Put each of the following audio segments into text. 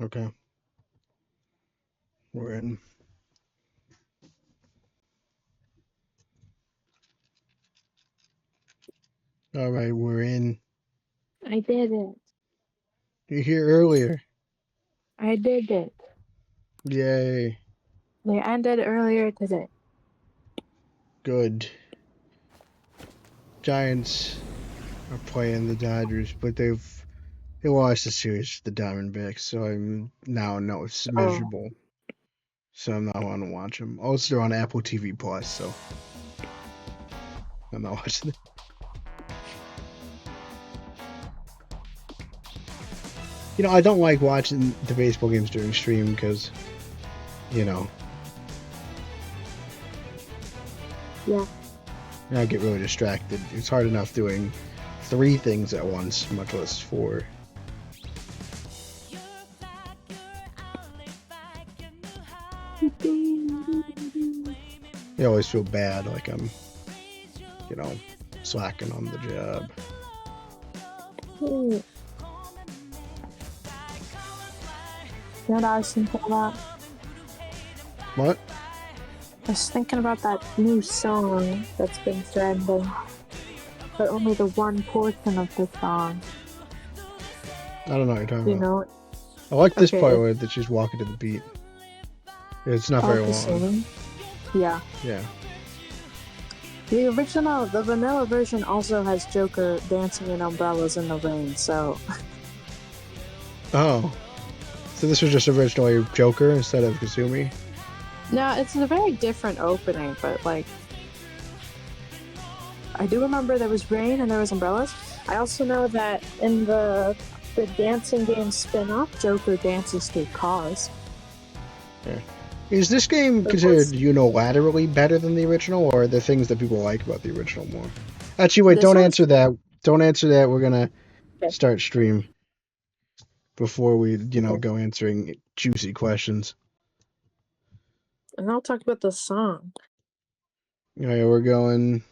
Okay, we're in. All right, we're in. I did it. You're here earlier. I did it. Yay. They ended earlier today. Good. Giants are playing the Dodgers, but they lost the series to the Diamondbacks, so I'm now know it's Oh, miserable. So I'm not going to watch them. Also, they're on Apple TV Plus, so I'm not watching them. I don't like watching the baseball games during stream because, you know, yeah. I get really distracted. It's hard enough doing 3 things at once, much less 4. I always feel bad, like I'm, you know, slacking on the job. You know what I was thinking about? What? I was thinking about that new song that's been trending, but only the one portion of the song. I don't know what you're Do talking you about. know it? I like this Okay, part it's where that she's walking to the beat. It's not very off the long. singing. Yeah. Yeah. The vanilla version also has Joker dancing in umbrellas in the rain, so. Oh. So this was just originally Joker instead of Kasumi? No, it's a very different opening, but like. I do remember there was rain and there was umbrellas. I also know that in the dancing game spin-off, Joker dances through cars. Yeah. Is this game considered unilaterally better than the original, or are there things that people like about the original more? Actually, wait, This don't one's answer that. Don't answer that. We're gonna okay. start stream before we, Okay. go answering juicy questions. And I'll talk about the song. Yeah, we're going.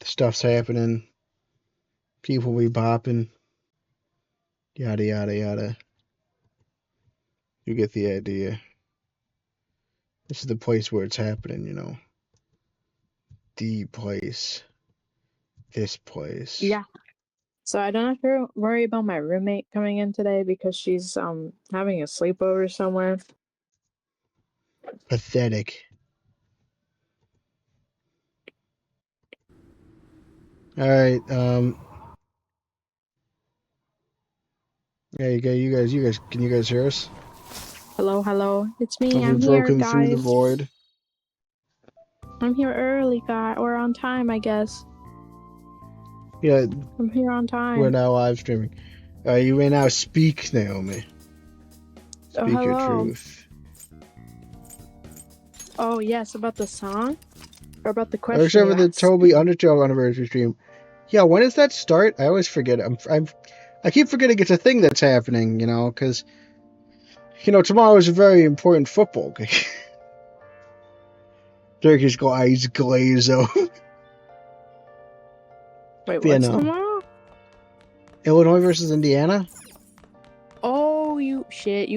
Stuff's happening. People be bopping. Yada yada yada. You get the idea. This is the place where it's happening. The place. This place. Yeah. So I don't have to worry about my roommate coming in today because she's having a sleepover somewhere. Pathetic. All right. Yeah, you guys, can you guys hear us? Hello. It's me. Have we I'm here, broken through the guys. void? I'm here early, guy, or on time, I guess. Yeah, I'm here on we're time. now live streaming. You may now speak, Naomi. Oh, Speak your hello. truth. Oh, yes, about the song? Or about the question Except you for the asked? Toby Undertale anniversary stream. Yeah, when does that start? I always forget. I keep forgetting it's a thing that's happening. Because tomorrow is a very important football game. Turkish eyes glaze over. Wait, Yeah, what's no. tomorrow? Illinois versus Indiana. Oh, you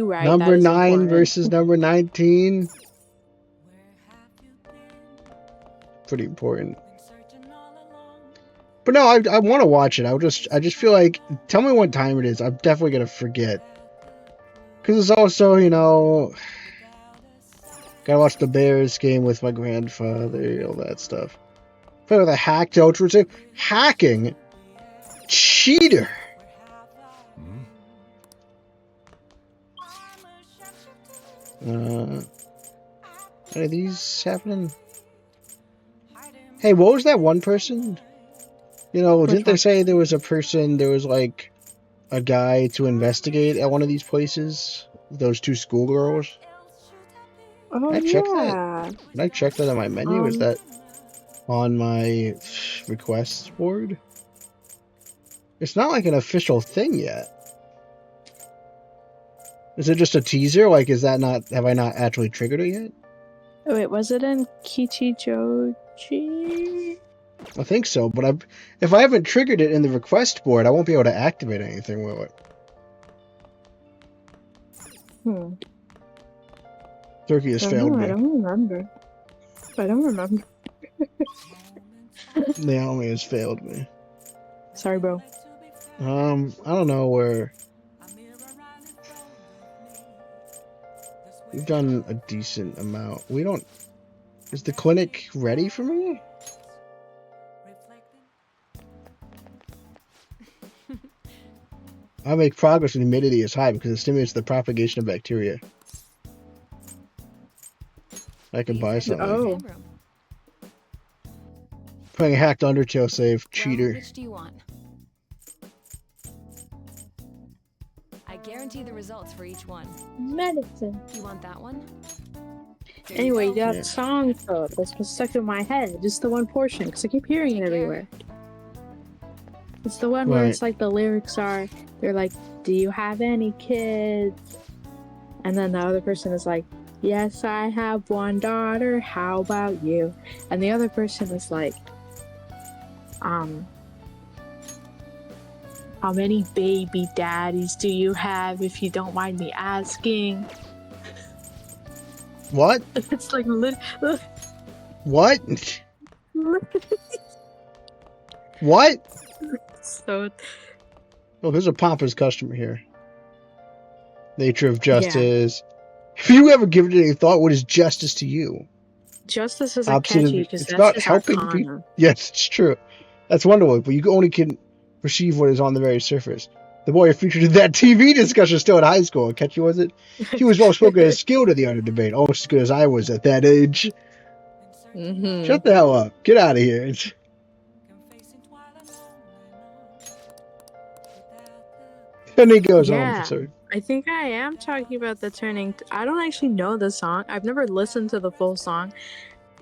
right. Number That is 9 important. versus number 19. Pretty important. But no, I want to watch it. I just feel like, tell me what time it is. I'm definitely gonna forget. Because it's also, gotta watch the Bears game with my grandfather, all that stuff. Play with a hacked ultra team. Hacking? Cheater! Are these happening? Hey, what was that one person? Didn't they say there was like a guy to investigate at one of these places? Those 2 schoolgirls? Oh, Can I check that? yeah. Can I check that on my menu? Is that on my requests board? It's not like an official thing yet. Is it just a teaser? Like, have I not actually triggered it yet? Wait, was it in Kichijoji? I think so, but if I haven't triggered it in the request board, I won't be able to activate anything with it. Turkey has failed me. I don't remember. Naomi has failed me. Sorry, bro. I don't know where. We've done a decent amount. We don't. Is the clinic ready for me? I make progress when humidity is high because it stimulates the propagation of bacteria. I can buy something. Oh. Playing a hacked Undertale save. Cheater. Which do you want? I guarantee the results for each one. Medicine. You want that one? Anyway, that song that's been stuck in my head. Just the one portion, because I keep hearing it everywhere. It's the one where it's like the lyrics are, they're like, do you have any kids? And then the other person is like, yes, I have one daughter. How about you? And the other person is like, how many baby daddies do you have, if you don't mind me asking? What? It's like what? What? So. Oh, there's a pompous customer here. Nature of justice. Yeah. Have you ever given it any thought? What is justice to you? Justice isn't catchy because that's not his helping arcana. people. Yes, it's true. That's wonderful, but you only can perceive what is on the very surface. The boy featured in that TV discussion still in high school. Catchy, was it? He was well spoken and skilled in the art of debate, almost as good as I was at that age. Mm-hmm. Shut the hell up. Get out of here. And he goes home. Sorry. I think I am talking about the turning. I don't actually know the song. I've never listened to the full song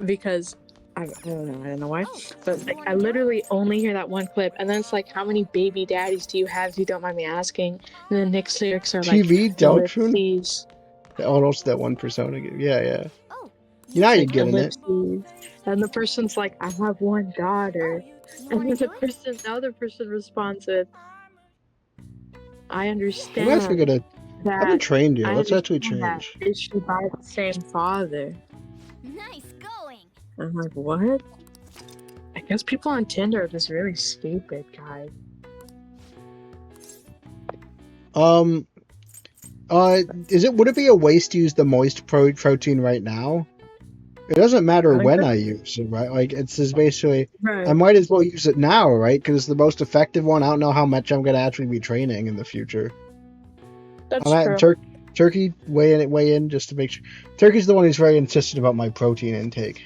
because I don't know why. But like, I literally only hear that one clip, and then it's like, how many baby daddies do you have, if you don't mind me asking? And then Nick's lyrics are like, TV Deltron? ellipses. Oh, also that one persona. Yeah. Now you're getting ellipses. It. And the person's like, I have one daughter. And then the other person responds with, I understand. I figured I haven't trained yet. Let's actually change. Is she by the same father? Nice going. I'm like, what? I guess people on Tinder are just really stupid, guys. Would it be a waste to use the moist protein right now? It doesn't matter when I use it, right? Like, it's just basically, I might as well use it now, right? Because it's the most effective one. I don't know how much I'm going to actually be training in the future. That's true. Turkey, weigh in just to make sure. Turkey's the one who's very insistent about my protein intake.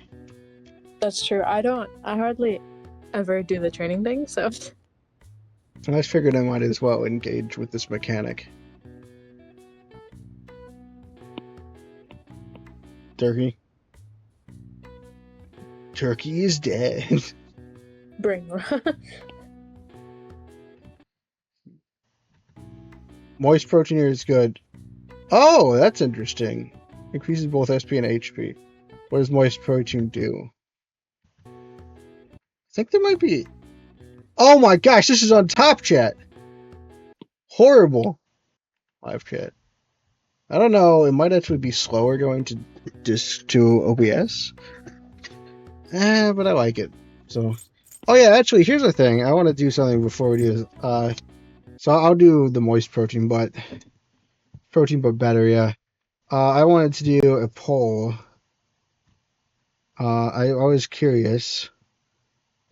That's true. I hardly ever do the training thing, so. And I figured I might as well engage with this mechanic. Turkey. Turkey is dead. Bring. Moist protein here is good. Oh, that's interesting. Increases both SP and HP. What does moist protein do? I think there might be... Oh my gosh, this is on top chat. Horrible. Live chat. I don't know, it might actually be slower going to OBS. But I like it. So, oh yeah, actually, here's the thing. I want to do something before we do this. So I'll do the moist protein, but better, yeah. I wanted to do a poll. I was curious.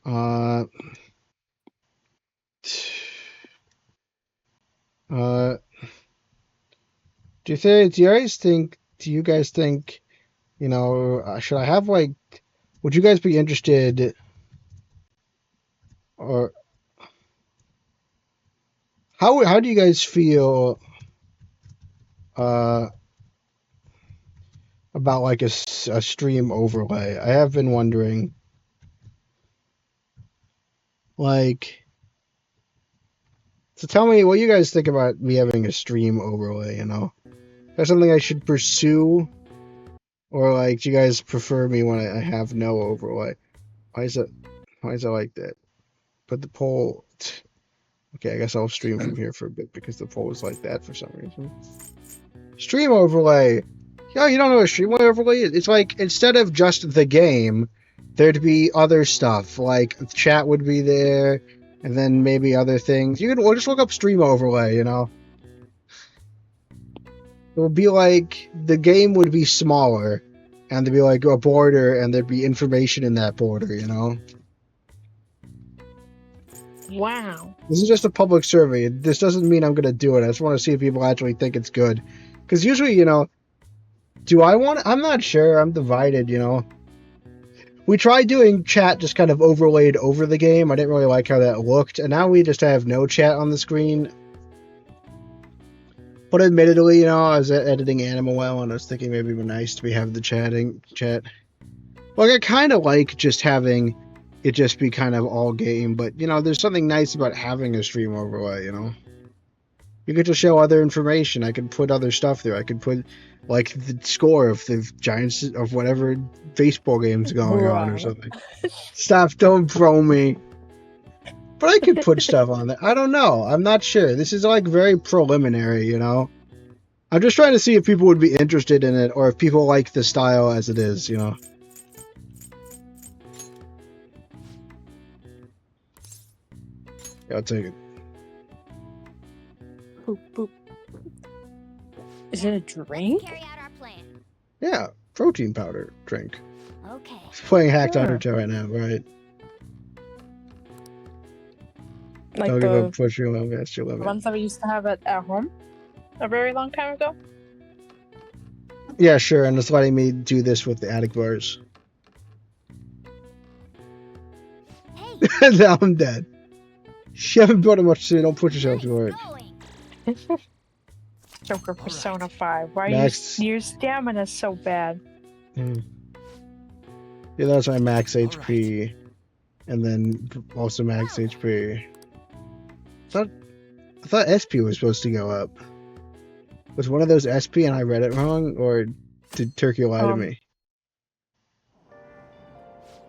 Do you guys think, you know, should I have like, would you guys be interested, or how do you guys feel about like a stream overlay? I have been wondering, like, so tell me what you guys think about me having a stream overlay, you know? Is that something I should pursue? Or like, do you guys prefer me when I have no overlay? Why is it like that? But the poll... Okay, I guess I'll stream from here for a bit because the poll is like that for some reason. Stream overlay. Yeah, you don't know what stream overlay is? It's like, instead of just the game, there'd be other stuff. Like, chat would be there, and then maybe other things. You can just look up stream overlay, you know? It would be like, the game would be smaller, and there'd be like a border, and there'd be information in that border, you know? Wow. This is just a public survey. This doesn't mean I'm going to do it. I just want to see if people actually think it's good. Because usually, you know, do I want... I'm not sure. I'm divided, you know. We tried doing chat just kind of overlaid over the game. I didn't really like how that looked. And now we just have no chat on the screen. But admittedly, you know, I was editing Animal Well, and I was thinking maybe it would be nice to have the chat. Like, I kind of like just having it just be kind of all game. But, you know, there's something nice about having a stream overlay, you know. You could just show other information. I could put other stuff there. I could put, like, the score of the Giants, of whatever baseball game's going on or something. Stop, don't throw me. But I could put stuff on there. I don't know. I'm not sure. This is, like, very preliminary, you know? I'm just trying to see if people would be interested in it, or if people like the style as it is, you know? Yeah, I'll take it. Boop, boop. Is it a drink? Carry out our plan. Yeah, protein powder drink. Okay. He's playing Hacked Yeah. Undertow right now, right? Like Don't give the up, push your limit, that's your limit. ones that we used to have at home a very long time ago? Yeah, sure, and it's letting me do this with the attic bars. Hey, Now I'm dead. You haven't built it much, so don't put yourself to work. going. Joker Persona 5. Why Max- are your stamina so bad? Yeah, that's my max HP. And then also max HP. I thought SP was supposed to go up. Was one of those SP and I read it wrong? Or did Turkey lie to me?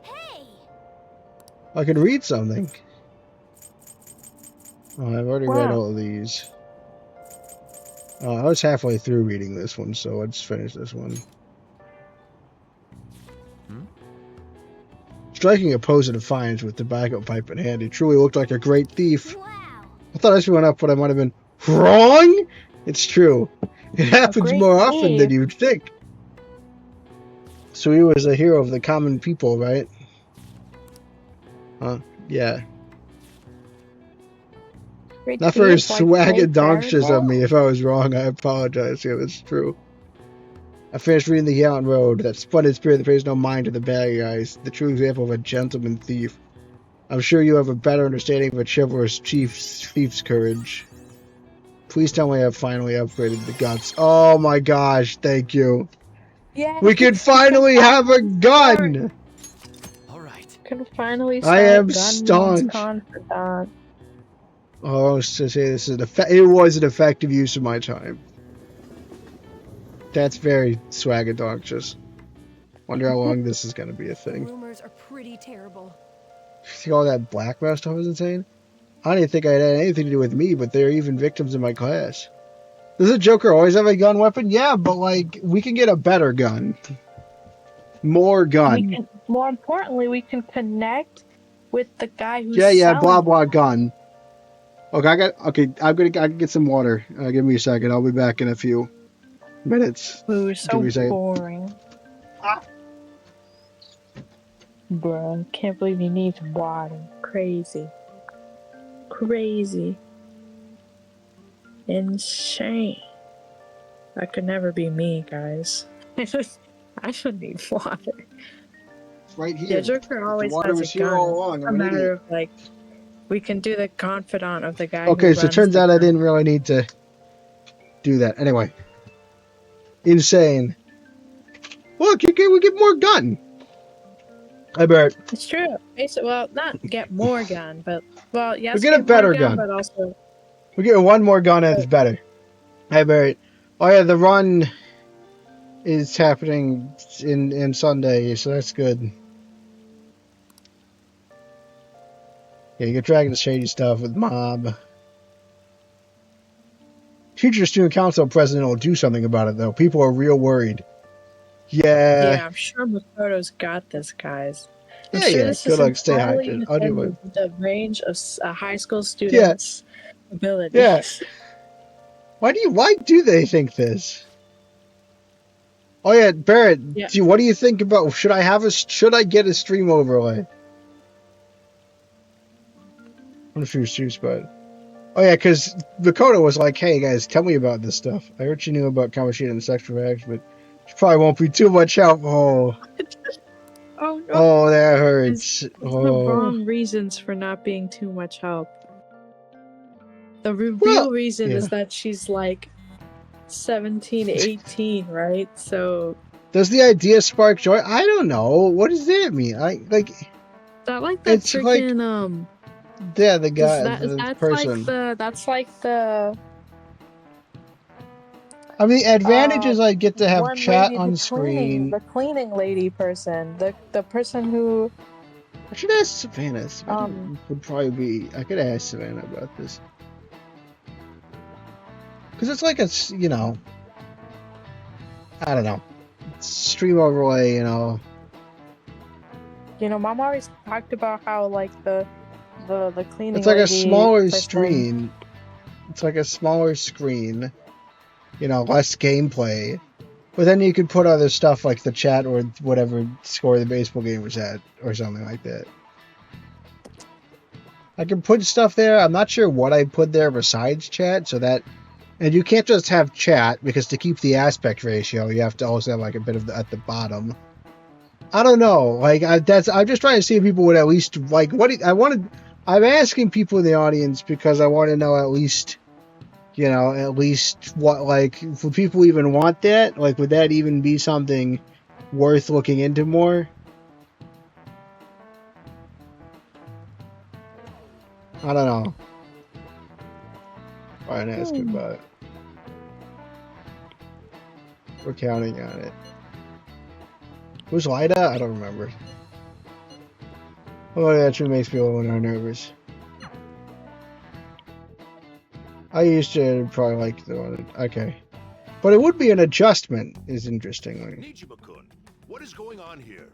Hey, I could read something. Oh, I've already read Wow. all of these. I was halfway through reading this one, so let's finish this one. Striking a pose of defiance with tobacco pipe in hand, he truly looked like a great thief. wow. I thought SP went up, but I might have been wrong? It's true. It happens great more often than thief. you'd think. So he was a hero of the common people, right? Yeah. Great Not for his thief, like swaggadonkshes Fairy of me. If I was wrong, I apologize. Yeah, that's true. I finished reading The Gallant Road. That splendid spirit that pays no mind to the bad guys. The true example of a gentleman thief. I'm sure you have a better understanding of a chivalrous thief's courage. Please tell me I've finally upgraded the guts. Oh my gosh, thank you. Yeah, We can finally have a gun! Can finally I am gun staunch. means confidant. Oh, I was to say this is it was an effective use of my time. That's very swaggadonkshious. Wonder how long this is gonna be a thing. Rumors are pretty terrible. See all that blackmail stuff is insane? I didn't think I had anything to do with me, but there are even victims in my class. Does the Joker always have a gun weapon? Yeah, but like, we can get a better gun. More gun. More importantly, we can connect with the guy who's Yeah, selling blah blah gun. Okay, I can get some water. Give me a second. I'll be back in a few minutes. Who's Give me a so second. boring. Bruh, can't believe he needs water. Crazy. Crazy. Insane. That could never be me, guys. I should need water. It's right here. Yeah, Joker always the water has was a here gun. all along. It's a I'm an matter idiot. of like, we can do the confidant of the guy. Okay, who so it runs turns the out I gun. didn't really need to do that. Anyway. Insane. Look, we get more gun. I bet. It's true. Well, not get more gun, but well, yes, We get a more better gun. but also We get one more gun and it's better. I bet. Oh yeah, the run is happening in Sunday, so that's good. Yeah, you get Dragon Shady stuff with Mob. future student council president will do something about it, though. People are real worried. Yeah, I'm sure Makoto's got this, guys. I'm sure this Good is luck. Stay entirely hydrated. I'll do within it. the range of high school students' abilities. Yeah. Why do they think this? Oh yeah, Barrett. Yeah. What do you think about? Should I get a stream overlay? I'm sure stream spot. Oh yeah, because Makoto was like, "Hey guys, tell me about this stuff. I heard you knew about Kamoshida and sexual acts, but it probably won't be too much help." Oh, Oh no. oh, that hurts. It's the wrong reasons for not being too much help. The real reason is that she's like 17, 18, right? So does the idea spark joy? I don't know. What does that mean? Is that like the freaking yeah, the guy, the person. That's like the. I mean, the advantage is I get to have chat on screen. The cleaning lady person, the person who. I should ask Savannah. Savannah would probably be. I could ask Savannah about this. Because it's like I don't know, stream overlay, Mom always talked about how like the cleaning. It's like a smaller screen. It's like a smaller screen, less gameplay. But then you could put other stuff like the chat or whatever score the baseball game was at or something like that. I can put stuff there. I'm not sure what I put there besides chat, and you can't just have chat, because to keep the aspect ratio, you have to also have like a bit of at the bottom. I don't know. I'm just trying to see if people would at least like I'm asking people in the audience because I want to know at least what, would people even want that? Would that even be something worth looking into more? I don't know. Alright, ask about it. We're counting on it. Who's Lida? I don't remember. Oh, that actually makes me a little nervous. I used to probably like the one. Okay. But it would be an adjustment, is interesting. Nijima-kun, what is going on here?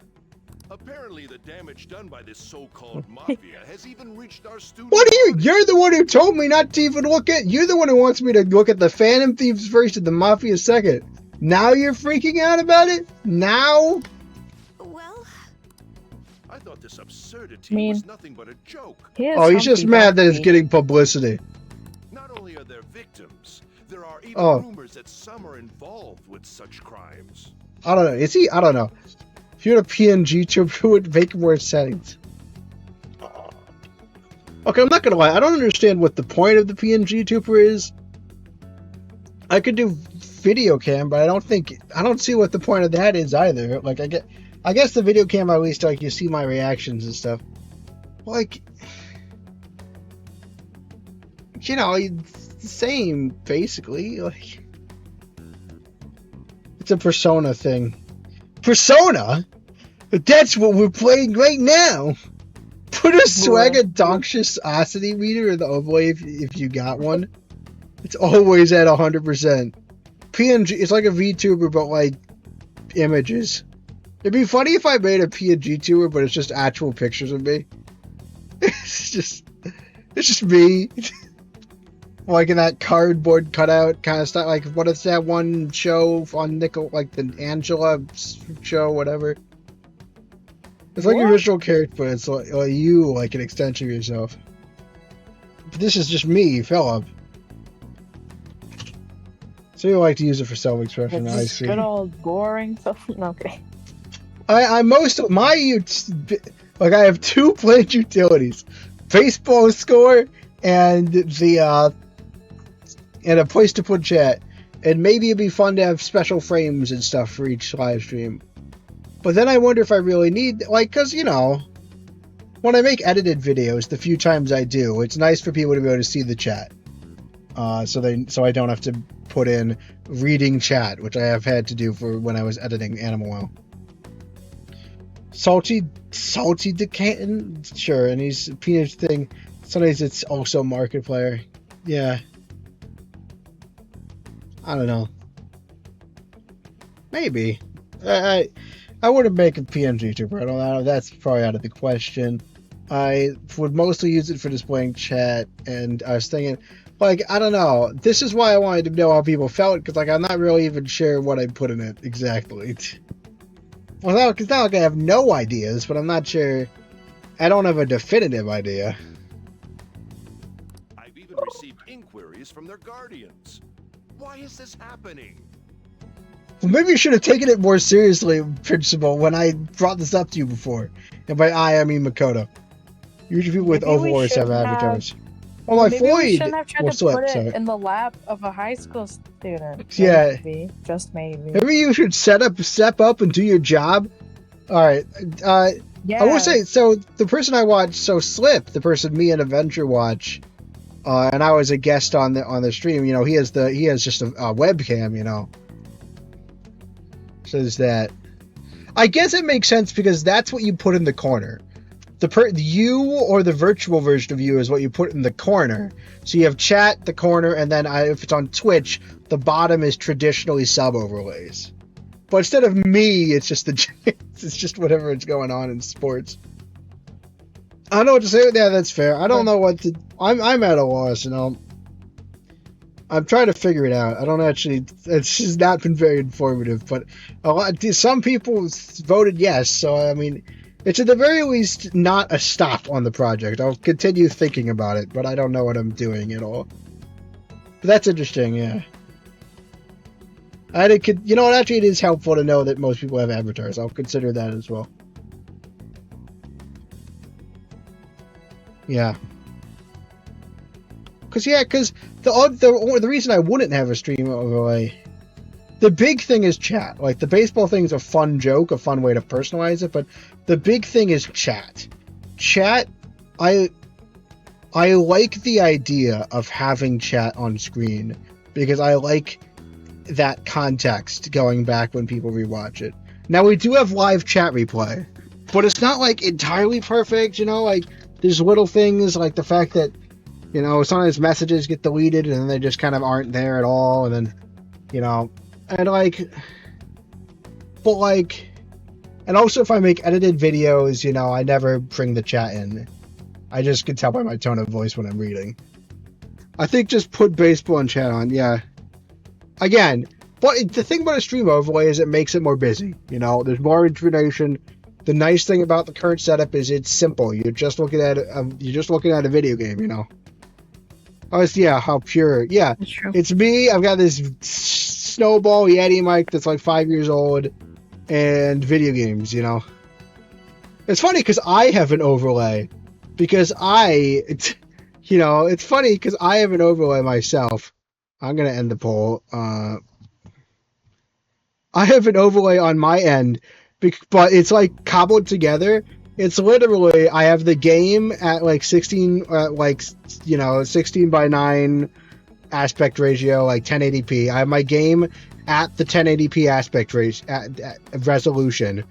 Apparently the damage done by this so-called mafia has even reached our studio. What are you? You're the one who told me not to even look at. You're the one who wants me to look at the Phantom Thieves first and the Mafia second. Now you're freaking out about it? Now? Well, I thought this absurdity was nothing but a joke. He's just mad that it's getting publicity. Not only are there victims, there are even rumors that some are involved with such crimes. I don't know. Is he? I don't know. If you're a PNG tuber, it would make more sense. Okay, I'm not gonna lie. I don't understand what the point of the PNG tuber is. I could do video cam, but I don't see what the point of that is either. I guess the video cam, at least you see my reactions and stuff. It's the same basically. It's a persona thing. Persona? That's what we're playing right now. Put a swaggadonksosity meter in the overlay if you got one. It's always at 100%. PNG, it's like a VTuber, but images. It'd be funny if I made a PNG tuber, but it's just actual pictures of me. It's just me. In that cardboard cutout kind of stuff. What is that one show on Nickel, the Angela show, whatever? It's like your original character, but it's you, an extension of yourself. But this is just me, Philip. So you like to use it for self-expression, I see. Good old boring okay. I have two pledge utilities. Baseball score and and a place to put chat. And maybe it'd be fun to have special frames and stuff for each live stream. But then I wonder if I really need, because, when I make edited videos, the few times I do, it's nice for people to be able to see the chat. So I don't have to put in reading chat, which I have had to do for when I was editing Animal Well. Salty Decanton? Sure, and he's a peanut thing. Sometimes it's also Markiplier. Yeah. I don't know. Maybe. I wouldn't make a PNG tuber. I don't know. That's probably out of the question. I would mostly use it for displaying chat, and I was thinking, like, I don't know. This is why I wanted to know how people felt, because, like, I'm not really even sure what I put in it exactly. Well, it's not like I have no ideas, but I'm not sure. I don't have a definitive idea. I've even received inquiries from their guardians. Why is this happening? Well, maybe you should have taken it more seriously, Principal, when I brought this up to you before. And by I mean Makoto. Usually people with Overlords have avatars. Oh, my Maybe we Floyd shouldn't have tried will to slip, put it sorry. in the lap of a high school student. Yeah. Maybe. Just maybe. Maybe you should step up and do your job. Alright, Yeah. I will say, so the person I watched, so Slip, the person me and Adventure watch, and I was a guest on the stream, you know, he has just a webcam, you know. Says that. I guess it makes sense because that's what you put in the corner. You or the virtual version of you is what you put in the corner. So you have chat, the corner, and then if it's on Twitch, the bottom is traditionally sub overlays. But instead of me, it's just it's just whatever is going on in sports. I don't know what to say. Yeah, that's fair. I don't know what to. I'm at a loss, you know. I'm trying to figure it out. I don't actually. It's just not been very informative. But some people voted yes. So I mean, it's at the very least not a stop on the project. I'll continue thinking about it, but I don't know what I'm doing at all. But that's interesting. Yeah. You know what? Actually, it is helpful to know that most people have avatars. I'll consider that as well. Yeah. Because the reason I wouldn't have a stream overlay, the big thing is chat. Like, the baseball thing is a fun joke, a fun way to personalize it, but the big thing is chat. Chat, I like the idea of having chat on screen because I like that context going back when people rewatch it. Now, we do have live chat replay, but it's not like entirely perfect, you know, like there's little things like the fact that, you know, sometimes messages get deleted and then they just kind of aren't there at all, and then, you know, and like, but like, and also if I make edited videos, you know, I never bring the chat in. I just can tell by my tone of voice when I'm reading. I think just put baseball and chat on, yeah. Again, but the thing about a stream overlay is it makes it more busy. You know, there's more information. The nice thing about the current setup is it's simple. You're just looking at a video game. You know. Oh, yeah, how pure. Yeah, That's true. it's me. I've got this Snowball Yeti mic that's like 5 years old, and video games. You know. It's funny because I have an overlay, because you know, it's funny because I have an overlay myself. I'm going to end the poll. I have an overlay on my end, but it's like cobbled together. It's literally, I have the game at like 16, like, you know, 16 by 9 aspect ratio, like 1080p. I have my game at the 1080p aspect resolution.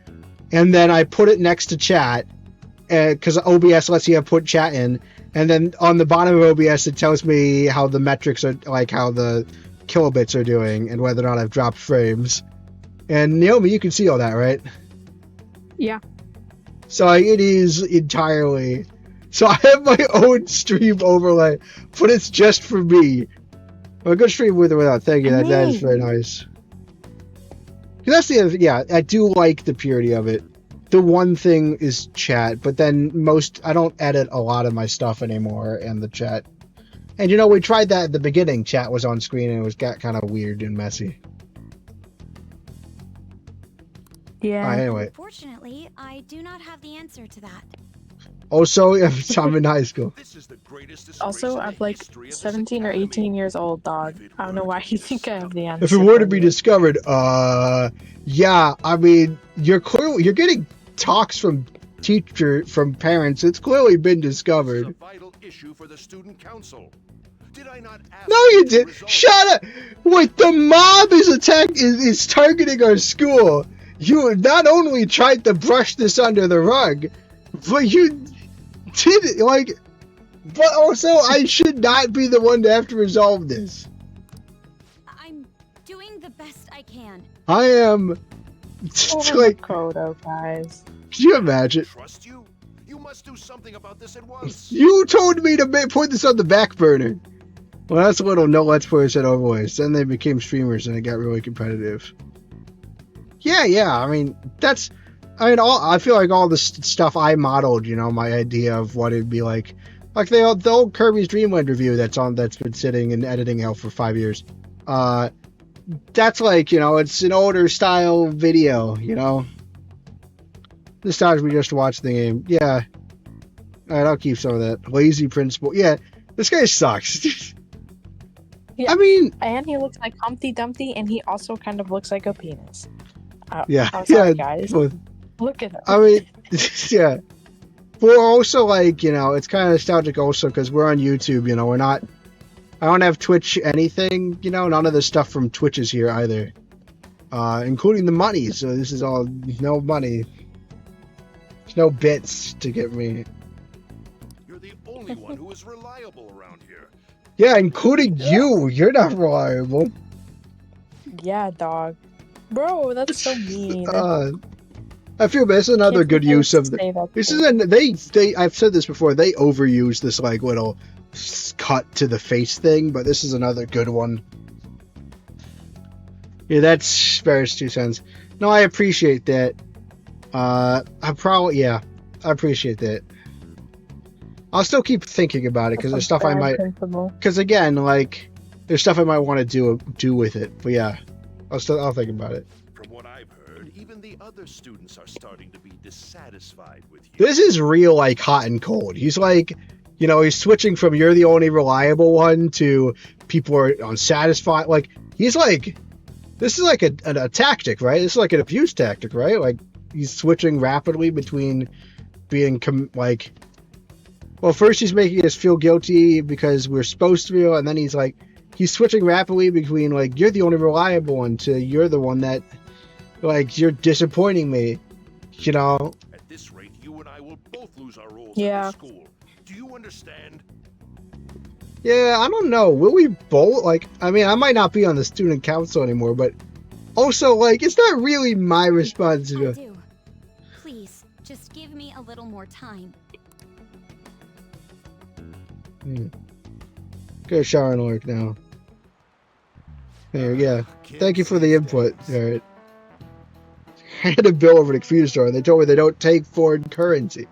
And then I put it next to chat, because OBS lets you put chat in. And then on the bottom of OBS, it tells me how the metrics are, like how the kilobits are doing and whether or not I've dropped frames. And Naomi, you can see all that, right? Yeah. So it is entirely... So I have my own stream overlay, but it's just for me. Well, a good stream with or without. Thank you. That is very nice. That's the, yeah, I do like the purity of it. The one thing is chat, but then I don't edit a lot of my stuff anymore in the chat. And you know, we tried that at the beginning. Chat was on screen and it got kind of weird and messy. Yeah. Anyway. Unfortunately, I do not have the answer to that. Also, I'm in high school. Also, I'm like 17 or 18 years old, dog. I don't know why you think I have the answer. If it were to be discovered, yeah, I mean, you're getting talks from parents. It's clearly been discovered. This is a vital issue for the student council. Did I not ask No, you did. Shut up. Wait, the mob is targeting our school. You not only tried to brush this under the rug, but you did it, like. But also, I should not be the one to have to resolve this. doing the best I can. I am. Like, Kodo, guys. can you imagine? Trust you? You must do something about this at once. You told me to put this on the back burner. Well, that's a little no Let's Players at Overways. Then they became streamers and it got really competitive. Yeah. I mean, I feel like all the stuff I modeled, my idea of what it'd be like the old Kirby's Dream Land review that's been sitting in editing hell for 5 years. That's like, it's an older style video, This time we just watched the game. Yeah. Alright, I'll keep some of that. Lazy Principal. Yeah, this guy sucks. Yeah. I mean... And he looks like Humpty Dumpty, and he also kind of looks like a penis. I'm sorry, guys. Look at him. I mean, yeah. We're also like, it's kind of nostalgic also because we're on YouTube, we're not... I don't have Twitch anything, none of the stuff from Twitch is here either. Including the money, so this is all no money. There's no bits to get me. You're the only one who is reliable around here. Yeah, including you. You're not reliable. Yeah, dog. Bro, that's so mean. I feel this is another good use of this is I've said this before, they overuse this like little cut to the face thing, but this is another good one. Yeah, that's Sparrow's 2 cents. No, I appreciate that. I appreciate that. I'll still keep thinking about it because there's stuff I might. Because again, like there's stuff I might want to do with it. But yeah, I'll think about it. From what I've heard, even the other students are starting to be dissatisfied with you. This is real, like hot and cold. He's like, he's switching from you're the only reliable one to people are unsatisfied. Like he's like, this is like a tactic, right? This is like an abuse tactic, right? Like he's switching rapidly between being well, first he's making us feel guilty because we're supposed to feel, and then he's switching rapidly between like you're the only reliable one to you're the one that like you're disappointing me, At this rate, you and I will both lose our roles at the school. Do you understand? Yeah, I don't know. Will we both I mean, I might not be on the student council anymore, but also it's not really my responsibility. I do. Please, just give me a little more time. Go shower and work now. There, yeah. Thank you for the input. Alright. I had a bill over at a computer store and they told me they don't take foreign currency.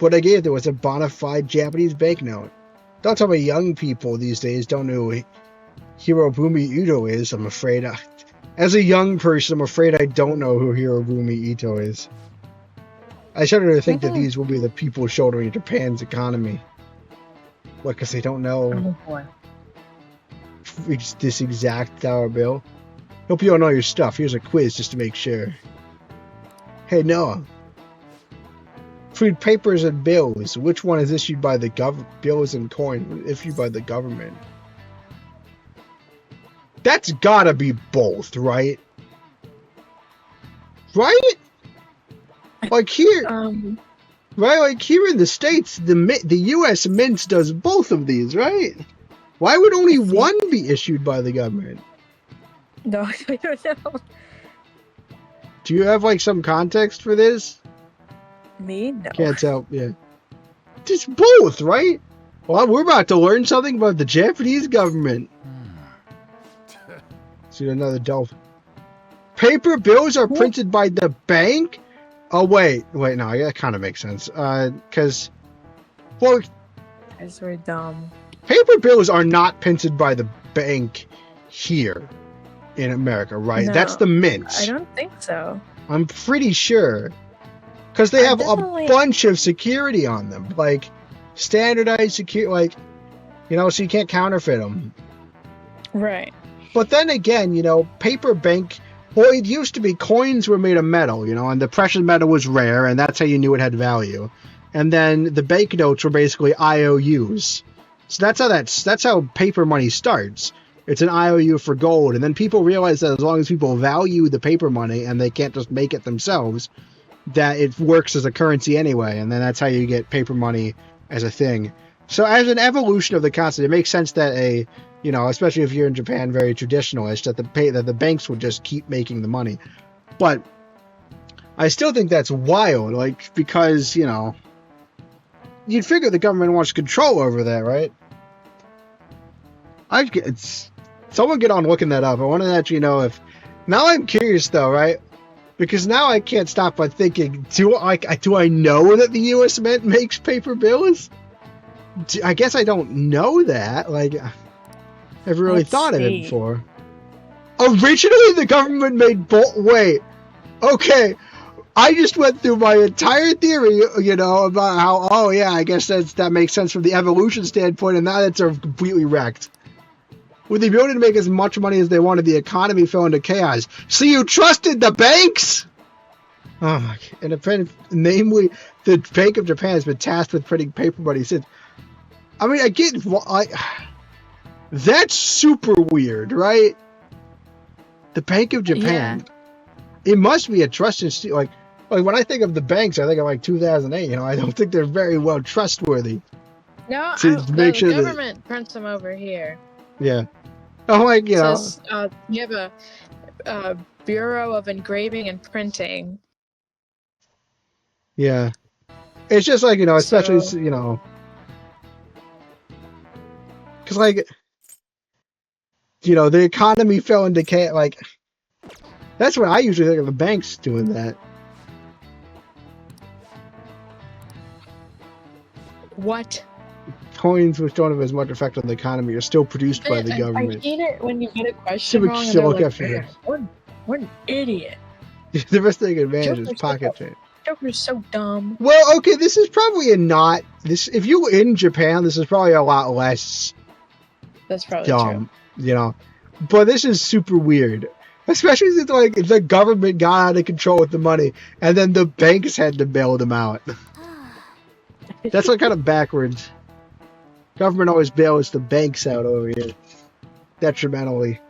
What I gave them was a bona fide Japanese banknote. Don't tell me young people these days don't know who Hirobumi Ito is. I'm afraid as a young person, I'm afraid I don't know who Hirobumi Ito is. I shudder to think that these will be the people shouldering Japan's economy. What, because they don't know this exact dollar bill? Hope you don't know your stuff. Here's a quiz just to make sure. Hey, Noah. Between papers and bills, which one is issued by the bills and coin issued by the government? That's gotta be both, right? Right? Like here... Right, like here in the States, the U.S. Mint does both of these, right? Why would only one be issued by the government? No, I don't know. Do you have some context for this? Me? No. Can't tell, yeah. Just both, right? Well, we're about to learn something about the Japanese government. See another dolphin. Paper bills are printed by the bank? Oh, wait, no, that kind of makes sense. Because, well... That's very dumb. Paper bills are not printed by the bank here in America, right? No, that's the mint. I don't think so. I'm pretty sure. Because they have a bunch of security on them. Like, standardized security, so you can't counterfeit them. Right. But then again, paper bank... Well, it used to be coins were made of metal, and the precious metal was rare, and that's how you knew it had value. And then the banknotes were basically IOUs. So that's how paper money starts. It's an IOU for gold, and then people realize that as long as people value the paper money and they can't just make it themselves, that it works as a currency anyway, and then that's how you get paper money as a thing. So as an evolution of the concept, it makes sense that especially if you're in Japan, very traditionalist, that the banks would just keep making the money. But I still think that's wild, like, because, you'd figure the government wants control over that, right? Someone get on looking that up. I want to actually know if... Now I'm curious, though, right? Because now I can't stop but thinking, do I know that the U.S. Mint makes paper bills? I guess I don't know that. Like, I've never really thought of it before. Originally, the government made... Wait. Okay. I just went through my entire theory, about how, oh yeah, I guess that makes sense from the evolution standpoint, and now that's completely wrecked. With the ability to make as much money as they wanted, the economy fell into chaos. So you trusted the banks? Oh my God. And namely, the Bank of Japan has been tasked with printing paper money since. I mean, that's super weird, right? The Bank of Japan. Yeah. It must be a trusted, like when I think of the banks, I think of like 2008. I don't think they're very well trustworthy. No, the government prints them over here. Yeah. Oh, like, Says, you have a Bureau of Engraving and Printing. Yeah. It's just like, especially, because, like, the economy fell into chaos. Like, that's what I usually think of the banks doing that. What? Coins which don't have as much effect on the economy are still produced by the government. I hate it when you get a question wrong and they're like, what an idiot. The best thing advantage is pocket change. Joker's so dumb. Well, okay, this is probably if you were in Japan, this is probably a lot less That's probably dumb, But this is super weird. Especially since, like, the government got out of control with the money, and then the banks had to bail them out. That's like kind of backwards. Government always bails the banks out over here, detrimentally.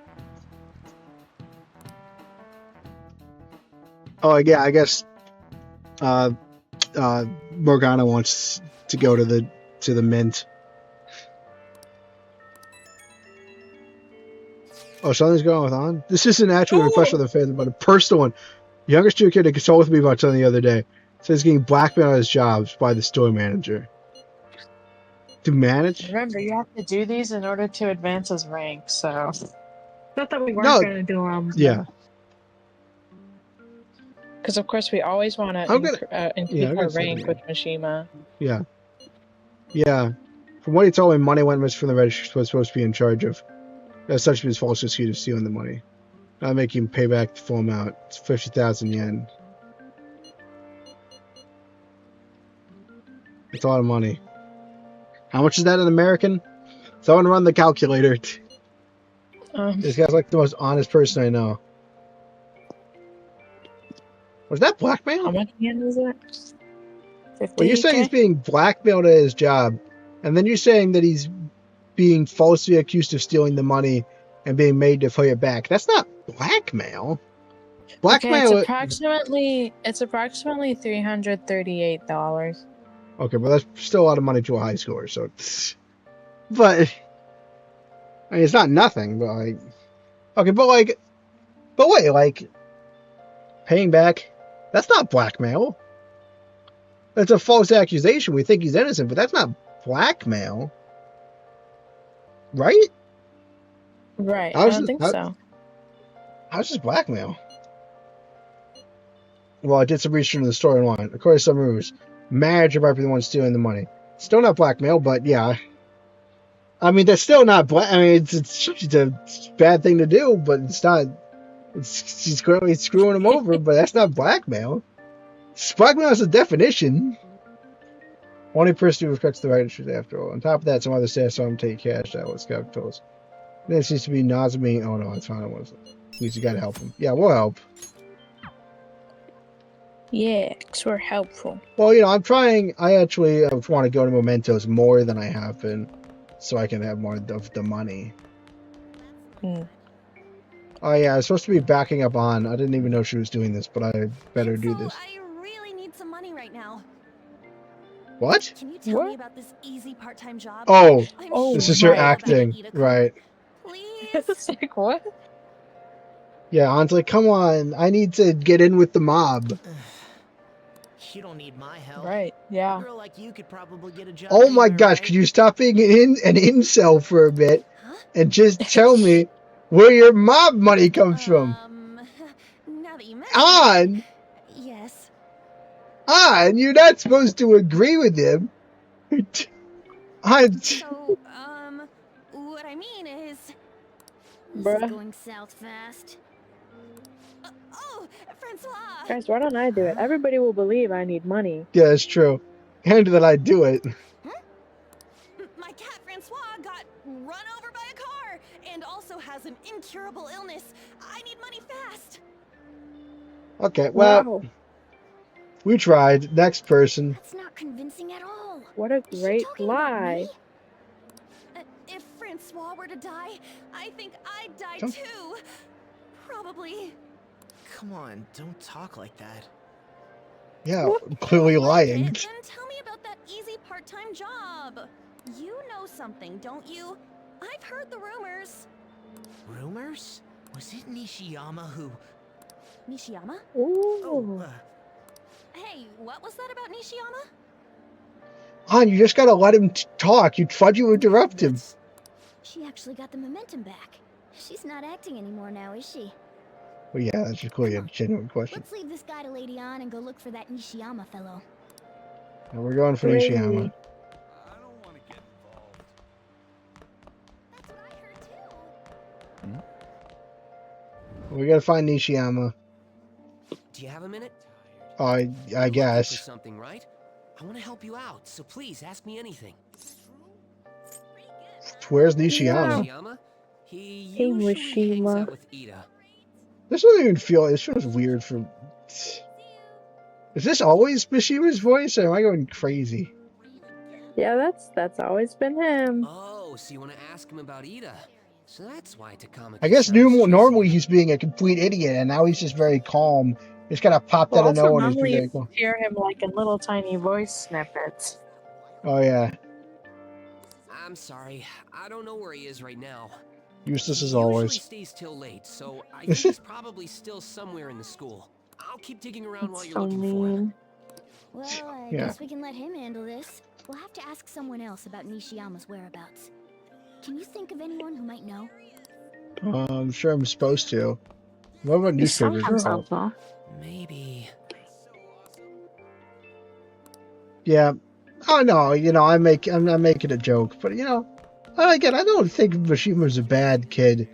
Oh yeah, I guess Morgana wants to go to the mint. Oh, something's going with on. This isn't actually a request from the fans, but a personal one. Youngest kid to consult with me about something the other day. Says getting blackmailed on his jobs by the store manager. To manage? Remember, you have to do these in order to advance his rank, so... Not that we weren't going to do them. Yeah. Because, of course, we always want to increase our rank with Mishima. Yeah. Yeah. From what he told me, money went missing from the register was supposed to be in charge of. As such, he was false accused of stealing the money. I'll make him pay back the full amount. It's 50,000 yen. It's a lot of money. How much is that in American? Someone run the calculator. This guy's like the most honest person I know. Was that blackmail? How much yen is it? 50K? Well, you're saying he's being blackmailed at his job, and then you're saying that he's being falsely accused of stealing the money and being made to pay it back. That's not blackmail. Blackmail. Okay, it's approximately $338. Okay, but that's still a lot of money to a high schooler. So, but I mean, it's not nothing. But like, okay, but wait, like paying back. That's not blackmail. That's a false accusation. We think he's innocent, but that's not blackmail. Right? Right. I don't think so. How's this blackmail? Well, I did some research in the story online. According to some rumors, manager might be the one stealing the money. Still not blackmail, but yeah. I mean, that's still not I mean, it's a bad thing to do, but it's not. She's clearly screwing him over, but that's not blackmail. Blackmail is a definition. Only person who respects the registers after all. On top of that, some other staff saw him take cash out with scout tools. Then it seems to be Nazumi. Oh no, it's fine. It wasn't. At least you gotta help him. Yeah, we'll help. Yeah, because we're helpful. Well, I'm trying. I actually want to go to Mementos more than I have been, so I can have more of the money. Oh yeah, I was supposed to be backing up on. I didn't even know she was doing this, but I better do this. I really need some money right now. What? Can you tell What? me about this easy part-time job? Oh, I'm Oh, this sure is you her know about acting. Ida Cook. Right. Please. It's like, what? Yeah, Han's like, come on, I need to get in with the mob. You don't need my help. Right, A yeah. girl like you could probably get a job Oh my anywhere, gosh, right? could you stop being an incel for a bit Huh? and just tell me where your mob money comes from? Now that you mention On, it, yes. you're not supposed to agree with him. On, So, what I mean is, this is Bruh. going south fast. Oh, Francois! Guys, why don't I do it? Everybody will believe I need money. yeah, it's true. And that I do it. My cat Francois got run over by a car and also has an incurable illness. I need money fast. Okay, well, Wow. we tried. Next person. That's not convincing at all. What a Is she great talking about lie. me? If Francois were to die, I think I'd die Come. too. Probably. Come on, don't talk like that. Yeah, clearly lying. Then tell me about that easy part-time job. You know something, don't you? I've heard the rumors. Rumors? Was it Nishiyama who... Nishiyama? Ooh. Hey, what was that about Nishiyama? Han, you just gotta let him talk. You'd fudge you interrupt him. That's- She actually got the momentum back. She's not acting anymore now, is she? Well, yeah, that's just clearly a genuine question. Let's leave this guy to Lady On and go look for that Nishiyama fellow. And we're going for Great. Nishiyama. I don't want to get involved. That's what I heard too. We gotta find Nishiyama. Do you have a minute? I You're looking for guess. something, right? I want to help you out, so please ask me anything. Where's Nishiyama? Nishiyama? He Hey, usually hangs Mishima. out with Ida. This doesn't even feel. This feels weird for. Is this always Mishima's voice, or am I going crazy? Yeah, that's always been him. Oh, so you want to ask him about Ida? So that's why Takama. I guess normally he's being a complete idiot, and now he's just very calm. He's kind of popped Well, out of also nowhere and he's normally very you calm. hear him like in little tiny voice snippets. Oh yeah, I'm sorry, I don't know where he is right now. useless as He usually always. stays till late, so I think he's probably still somewhere in the school. I'll keep digging around while That's you're so looking for him. mean. Well, I Yeah. guess we can let him handle this. We'll have to ask someone else about Nishiyama's whereabouts. Can you think of anyone who might know? I'm sure I'm supposed to. What about He newspapers? sometimes helpful. Maybe. Yeah. Oh no, I'm not making a joke, but again, I don't think Mishima's a bad kid.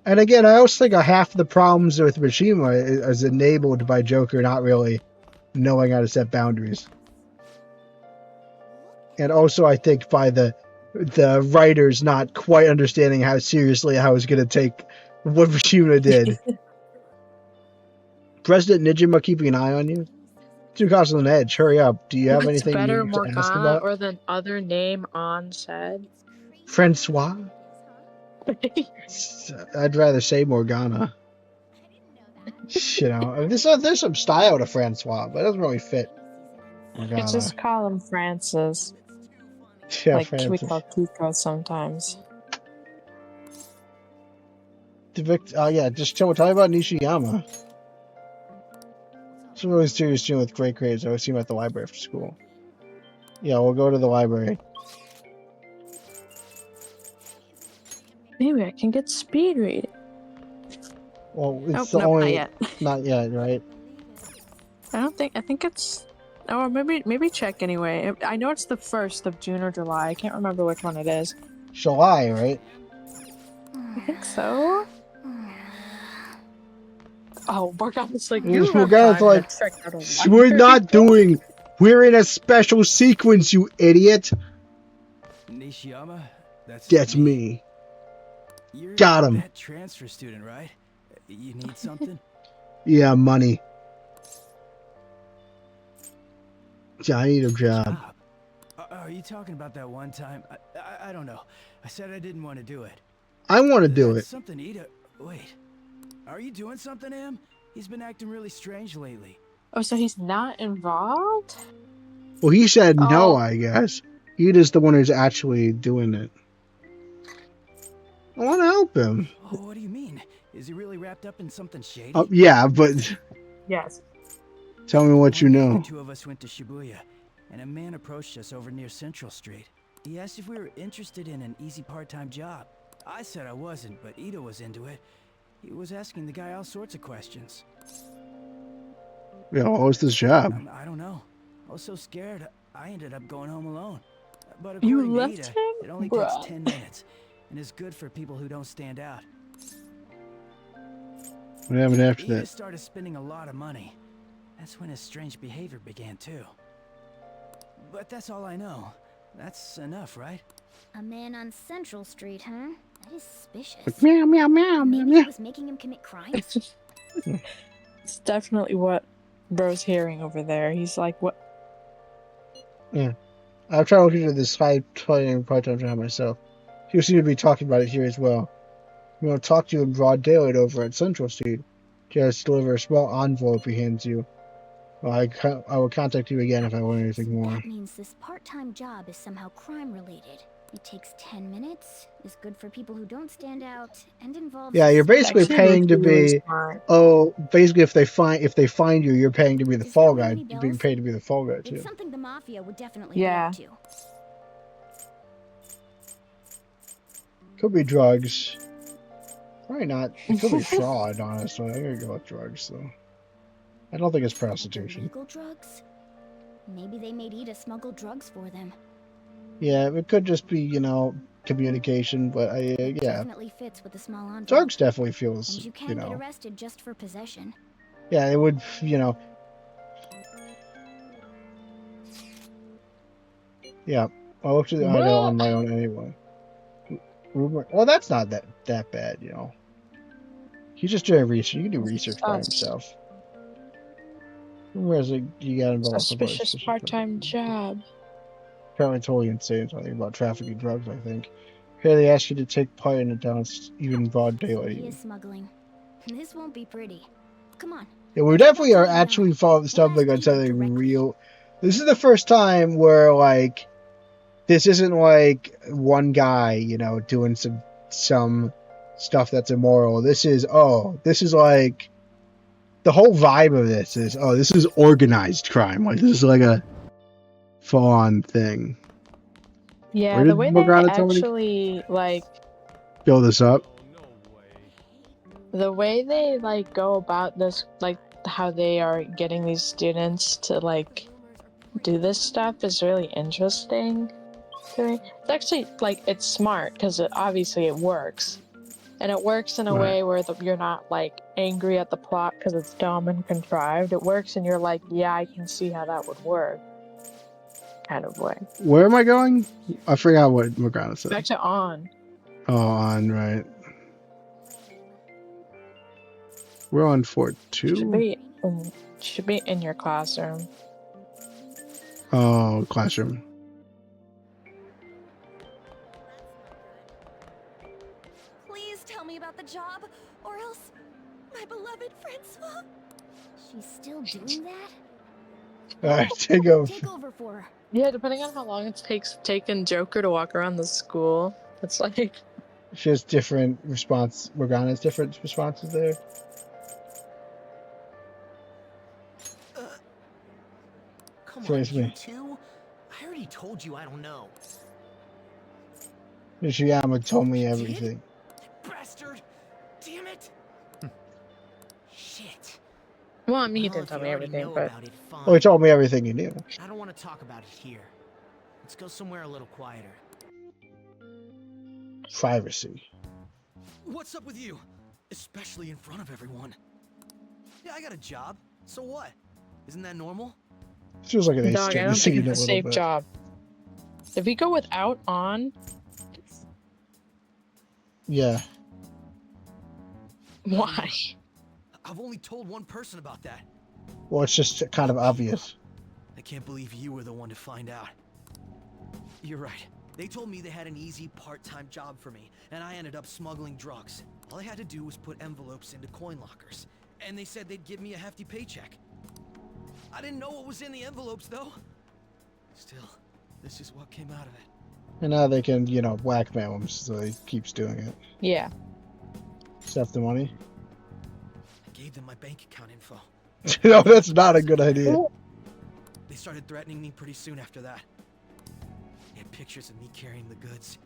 And again, I also think half the problems with Mishima is enabled by Joker not really knowing how to set boundaries. And also, I think by the writers not quite understanding how seriously I was going to take what Mishima did. President Nijima keeping an eye on you? Too caught on edge. Hurry up. Do you have It's anything better you need to ask Morgana about? or the other name on said. Francois? I'd rather say Morgana. There's some style to Francois, but it doesn't really fit Morgana. It's just call him Francis. Yeah, Like we Francis. call Kiko sometimes. Just tell me about Nishiyama. Some really serious student with great grades. I always see him at the library after school. Yeah, we'll go to the library. Maybe I can get speed reading. Well, it's Nope, the only. not yet. Not yet, right? I think it's. Or maybe check anyway. I know it's the 1st of June or July. I can't remember which one it is. July, right? I think so. Oh, Morgana's like, you have Morgana's time like, to check out a we're library." not doing. We're in a special sequence, you idiot. Nishiyama? That's me. You're Got him. that transfer student, right? You need something? Yeah, money. Yeah, I need a job. Are you talking about that one time? I don't know. I said I didn't want to do it. I want to do That's it. something Ida... Wait. Are you doing something to him? He's been acting really strange lately. Oh, so he's not involved? Well, he said no, Oh. I guess. He is the one who's actually doing it. I want to help him. Oh, what do you mean? Is he really wrapped up in something shady? Yeah, but Yes. tell me what you One day, know. the two of us went to Shibuya, and a man approached us over near Central Street. He asked if we were interested in an easy part-time job. I said I wasn't, but Ito was into it. He was asking the guy all sorts of questions. Yeah, what was this job? I don't know. I was so scared, I ended up going home alone. But You according to left Ida, him? it only Bruh. takes 10 minutes, and is good for people who don't stand out. What happened after Ida that? started spending a lot of money. That's when his strange behavior began too. But that's all I know. That's enough, right? A man on Central Street, huh? That is suspicious. Meow, meow, meow, meow, Maybe meow. he was making him commit crimes? It's definitely what bro's hearing over there. He's like, what? Yeah. I'm trying to look into this high-paying part-time job myself. You seem to be talking about it here as well. We want to talk to you in broad daylight over at Central Street. Just deliver a small envelope he hands you. Well, I will contact you again if I want anything more. That means this part-time job is somehow crime-related. It takes 10 minutes, is good for people who don't stand out, and involves... Yeah, you're basically Actually, paying to really be. smart. Oh, basically, if they find you, you're paying to be the Does fall that ring guy. any You're being bells? paid to be the fall guy too. It's something the Mafia would definitely Yeah. go to. Could be drugs. Probably not. It could be fraud, honestly. I think go with drugs, though. I don't think it's prostitution. Illegal drugs? Maybe they made Ida smuggle drugs for them. Yeah, it could just be, communication, but yeah. Definitely fits with the small envelope. Drugs definitely feels, And you can get arrested just for possession. Yeah, it would, Yeah, I looked at the article on my own anyway. Rumor. Well, that's not that bad, He's just doing research. You can do research by himself. Whereas you got involved Suspicious part-time job. Apparently totally insane. Something about trafficking drugs, I think. Here they ask you to take part in a dance, even broad He daylight. is smuggling. This won't be pretty. Come on. Yeah, we definitely are actually stumbling on something real. This is the first time where, this isn't one guy, doing some stuff that's immoral. This is the whole vibe of this is, this is organized crime. This is a full-on thing. Yeah, Where the did way they Morgana tell me to actually, build this up? the way they, go about this, how they are getting these students to, do this stuff is really interesting to me. It's actually, it's smart, because obviously it works. And it works in a way where you're not, angry at the plot because it's dumb and contrived. It works and you're like, yeah, I can see how that would work. Kind of way. Where am I going? I forgot what Morgana said. Back to On. Oh, On, right. We're on Fort 2? Should be in your classroom. Oh, classroom. Please tell me about the job, or else my beloved Francois. She's still doing that? Alright, take over. Take over for her. Yeah, depending on how long it takes taking Joker to walk around the school, it's She has different response. Morgana has different responses there. Come Seriously. on, you two? I already told you I don't know. Nishiyama told me everything. Bastard! Damn it! Shit. Well, I mean, he Well, didn't if tell you me already everything, know but about it, fine. Oh, he told me everything he knew. I don't want to talk about it here. Let's go somewhere a little quieter. Privacy. What's up with you? Especially in front of everyone. Yeah, I got a job. So what? Isn't that normal? Feels like an dog, I don't think scene a it's a little safe bit. job. If we go without On, Yeah. why? I've only told one person about that. Well, it's just kind of obvious. I can't believe you were the one to find out. You're right. They told me they had an easy part-time job for me, and I ended up smuggling drugs. All I had to do was put envelopes into coin lockers, and they said they'd give me a hefty paycheck. I didn't know what was in the envelopes, though. Still, this is what came out of it. And now they can, you know, blackmail him, so he keeps doing it. Yeah. Stuff the money. I gave them my bank account info. No, that's not a good idea. They started threatening me pretty soon after that. They had pictures of me carrying the goods.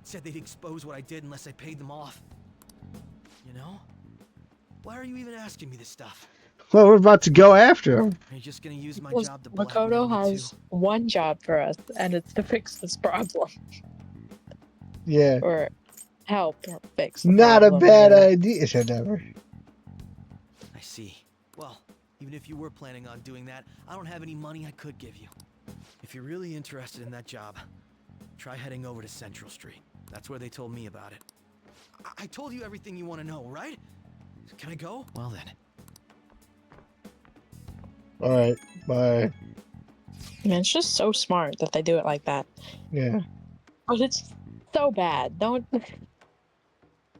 Said they'd expose what I did unless I paid them off. You know? Why are you even asking me this stuff? Well, we're about to go after him. Are you just gonna use my Because job to blackmail Makoto me has too? one job for us, and it's to fix this problem. Yeah. Or help fix the Not a problem. bad yeah. idea. It's never. I see. Well, even if you were planning on doing that, I don't have any money I could give you. If you're really interested in that job, try heading over to Central Street. That's where they told me about it. I told you everything you want to know, right? Can I go? Well then. All right. Bye. Man, it's just so smart that they do it like that. Yeah. But it's so bad. Don't Did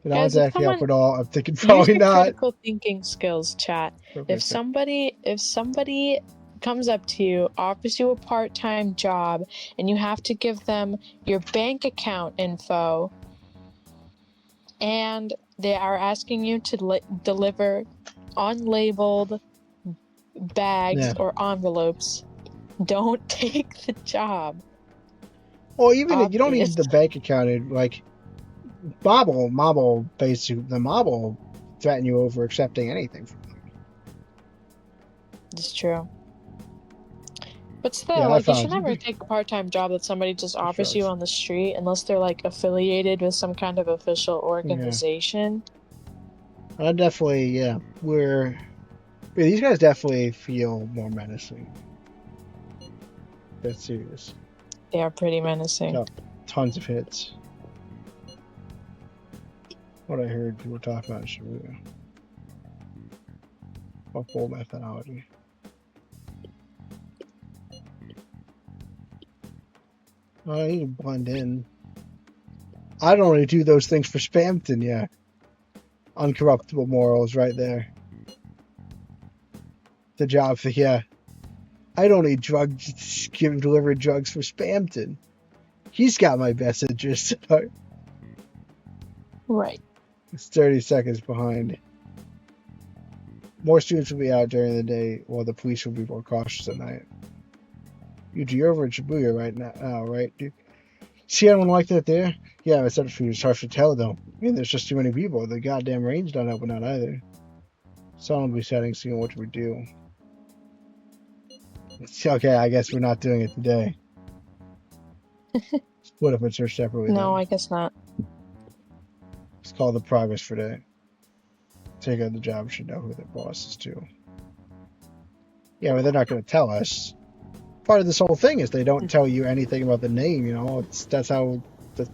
I Guys, want if to help someone- at all? I'm thinking use probably your not. critical thinking skills, chat. Okay, If somebody comes up to you, offers you a part-time job, and you have to give them your bank account info, and they are asking you to deliver unlabeled bags Yeah. or envelopes, don't take the job. Well, even if you don't need Obvious. the bank account, like mob will basically the mob will threaten you over accepting anything from them. It's true. But still, Yeah, I like, you found should you. never take a part-time job that somebody just offers you drugs. on the street unless they're, like, affiliated with some kind of official organization. I definitely, yeah, these guys definitely feel more menacing. That's serious. They are pretty menacing. Got tons of hits. What I heard people talk about in Shibuya. Full methodology. I need to blend in. I don't really do those things for Spamton, yeah. Uncorruptible morals right there. The job for, yeah. I don't need drugs, deliver drugs for Spamton. He's got my best interests at heart. Right. It's 30 seconds behind. More students will be out during the day, while the police will be more cautious at night. You're over in Shibuya right now, right, dude? See anyone like that there? Yeah, it's hard to tell, though. I mean, there's just too many people. The goddamn range not open out either. Someone will be setting, seeing what we do. Okay, I guess we're not doing it today. Split up and search separately. No, then. I guess not. It's called the progress for day. Take out the job, should know who their boss is too. Yeah, but they're not going to tell us. Part of this whole thing is they don't tell you anything about the name, you know. That's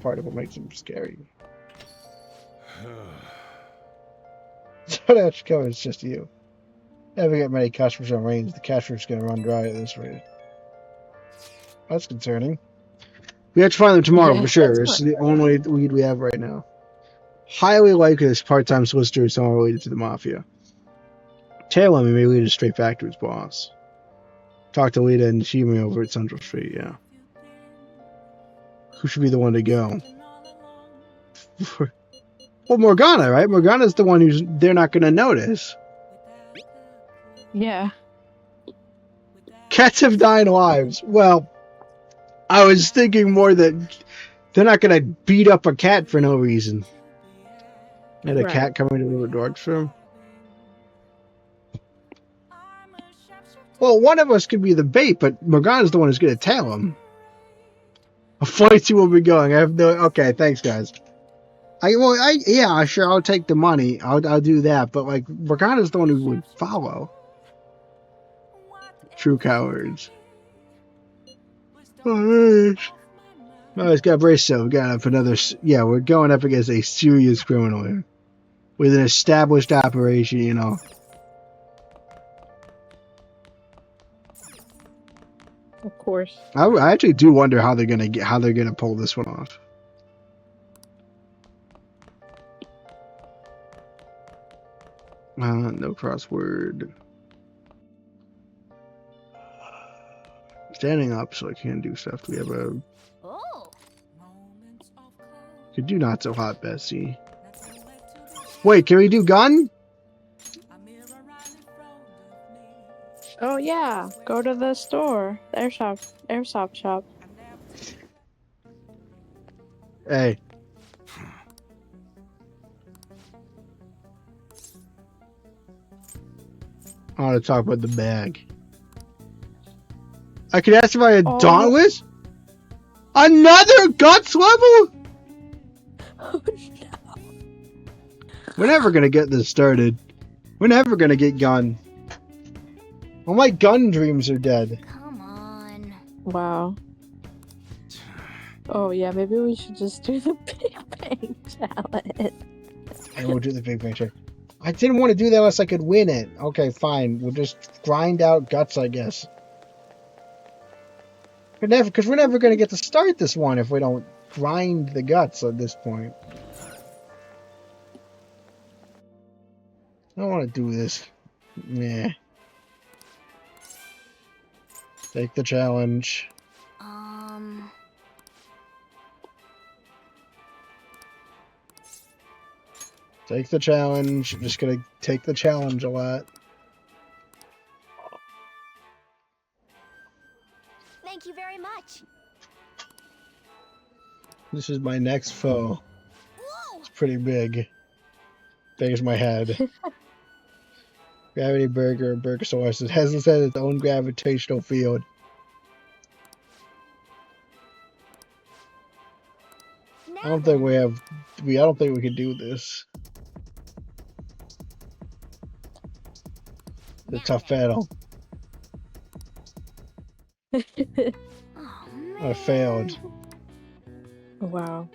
part of what makes them scary. So that's coming, it's just you. Never get many customers on range. The cash is going to run dry at this rate. That's concerning. We have to find them tomorrow Yeah, for sure. that's It's the only lead we have right now. Highly likely this part-time solicitor is someone related to the mafia. Tail him, he may lead us straight back to his boss. Talk to Lita and Shimi over at Central Street, yeah. Who should be the one to go? Well, Morgana, right? Morgana's the one who's they're not going to notice. Yeah. Cats have 9 lives. Well, I was thinking more that they're not going to beat up a cat for no reason. And a Right. cat coming to deliver drugs for him. Well, one of us could be the bait, but Morgana's the one who's going to tail him. A Flightship will be going. I have no. Okay, thanks, guys. Yeah, sure, I'll take the money. I'll do that. But like, Morgana's the one who would follow. True cowards. Oh, it's got brace so we got up another. Yeah, we're going up against a serious criminal here with an established operation. You know. Of course. I actually do wonder how they're gonna pull this one off. No crossword. Standing up, so I can't do stuff. We have a. Oh. Could do not so hot, Bessie. Wait, can we do gun? Oh yeah, go to the store. The airsoft shop. Hey. I want to talk about the bag. I could ask if I had Dauntless? Another guts level? Oh no. We're never gonna get this started. We're never gonna get gun. All my gun dreams are dead. Come on. Wow. Oh yeah, maybe we should just do the Big Bang challenge. And we'll do the Big Bang check. I didn't want to do that unless I could win it. Okay, fine. We'll just grind out guts, I guess. Because we're never gonna get to start this one if we don't grind the guts at this point. I don't want to do this. Nah. Take the challenge. Take the challenge. I'm just gonna take the challenge a lot. Thank you very much. This is my next foe. Whoa! It's pretty big. Big as my head. Gravity Burger, Burgosaurus. It hasn't had its own gravitational field. I don't think we have. I don't think we can do this. It's a tough battle. I failed. Wow.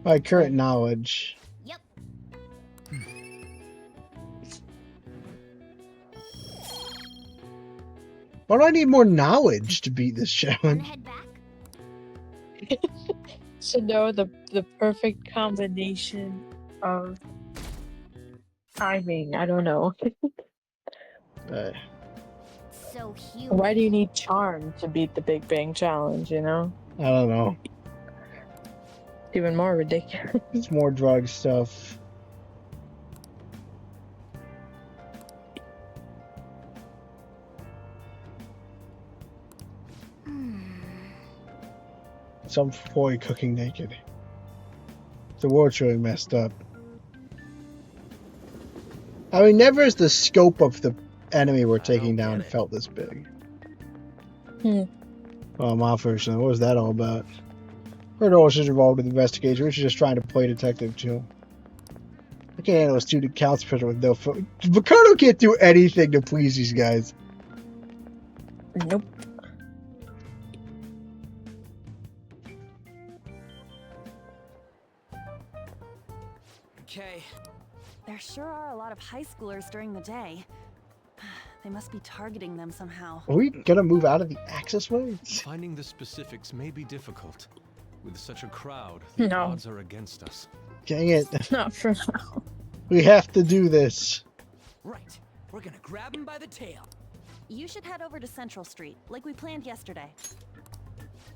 My current knowledge. Yep. Why do I need more knowledge to beat this challenge? Head back. To know the perfect combination of timing. I don't know. So huge. Why do you need charm to beat the Big Bang challenge, you know? I don't know. Even more ridiculous. It's more drug stuff. Some boy cooking naked. The world's really messed up. I mean, never has the scope of the enemy we're taking down felt this big. Oh, my person, what was that all about? Heard all was involved with the investigation. Richard's just trying to play detective too. I can't handle a student council pressure with no foot. Ricardo can't do anything to please these guys. Nope. Okay. There sure are a lot of high schoolers during the day. They must be targeting them somehow. Are we gonna move out of the access way? Finding the specifics may be difficult. With such a crowd, the odds are against us. Dang it. Not for now. We have to do this. Right. We're gonna grab him by the tail. You should head over to Central Street, like we planned yesterday.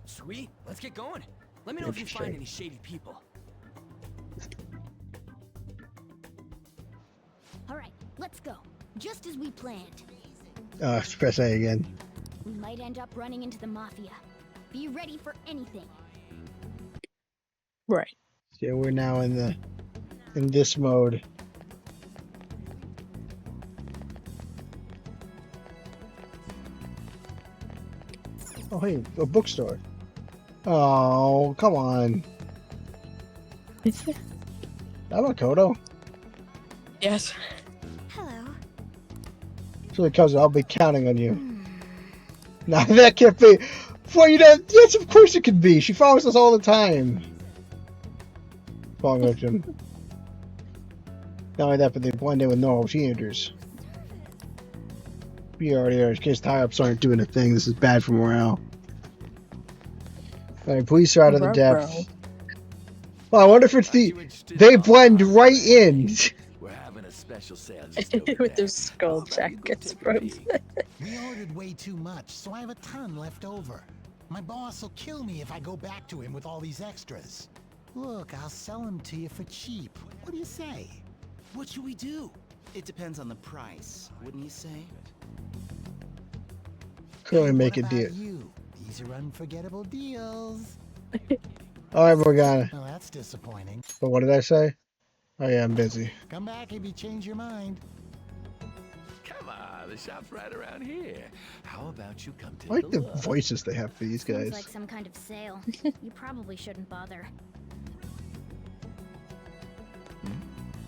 Sweet. Let's get going. Let me know if you find any shady people. Alright, let's go. Just as we planned. Press A again. We might end up running into the Mafia. Be ready for anything. Right. Yeah, we're now in this mode. Oh hey, a bookstore. Oh, come on. I'm a Kodo. Yes. Hello. So cousin, I'll be counting on you. Nah, that can't be. Well, you know, yes, of course it could be. She follows us all the time. Following victim. Not only that, but they blend in with normal teenagers. We already are. In case tie-ups aren't doing a thing, this is bad for morale. Alright, police are out of the depth. Well, I wonder if it's they blend right in. We're having a special sale just over With there. their skull How about you go jackets, take a bro. peek? We ordered way too much, so I have a ton left over. My boss will kill me if I go back to him with all these extras. Look, I'll sell them to you for cheap. What do you say? What should we do? It depends on the price, wouldn't you say? Clearly And make what a deal. about you? These are unforgettable deals. Alright, Morgana. Well, that's disappointing. But what did I say? Oh yeah, I'm busy. Come back if you change your mind. Come on, the shop's right around here. How about you come take I like a the look? voices they have for these Seems guys. like some kind of sale. You probably shouldn't bother.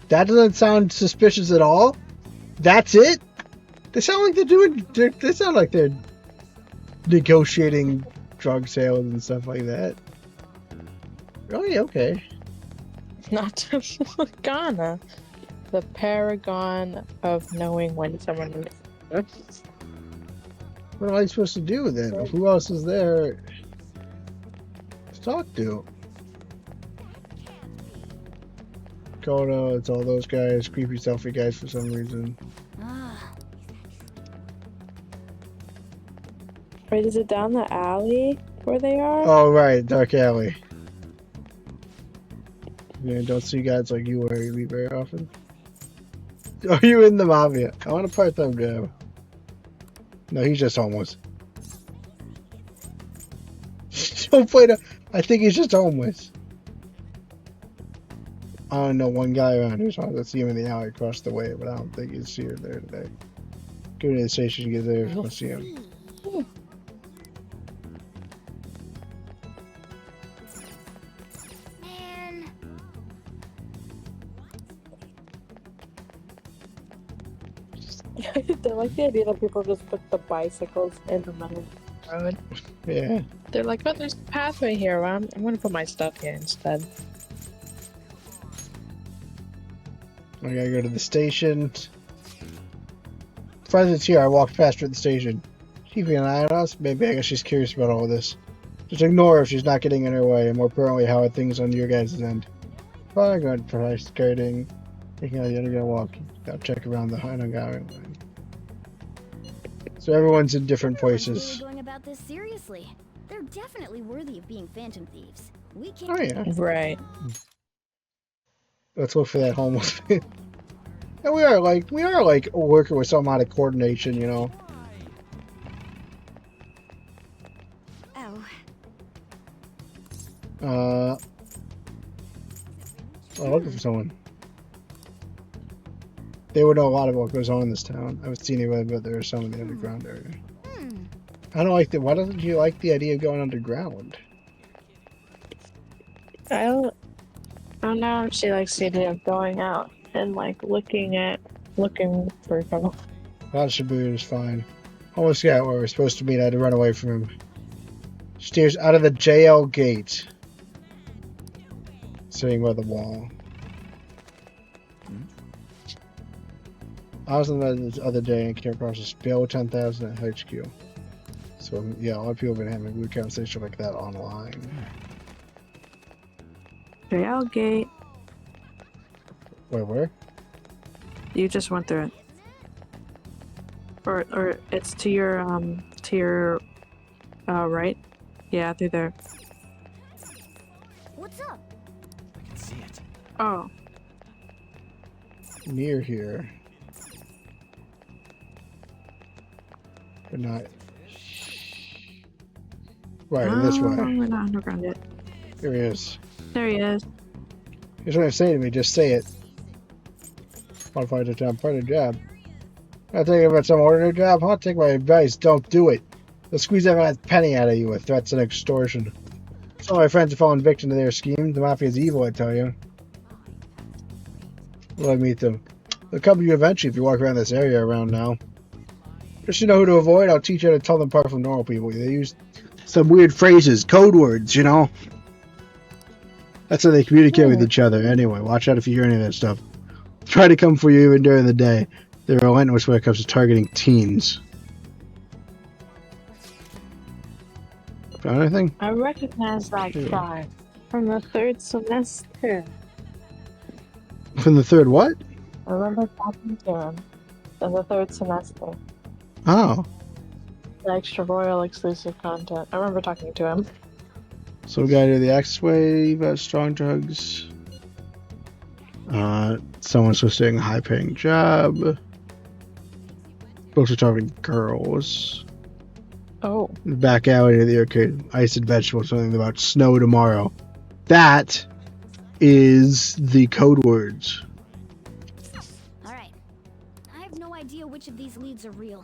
That doesn't sound suspicious at all. That's it? They sound like they're doing. They sound like they're negotiating drug sales and stuff like that. Really? Okay. Not to Morgana. The paragon of knowing when someone is. What am I supposed to do then? Who else is there to talk to? Kono, it's all those guys, creepy selfie guys for some reason. Ah, Wait, is it down the alley where they are? Oh right, Dark Alley. Yeah, don't see guys like you where you meet very often. Are you in the mafia? I want a part-time job. No, he's just homeless. Don't play the. I think he's just homeless. I don't know one guy around here, so I see him in the alley across the way, but I don't think he's here there today. Go to the station, get there, I'll see him. man. I like the idea that people just put the bicycles in the middle of the road. Yeah. They're like, oh, there's a pathway here. Well, I'm gonna put my stuff here instead. I gotta go to the station. President's here. I walked past her at the station. Keeping an eye on us? Maybe I guess she's curious about all this. Just ignore her if she's not getting in her way, and more importantly, how are things on your guys' end? Probably going for high skirting. Taking out the underground walk. Gotta check around the underground line. So everyone's in different Everyone's places. really going about this seriously. They're definitely worthy of being phantom thieves. We can't. Oh yeah. Right. Let's look for that homeless man. And we are like working with some amount of coordination, you know. Oh. I'm looking for someone. They would know a lot about what goes on in this town. I haven't seen anybody, but there are some in the underground area. I don't like the. Why doesn't you like the idea of going underground? I don't know if she likes the idea of going out and like looking for trouble. That Shibuya is fine. Almost got where we're supposed to meet. I had to run away from him. Steers out of the JL gate. Sitting by the wall. I was on the other day and came across this bill 10,000 at HQ. So yeah, a lot of people have been having a weird conversation like that online. Rail gate. Wait, where? You just went through it. Or it's to your right. Yeah, through there. What's up? I can see it. Oh. Near here. But not. Right, this way. We're not underground yet. Here he is. There he is. Here's what I'm saying to me, just say it. Modify the job, part of the job. I think about some ordinary job, huh? Take my advice, don't do it. They'll squeeze every last penny out of you with threats and extortion. Some of my friends have fallen victim to their scheme. The mafia is evil, I tell you. Will I meet them? They'll come to you eventually if you walk around this area around now. Just so you know who to avoid, I'll teach you how to tell them apart from normal people. They use some weird phrases, code words, you know? That's how they communicate with each other. Anyway, watch out if you hear any of that stuff. Try to come for you even during the day. They're relentless when it comes to targeting teens. Found anything? I recognize that guy from the third semester. From the third what? I remember talking to him in the 3rd semester. Oh. The extra royal exclusive content. I remember talking to him. So we gotta do the X-Wave at Strong Drugs. Someone's supposed to do a high-paying job. Supposed to target girls. Oh. Back alley to the arcade. Ice and vegetables. Something about snow tomorrow. That is the code words. Alright. I have no idea which of these leads are real.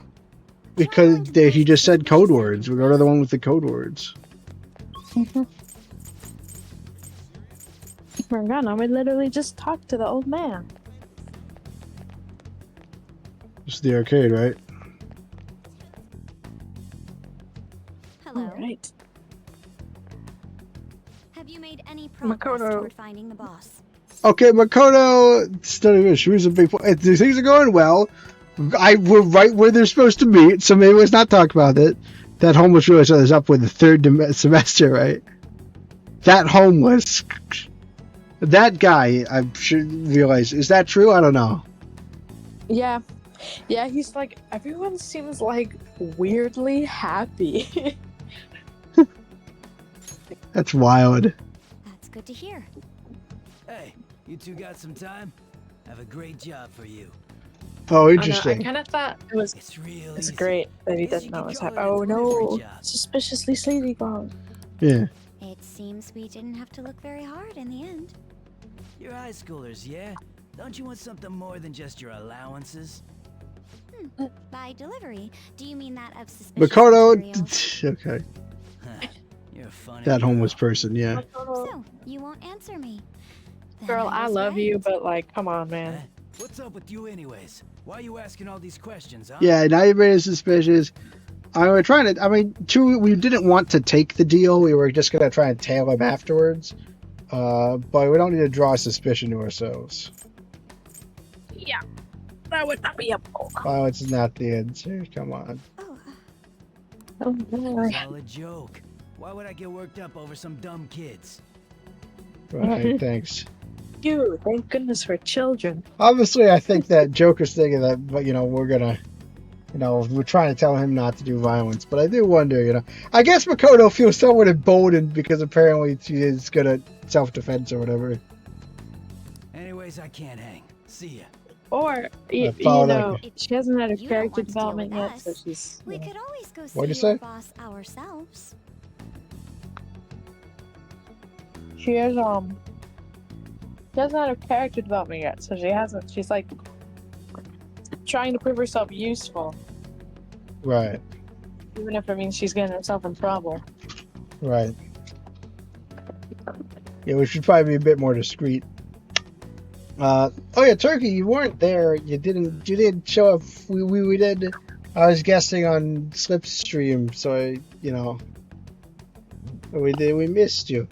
Because he just said code words. We go to the one with the code words. Morgana, we literally just talked to the old man. It's the arcade, right? Hello. Right. Have you made any progress toward finding the boss? Okay, Makoto, she was a big point. Things are going well. We're right where they're supposed to meet, so maybe let's not talk about it. That homeless really is up with the 3rd semester, right? That homeless. That guy, I should realize, is that true? I don't know. Yeah. Yeah, he's like, everyone seems like weirdly happy. That's wild. That's good to hear. Hey, you two got some time? I have a great job for you. Oh, interesting. I kind of thought it was. It's great that he doesn't know what's happening. Oh no! Suspiciously sleazy bomb. Yeah. It seems we didn't have to look very hard in the end. You're high schoolers, yeah? Don't you want something more than just your allowances? By delivery, do you mean that of suspicious Makoto. materials? Okay. You're a funny That homeless person, yeah. So, you won't answer me. Then Girl, I was love right. you, but like, come on, man. What's up with you anyways? Why are you asking all these questions, huh? Yeah, now you're being suspicious. We didn't want to take the deal. We were just going to try and tail him afterwards. But we don't need to draw suspicion to ourselves. Yeah. That would not be a problem. Violence is not the answer. Come on. It's all a joke. Why would I get worked up over some dumb kids? Right, thanks. You, thank goodness for children. Obviously, I think that Joker's thinking that, but we're gonna, we're trying to tell him not to do violence. But I do wonder, I guess Makoto feels somewhat emboldened because apparently she is good at self-defense or whatever. Anyways, I can't hang. See ya. Or, she hasn't had a character development yet, so she's. We could always go see What'd you your say? boss ourselves. She hasn't had a character development yet, so she hasn't. She's like trying to prove herself useful. Right. Even if it means she's getting herself in trouble. Right. Yeah, we should probably be a bit more discreet. Oh yeah, Turkey, you weren't there. You didn't show up. We did. I was guesting on Slipstream, so we missed you.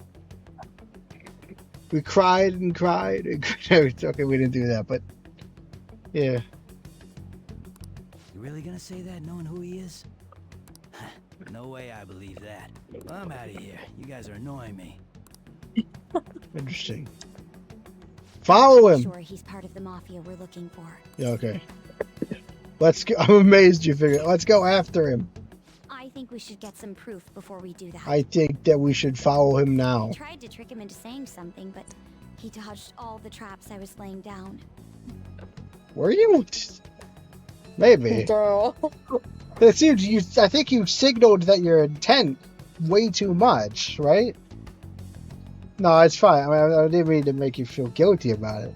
We cried and cried and cried. Okay, we didn't do that, but yeah. You really gonna say that knowing who he is? No way I believe that. I'm out of here. You guys are annoying me. Interesting. Follow him. Sure, he's part of the mafia we're looking for. Yeah, okay. Let's go. I'm amazed you figured. Let's go after him. I think we should get some proof before we do that. I think that we should follow him now. I tried to trick him into saying something, but he dodged all the traps I was laying down. Were you? Maybe. Girl. It seems I think you signaled that your intent way too much, right? No, it's fine. I mean, I didn't mean to make you feel guilty about it.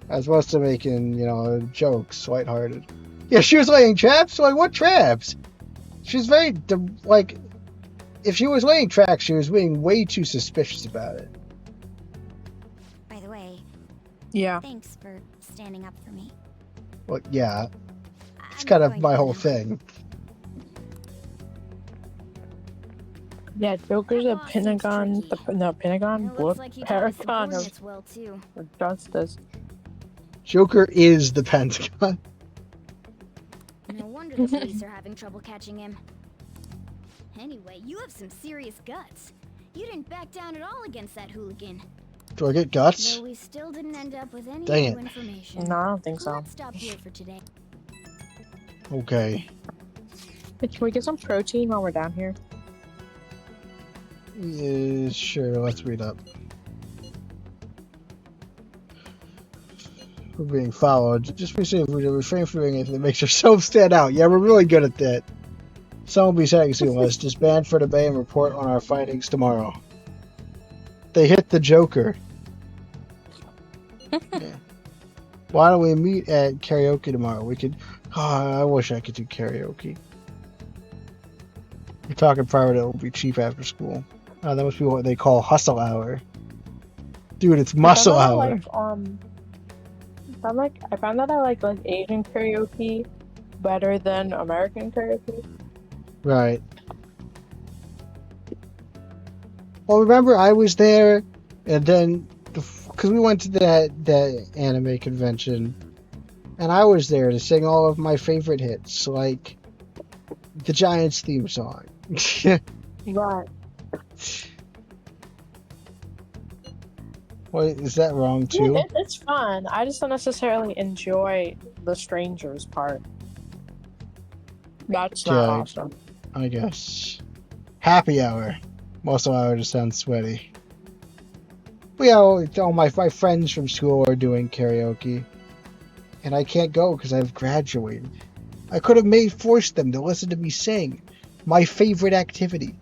I was supposed to making, jokes, lighthearted. Yeah, she was laying traps? Like, what traps? She's very, if she was laying traps, she was being way too suspicious about it. By the way, yeah. Thanks for standing up for me. Well, yeah. It's kind of my whole thing. Yeah, Joker's a Pentagon, Paragon of Justice. Joker is the Pentagon. No wonder the police are having trouble catching him. Anyway, you have some serious guts. You didn't back down at all against that hooligan. Do I get guts? Though we still didn't end up with any Dang new it. information. No, I don't think so. Let's stop here for today. Okay. Can we get some protein while we're down here? Yeah, sure, let's read up. We're being followed. Just be safe. We refrain from doing anything that makes ourselves stand out. Yeah, we're really good at that. Some will be satisfying us. Disband for the bay and report on our findings tomorrow. They hit the Joker. Yeah. Why don't we meet at karaoke tomorrow? We could. Oh, I wish I could do karaoke. You're talking private, it will be cheap after school. That must be what they call hustle hour. Dude, it's muscle hour. I found that I like Asian karaoke better than American karaoke. Right. Well, remember I was there, and then because we went to that anime convention, and I was there to sing all of my favorite hits, like the Giants theme song. Right. Wait, is that wrong too? Yeah, it's fun. I just don't necessarily enjoy the strangers part. That's not awesome. I guess. Happy hour. Muscle hour just sounds sweaty. But yeah, all my friends from school are doing karaoke. And I can't go because I've graduated. I could have forced them to listen to me sing. My favorite activity.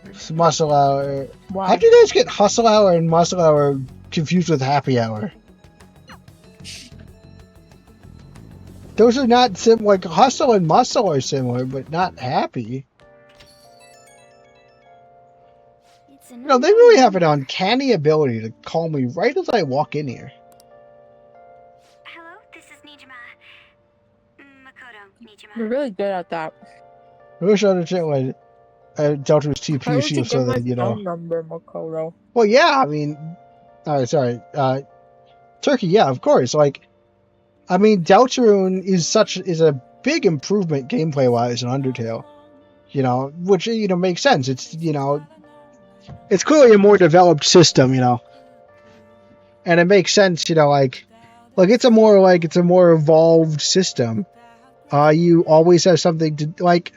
It's muscle hour. Wow. How do you guys get hustle hour and muscle hour confused with happy hour? Those are not similar. Like hustle and muscle are similar, but not happy. No, they really have an uncanny ability to call me right as I walk in here. Hello, this is Nijima. Makoto, Nijima. You're really good at that. I wish I understood why Delta was TP. How did She you was get so my that, you know. phone number, Makoto? Well, yeah, I mean, sorry, Turkey, yeah, of course. Like, I mean, Deltarune is a big improvement gameplay wise in Undertale. You know, which makes sense. It's it's clearly a more developed system, and it makes sense. Like it's a more evolved system. You always have something to like.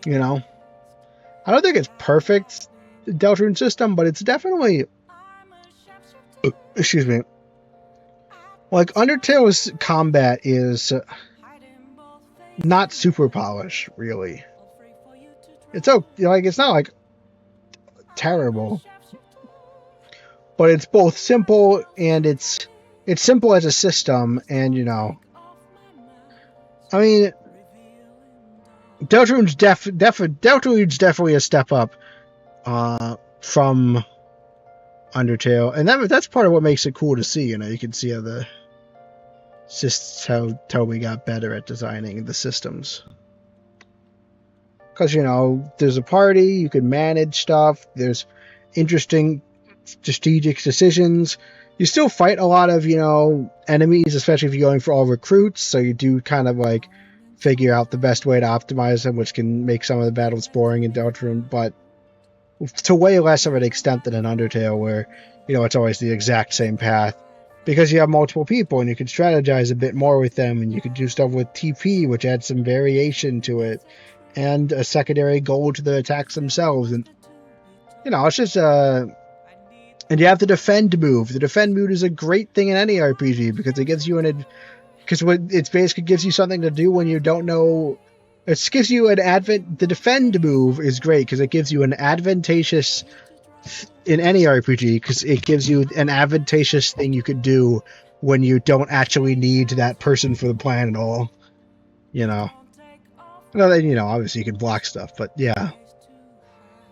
I don't think it's perfect, the Deltarune system, but it's definitely. Excuse me. Like Undertale's combat is not super polished, really. It's it's not like terrible, but it's both simple and it's simple as a system, and I mean, Deltarune's definitely a step up from Undertale, and that's part of what makes it cool to see. You can see how Toby got better at designing the systems. Because, there's a party, you can manage stuff, there's interesting strategic decisions. You still fight a lot of, enemies, especially if you're going for all recruits, so you do kind of, figure out the best way to optimize them, which can make some of the battles boring in Deltarune, but to way less of an extent than in Undertale, where, it's always the exact same path. Because you have multiple people, and you can strategize a bit more with them, and you can do stuff with TP, which adds some variation to it, and a secondary goal to the attacks themselves, and it's just and you have the defend move. The defend move is a great thing in any RPG because it gives you it basically gives you something to do when you don't know. It gives you the defend move is great because it gives you an advantageous in any RPG because it gives you an advantageous thing you could do when you don't actually need that person for the plan at all. Obviously you can block stuff, but yeah.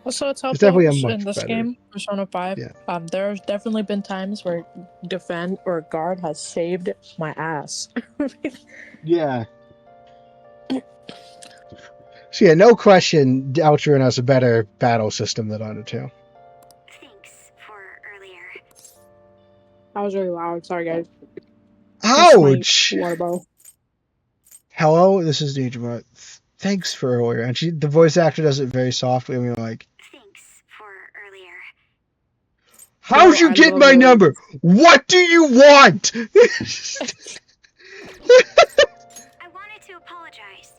Also, it's helpful definitely a much in this better game, Persona 5. Yeah. There's definitely been times where defend or guard has saved my ass. Yeah. So yeah, no question, Deltarune has a better battle system than Undertale. Thanks for earlier. That was really loud. Sorry, guys. Ouch! Water bottle. Hello, this is Nijima. Thanks for earlier. And the voice actor does it very softly. I mean, Thanks for How'd you get my number? What do you want? I wanted to apologize.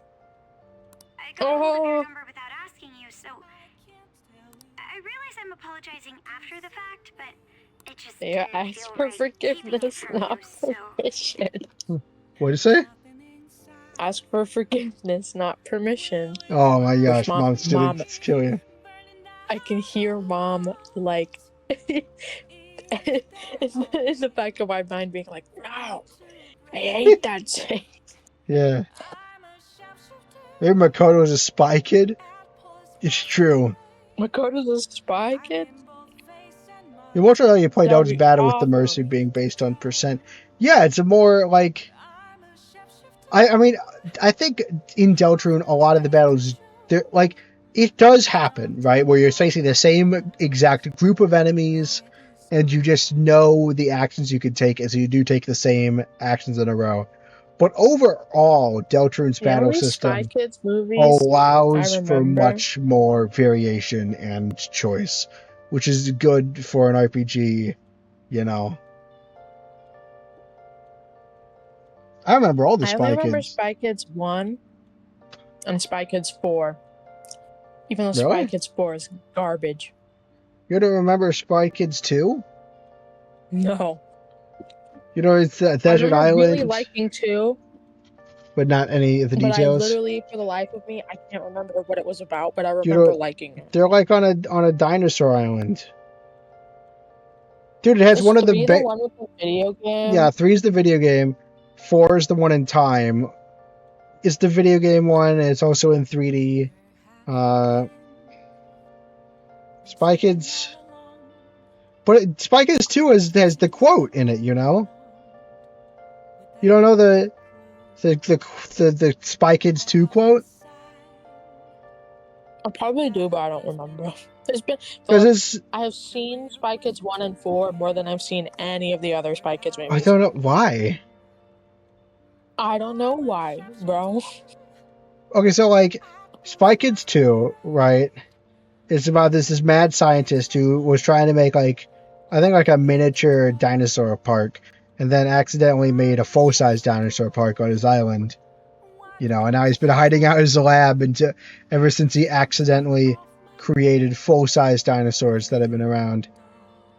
I got hold of your number without asking you, so I realize I'm apologizing after the fact, but it just Yeah, ask for forgiveness, not permission. What'd you say? Ask for forgiveness, not permission. Oh my gosh, Mom, Mom's gonna kill you. I can hear Mom, like, in the back of my mind being like, no, I hate that thing. Yeah. Maybe Makoto's a spy kid? It's true. Makoto's a spy kid? You watch how you played Delta's battle with the awesome. Mercy being based on percent. Yeah, it's a more like... I mean, I think in Deltarune, a lot of the battles, they're like, it does happen, right? Where you're facing the same exact group of enemies, and you just know the actions you can take as you do take the same actions in a row. But overall, Deltarune's battle system Spy Kids movies, allows for much more variation and choice, which is good for an RPG, you know. I remember all the Spy Kids. I remember Spy Kids 1 and Spy Kids 4. Even though Spy Kids 4 is garbage. You don't remember Spy Kids 2? No. You know, it's Desert Island. I really liking 2. But not any of the details? But I literally, for the life of me, I can't remember what it was about, but I remember liking it. They're like on a dinosaur island. Dude, it has one of the... the one with the video game? Yeah, 3's the video game. 4 is the one in time. It's the video game one, and it's also in 3D. Spy Kids... But Spy Kids 2 has the quote in it, you know? You don't know the Spy Kids 2 quote? I probably do, but I don't remember. It's been... I have seen Spy Kids 1 and 4 more than I've seen any of the other Spy Kids movies. I don't know why. I don't know why, bro. Okay, so like Spy Kids 2, right? It's about this mad scientist who was trying to make like a miniature dinosaur park, and then accidentally made a full-size dinosaur park on his island. You know, and now he's been hiding out in his lab ever since he accidentally created full-size dinosaurs that have been around.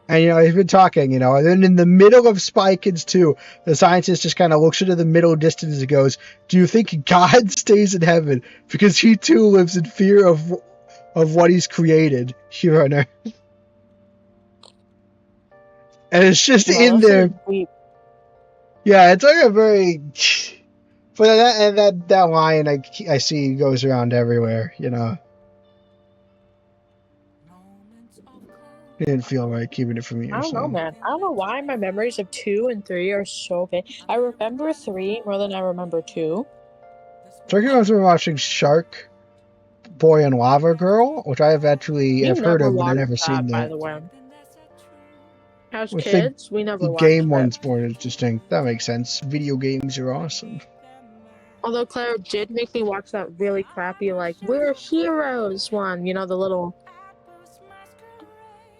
And, you know, he's been talking, you know, and then in the middle of Spy Kids 2, the scientist just kind of looks into the middle distance and goes, "Do you think God stays in heaven? Because he too lives in fear of what he's created here on Earth." And it's just in there. Yeah, it's like a very... But that line I see goes around everywhere, you know. It didn't feel right keeping it from you. I don't know, man. I don't know why my memories of 2 and 3 are so bad. I remember 3 more than I remember 2. Turkey has been watching Shark Boy and Lava Girl, which I have actually heard of, but I've never seen that. By the way. As kids, we never watched the game it. one's more interesting. That makes sense. Video games are awesome. Although Claire did make me watch that really crappy, like, We're Heroes one. You know,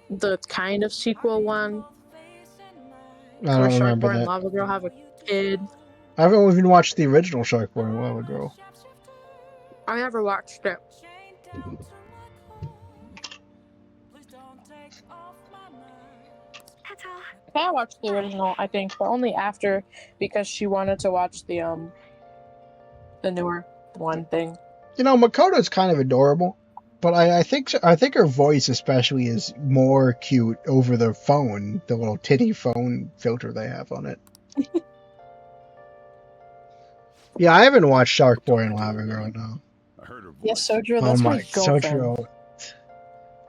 the kind of sequel one. I don't remember Shark Boy that. and Lava Girl have a kid. I haven't even watched the original Shark Boy and Lava Girl. I never watched it. I watched the original, I think, but only after, because she wanted to watch the newer one thing. You know, Makoto's kind of adorable, but I think her voice especially is more cute over the phone, the little titty phone filter they have on it. Yeah, I haven't watched Shark Boy and Lava Girl, no. Yes, Sojo, that's my girlfriend. Sojo.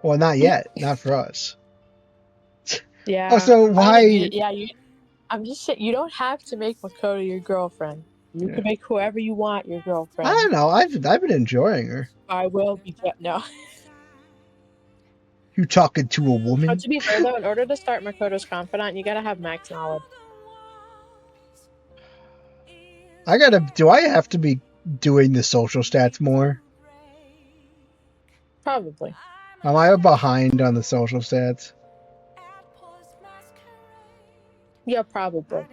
Well, not yet. Not for us. Yeah. Also, why... I'm just saying, you don't have to make Makoto your girlfriend. You can make whoever you want your girlfriend. I don't know. I've been enjoying her. I will be... No. You talking to a woman? But to be fair, though, in order to start Makoto's confidant, you gotta have max knowledge. Do I have to be doing the social stats more? Probably. Am I behind on the social stats? Yeah, probably.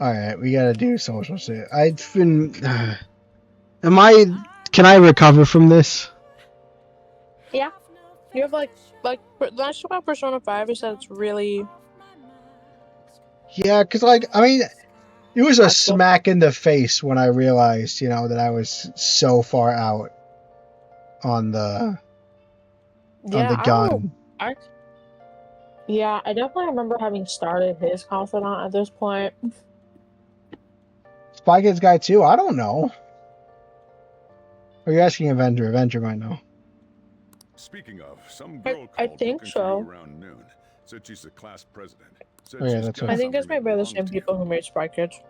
Alright, we gotta do social shit. I've been... Can I recover from this? Yeah. You have the nice thing about Persona 5 is that it's really Yeah, because, like, I mean, it was a stressful. smack in the face when I realized, you know, that I was so far out on the gun. I definitely remember having started his confidant at this point. Spy Kids guy too? I don't know. Are you asking Avenger? Avenger might know. Speaking of, some girl I called think looking so. for you around noon. Said she's the class president. Said Oh, yeah, she's that's got right. I think it's something maybe that the belongs same to people you. who made Spy Kids.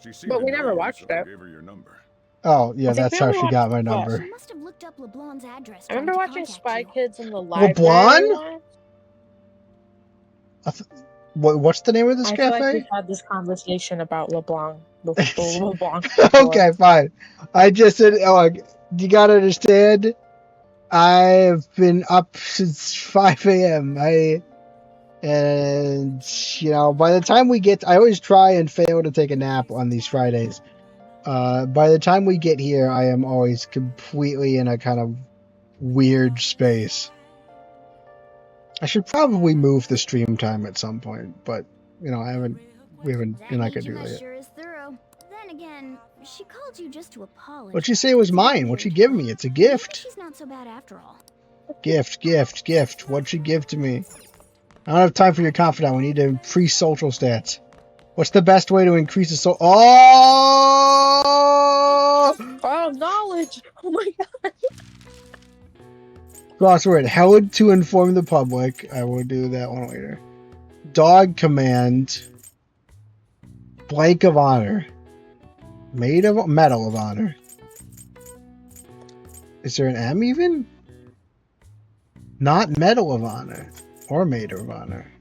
She seemed But to we know never you, watched so I it. gave her your number. Oh, yeah, I think that's we how never she got watched my it. number. She must have looked up LeBlanc's address. I remember trying to watching contact Spy you. Kids in the LeBlanc? library once. What's the name of this I feel like cafe? we've had this conversation about LeBlanc before. Okay, fine. I just said, you gotta understand, I've been up since 5 a.m. And, you know, by the time we get, I always try and fail to take a nap on these Fridays. By the time we get here, I am always completely in a kind of weird space. I should probably move the stream time at some point, but, you know, we're not gonna do that yet. Sure is through. Then again, she called you just to apologize. What'd she say was mine? What'd she give me? It's a gift. She's not so bad after all. Gift. What'd she give to me? I don't have time for your confidant. We need to increase social stats. What's the best way to increase the Oh, knowledge! Oh my god! Crossword. Held to inform the public. I will do that one later. Dog command. Blank of honor. Medal of honor. Is there an M even? Not Medal of Honor. Or Medal of Honor.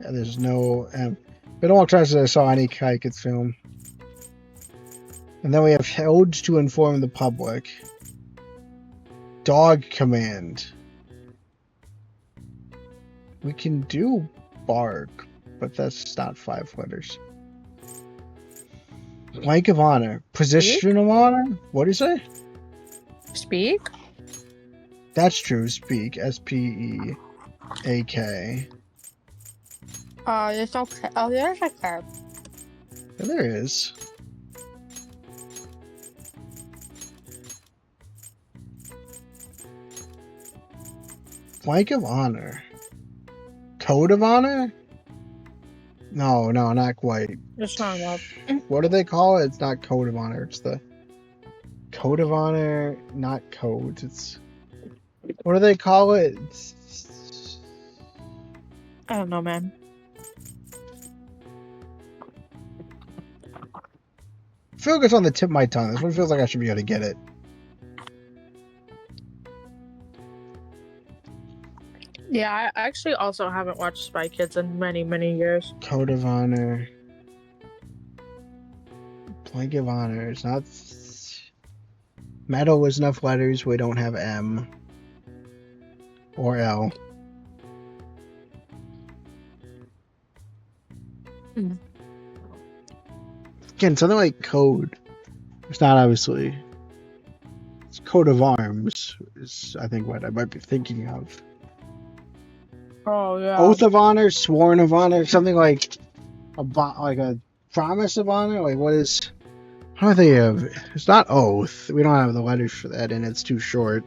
Yeah, there's no M. Been a long time since I saw any Kaikets film. And then we have held to inform the public. Dog command. We can do bark, but that's not 5 letters. Blank of honor. Position of honor? What do you say? Speak? That's true. Speak. S-P-E-A-K. It's okay. Oh, there's a curve. Yeah, there is. Blank of honor. Code of honor? No, not quite. It's not up. What do they call it? It's not code of honor. It's the code of honor, not codes. It's what do they call it? I don't know, man. I feel like it's on the tip of my tongue. This one feels like I should be able to get it. Yeah, I actually also haven't watched Spy Kids in many, many years. Code of honor. Blank of honor. It's not. Metal was enough letters. We don't have M. Or L. Mm. Again, something like code. It's not obviously. It's coat of arms is I think what I might be thinking of. Oh yeah. Oath of honor, sworn of honor, something like a promise of honor. Like what is? How do they have? It's not oath. We don't have the letters for that, and it's too short.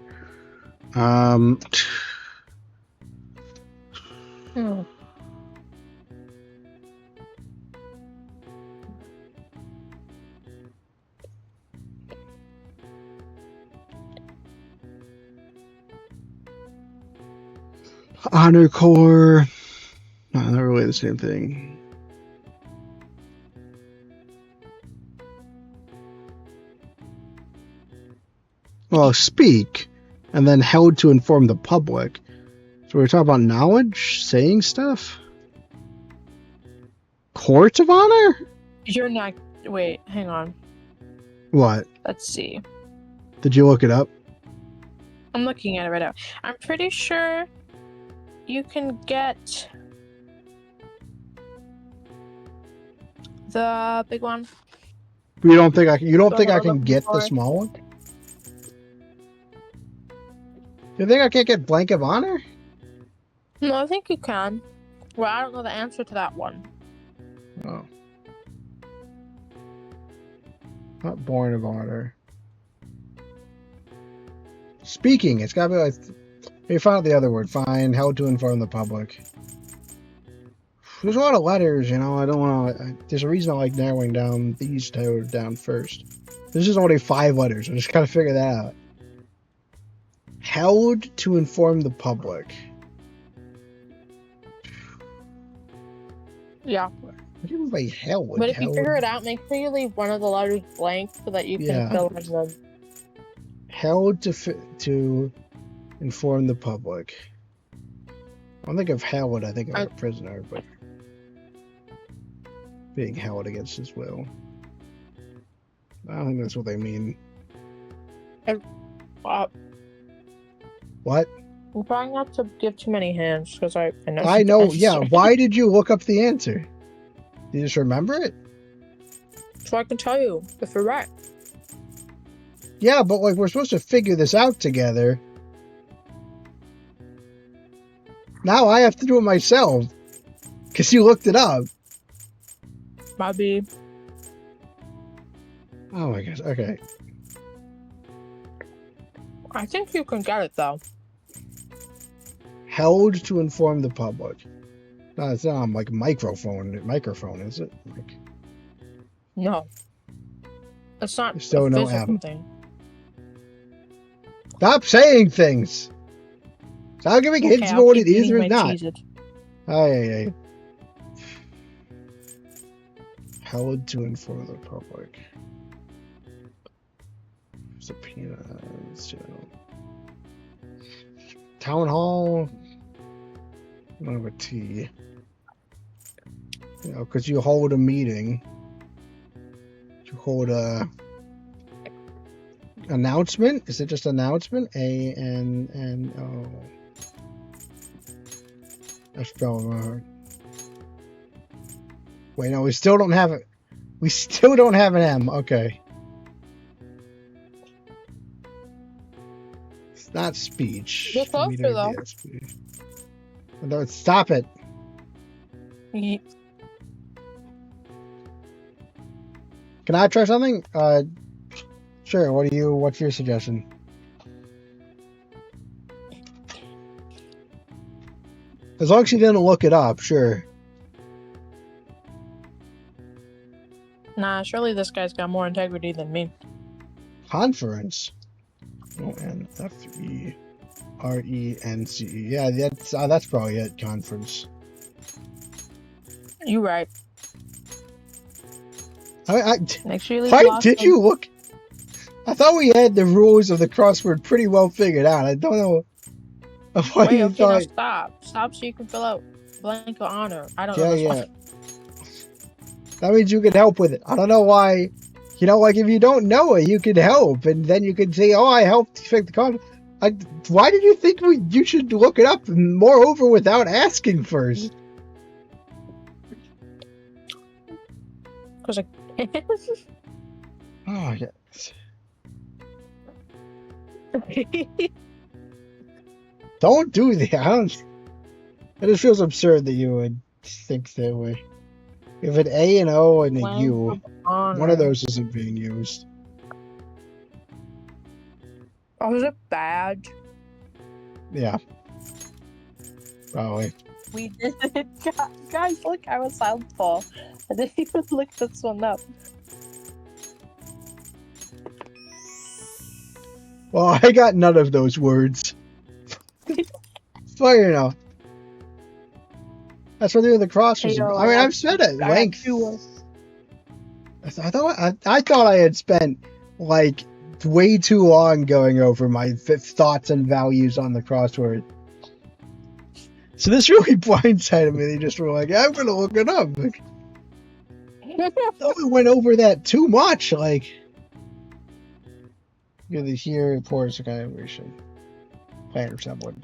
Honor Corps. No, not really the same thing. Well, speak, and then held to inform the public. So we're talking about knowledge, saying stuff. Court of honor? You're not. Wait, hang on. What? Let's see. Did you look it up? I'm looking at it right now. I'm pretty sure you can get the big one. You don't think I The can get the story. small one? You think I can't get Blank of Honor? No, I think you can. Well, I don't know the answer to that one. Oh. Not Born of Honor. Speaking, it's gotta be like... You found out the other word. Fine. Held to inform the public. There's a lot of letters, you know. I don't want to... There's a reason I like narrowing down these two down first. This is only 5 letters. I just gotta figure that out. Held to inform the public. Yeah. What do you mean by held? But if you figure it out, make sure you leave one of the letters blank so that you can fill in them. Held to inform the public. I don't think of held, I think of a prisoner, but being held against his will. I don't think that's what they mean. What? I'm trying not to give too many hints because I know. I know, yeah. Why did you look up the answer? You just remember it? So I can tell you if you're right. Yeah, but like we're supposed to figure this out together. Now I have to do it myself. Because you looked it up. Bobby. Oh my gosh, okay. I think you can get it though. Held to inform the public. No, it's not like microphone, is it? Like, no. It's not still a no physical M. thing. Stop saying things! Stop giving hints about what it is or not. Oh, yeah. Held to inform the public. Subpoenas, you know. Town hall. I don't have a T. You know, because you hold a meeting. You hold a announcement. Is it just announcement? A-N-N-O. That's spelled wrong. Wait, no, we still don't have it. We still don't have an M. Okay. It's not speech. You're closer, though. No, stop it. Can I try something? Sure. What's your suggestion? As long as you didn't look it up, sure. Nah, surely this guy's got more integrity than me. Conference. O-N-F-E-R-E-N-C-E. Yeah, that's probably it. Conference. You right. Make sure you why did you look? I thought we had the rules of the crossword pretty well figured out. I don't know why you thought. No, stop so you can fill out blank of honor. I don't know. This one. That means you can help with it. I don't know why. You know, like if you don't know it, you can help, and then you can say, "Oh, I helped fix the conference." Why did you think you should look it up? Moreover, without asking first. Because I. Oh yes. Don't do that. It just feels absurd that you would think that way. If an A and O and a U, one of those isn't being used. Oh, is it bad? Yeah. Probably. We did it. Guys, look, I was helpful. I didn't even look this one up. Well, I got none of those words. So, you know. That's what they do with the crosswords. I mean, I've said it at length. I thought I had spent like way too long going over my thoughts and values on the crossword. So this really blindsided me. They just were like, "I'm gonna look it up." Like, I thought we went over that too much. Like, you're the here reports of collaboration plan or someone.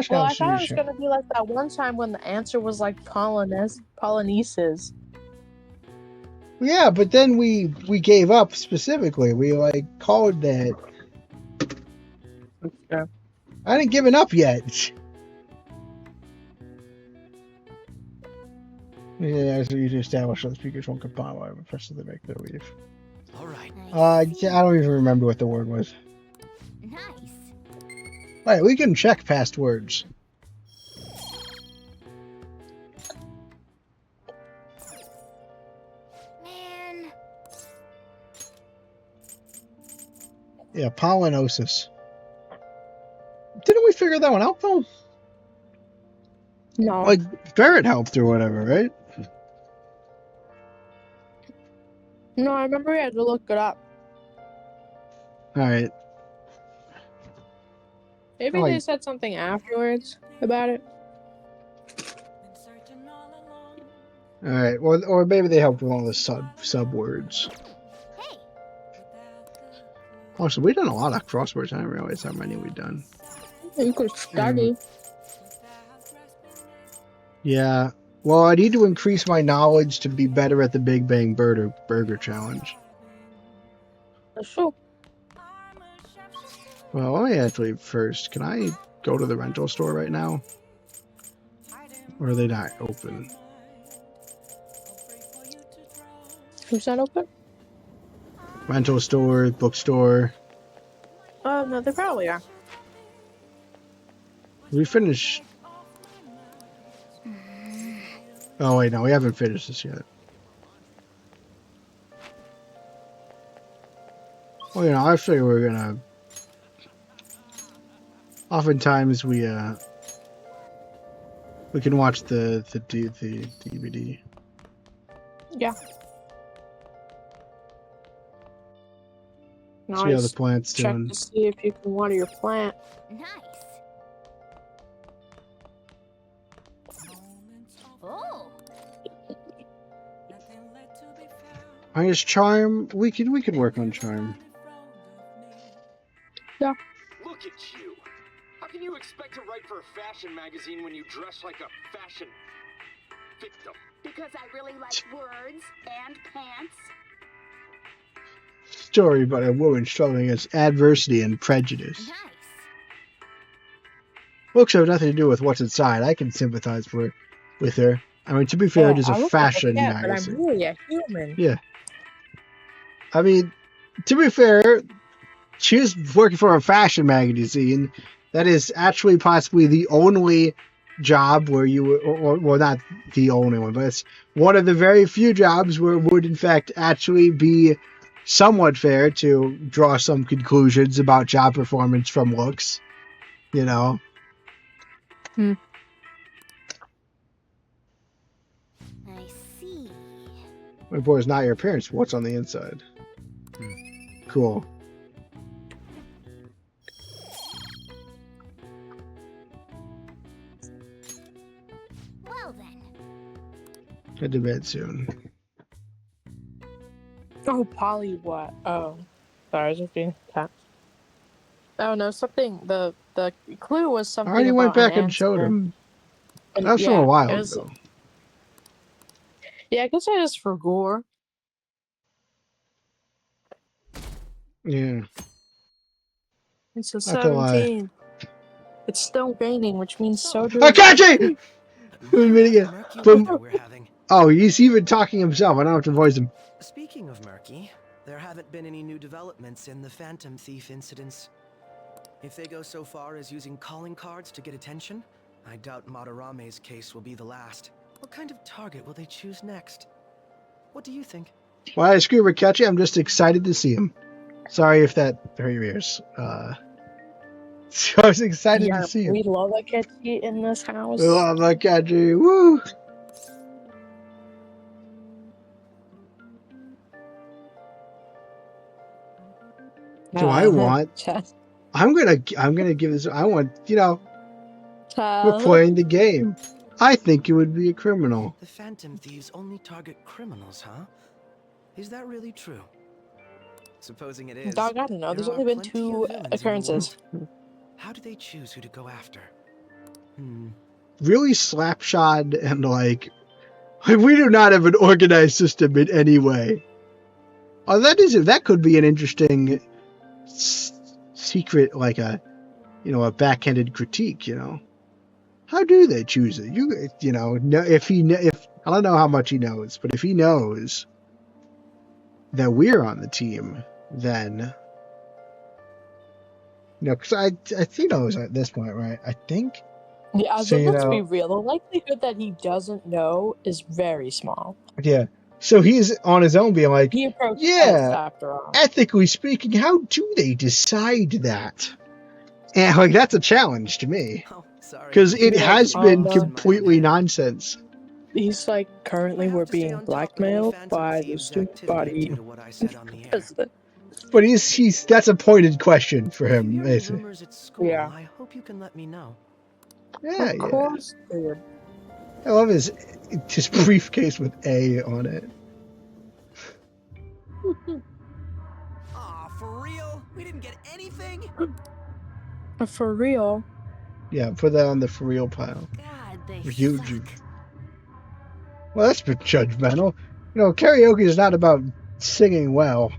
Well, I thought it was gonna be like that one time when the answer was like Polynesis. Yeah, but then we gave up specifically. We like called that. Yeah. I hadn't given up yet. Yeah, as we established, the speakers won't combine whatever press they make their leave. All right. Yeah, I don't even remember what the word was. Nice. Alright, we can check past words. Man. Yeah, pollinosis. Didn't we figure that one out though? No. Like ferret helped or whatever, right? No, I remember we had to look it up. Alright. Maybe they said something afterwards about it. Alright, or maybe they helped with all the sub words. Also, we've done a lot of crosswords. I didn't realize how many we've done. You could study. Yeah. Well, I need to increase my knowledge to be better at the Big Bang Burger Challenge. That's true. Well, let me actually first, can I go to the rental store right now? Or are they not open? Who's not open? Rental store, bookstore. No, they probably are. We finished. Oh, wait, no, we haven't finished this yet. Well, you know, I figure we're gonna. Oftentimes we can watch the DVD. Yeah. See how the plant's check doing. to see if you can water your plant. Nice. Oh. I guess charm. We could work on charm. Yeah. Look at you. How can you expect to write for a fashion magazine when you dress like a fashion victim? Because I really like words and pants. Story about a woman struggling against adversity and prejudice. Nice. Books have nothing to do with what's inside. I can sympathize with her. I mean, to be fair, it is a fashion magazine. But I'm really a human. Yeah. I mean, to be fair, she was working for a fashion magazine. That is actually possibly the only job where you well, not the only one, but it's one of the very few jobs where it would, in fact, actually be somewhat fair to draw some conclusions about job performance from looks. You know? I see. My boy is not your appearance. What's on the inside? Cool. Well then. Head to bed soon. Oh, Polly, what? Oh, sorry, I was just being tapped. Oh no, something. The clue was something. I already went about back and showed him. And That was from a while it was- ago. Yeah, I guess I just forgot. Yeah. It's a Not gonna lie. 17. It's still raining, which means so do. Akachi! We're having. Oh, he's even talking himself. I don't have to voice him. Speaking of murky, there haven't been any new developments in the Phantom Thief incidents. If they go so far as using calling cards to get attention, I doubt Madarame's case will be the last. What kind of target will they choose next? What do you think? When I scream Akachi, I'm just excited to see him. Sorry if that hurt your ears. So I was excited to see him. We love Akechi in this house. We love Akachi. Woo! So I want. I'm gonna give this. I want. You know, we're playing the game. I think it would be a criminal. The Phantom Thieves only target criminals, huh? Is that really true? Supposing it is. Dog, I don't know. There's only been 2 occurrences. How do they choose who to go after? really slapshod and like we do not have an organized system in any way. Oh, that could be an interesting secret, like a backhanded critique. How do they choose it? If I don't know how much he knows, but if he knows that we're on the team, then because I think knows at this point, right? I think. Yeah, let's be real. The likelihood that he doesn't know is very small. Yeah. So he's on his own being like, he approached yeah, after all. Ethically speaking, how do they decide that? And like that's a challenge to me. Because it has been completely nonsense. He's like, currently we're being blackmailed by the student body president. But that's a pointed question for him, basically. Yeah. I hope you can let me know. Yeah, of course. Yeah. I love his briefcase with A on it. Aw, for real? We didn't get anything? For real? Yeah, put that on the for real pile. God, they Ryuji. Well, that's been judgmental. Karaoke is not about singing well.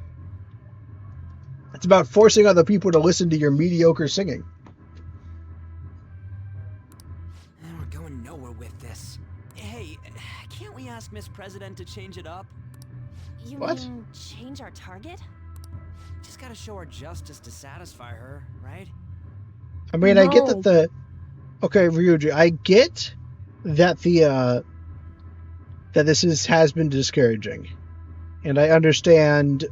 It's about forcing other people to listen to your mediocre singing. We're going nowhere with this. Hey, can't we ask Miss President to change it up? You mean change our target? Just gotta show our justice to satisfy her, right? I mean, I get that okay, Ryuji, I get that that this has been discouraging. And I understand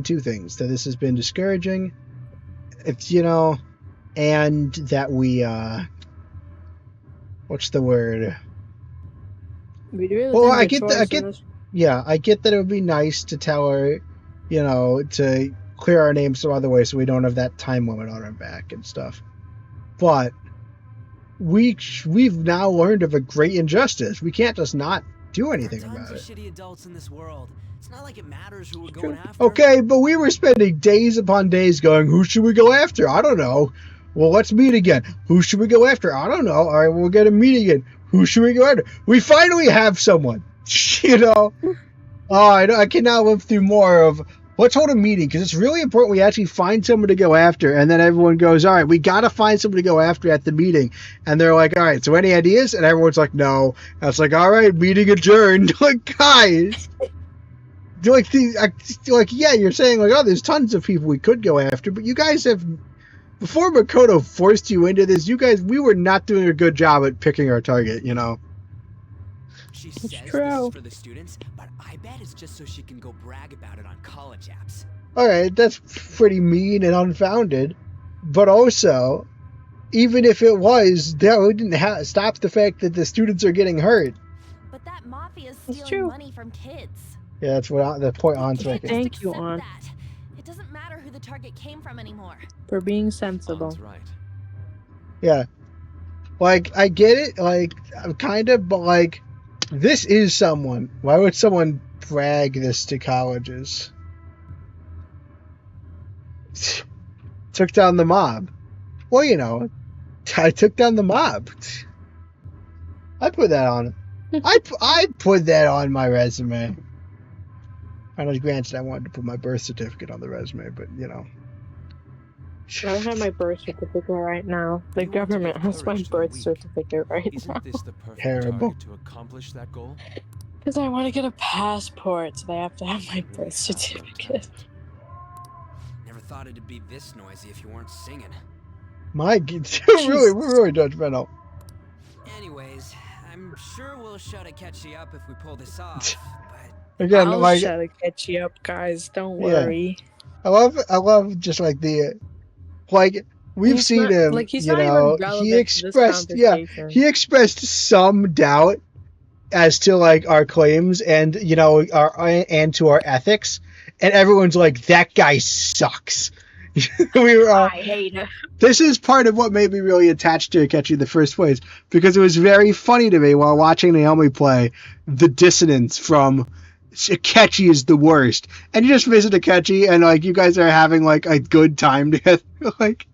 two things. That this has been discouraging, and that we, what's the word? Well, I get that it would be nice to tell her, to clear our name some other way so we don't have that time limit on our back and stuff. But we've now learned of a great injustice. We can't just not do anything about it. Shitty adults in this world. It's not like it matters who we're going after. Okay, but we were spending days upon days going, who should we go after? I don't know. Well, let's meet again. Who should we go after? I don't know. All right, we'll get a meet again. Who should we go after? We finally have someone. Oh, I can now live through more of, let's hold a meeting, because it's really important we actually find someone to go after, and then everyone goes, all right, we got to find someone to go after at the meeting. And they're like, all right, so any ideas? And everyone's like, no. And it's like, all right, meeting adjourned. Like, guys. Yeah, you're saying, like, oh, there's tons of people we could go after, but you guys have, before Makoto forced you into this, we were not doing a good job at picking our target, She says this is for the students, but I bet it's just so she can go brag about it on college apps. Alright, that's pretty mean and unfounded, but also, even if it was, that wouldn't stop the fact that the students are getting hurt. But that mafia is stealing money from kids. Yeah, that's what the point An's making. Thank you, An. It doesn't matter who the target came from anymore. For being sensible. That's right. Yeah. Like, I get it, like, kind of, but like, this is someone. Why would someone brag this to colleges? Took down the mob. Well, I took down the mob. I put that on. I put that on my resume. I know, granted, I wanted to put my birth certificate on the resume, but I don't have my birth certificate right now. The government has my birth certificate right now. Isn't this the perfect Terrible. target to accomplish that goal? Because I want to get a passport, so they have to have my birth certificate. Never thought it'd be this noisy if you weren't singing. we're really judgmental. Anyways, I'm sure we'll show to catch you up if we pull this off. Again, I'll try to catch you up, guys. Don't worry. I love just like we've seen him. Like, he expressed he expressed some doubt as to like our claims and and to our ethics, and everyone's like, that guy sucks. I hate him. This is part of what made me really attached to Akechi in the first place, because it was very funny to me while watching Naomi play, the dissonance from Akechi is the worst, and you just visit Akechi and like you guys are having like a good time together. Like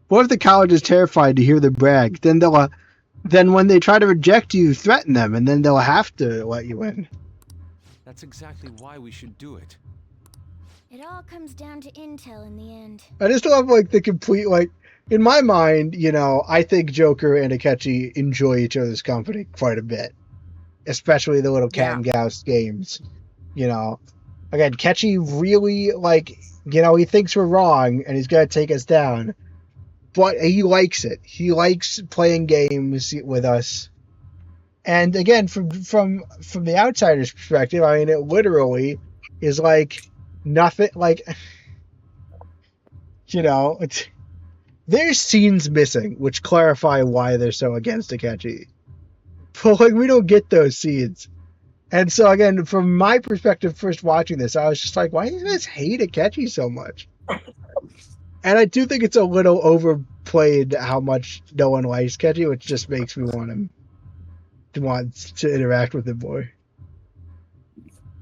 What if the college is terrified to hear the brag? Then when they try to reject you, threaten them, and then they'll have to let you in. That's exactly why we should do it. It all comes down to intel in the end. I just love like the complete like in my mind, you know, I think Joker and Akechi enjoy each other's company quite a bit, especially the little cat and mouse games. You know, again, Kechi really like, you know, he thinks we're wrong and he's gonna take us down, but he likes it. He likes playing games with us. And again, from the outsider's perspective, I mean, it literally is like nothing. Like, you know, there's scenes missing which clarify why they're so against Akechi. But like, we don't get those scenes. And so again, from my perspective, first watching this, I was just like, why do you guys hate Akechi so much? And I do think it's a little overplayed how much no one likes Akechi, which just makes me want to interact with him more.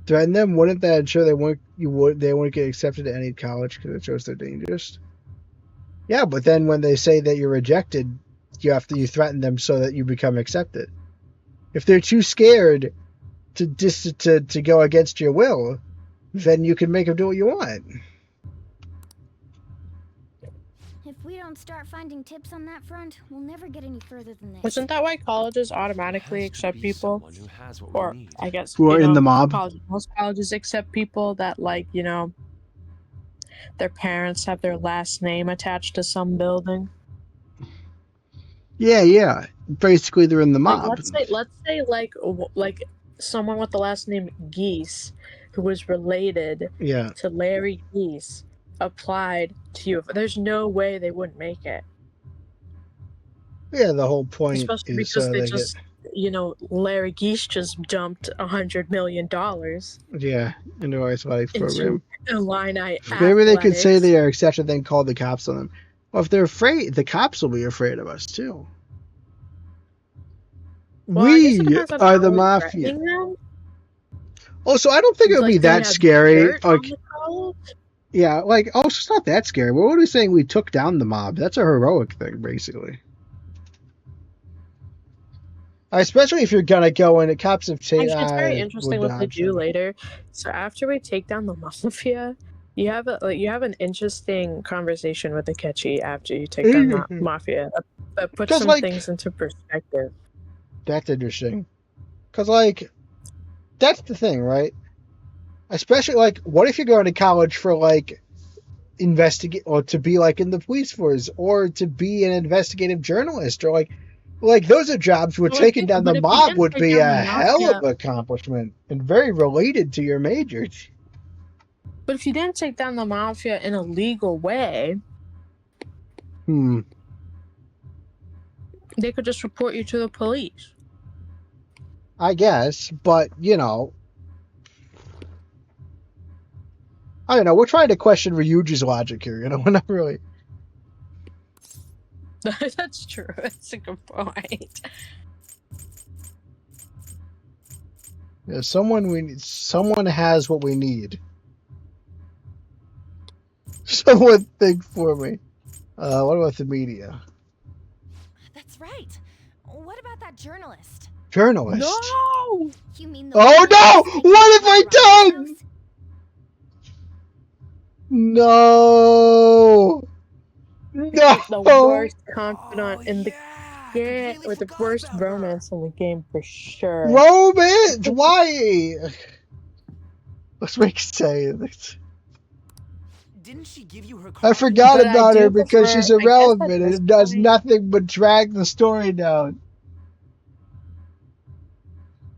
Threaten them? Wouldn't that ensure they wouldn't get accepted to any college because it shows they're dangerous? Yeah, but then when they say that you're rejected, you threaten them so that you become accepted. If they're too scared to go against your will, then you can make them do what you want. If we don't start finding tips on that front, we'll never get any further than this. Isn't that why colleges automatically accept people? Or, I guess, who are in the mob? Most colleges accept people that, like, you know, their parents have their last name attached to some building. Yeah. Basically, they're in the mob. Like, let's say, like someone with the last name Geese, who was related to Larry Geese, applied to you. There's no way they wouldn't make it. Yeah, the whole point especially is because they just, you know, Larry Geese just dumped $100 million. Yeah, into our athletics program. Illini Maybe they could say they are accepted, then call the cops on them. Well, if they're afraid, the cops will be afraid of us too. Well, we are the mafia. Also, I don't think it would be that scary. Like, yeah, like, also, it's not that scary. We're only saying we took down the mob. That's a heroic thing, basically. Especially if you're gonna go in, the cops have taken. Actually, it's very interesting what they do later. So after we take down the mafia, you have an interesting conversation with Akechi after you take down the mafia. That puts some things into perspective. That's interesting. Because, like, that's the thing, right? Especially, like, what if you're going to college for, like, investigate, or to be, like, in the police force, or to be an investigative journalist, or, like those are jobs where taking down the mob would be a hell of an accomplishment, and very related to your major. But if you didn't take down the mafia in a legal way... They could just report you to the police. I guess, but, you know... I don't know, we're trying to question Ryuji's logic here, you know, we're not really... That's true, that's a good point. Yeah, someone has what we need. Someone think for me. What about the media? That's right. What about that journalist? Journalist? No! You mean oh no! What have I done? No! No! The worst confidant in the game, or the worst romance in the game for sure. Romance? Why? Let's make sense. Didn't she give you her card? I forgot about her because she's irrelevant and it does nothing but drag the story down.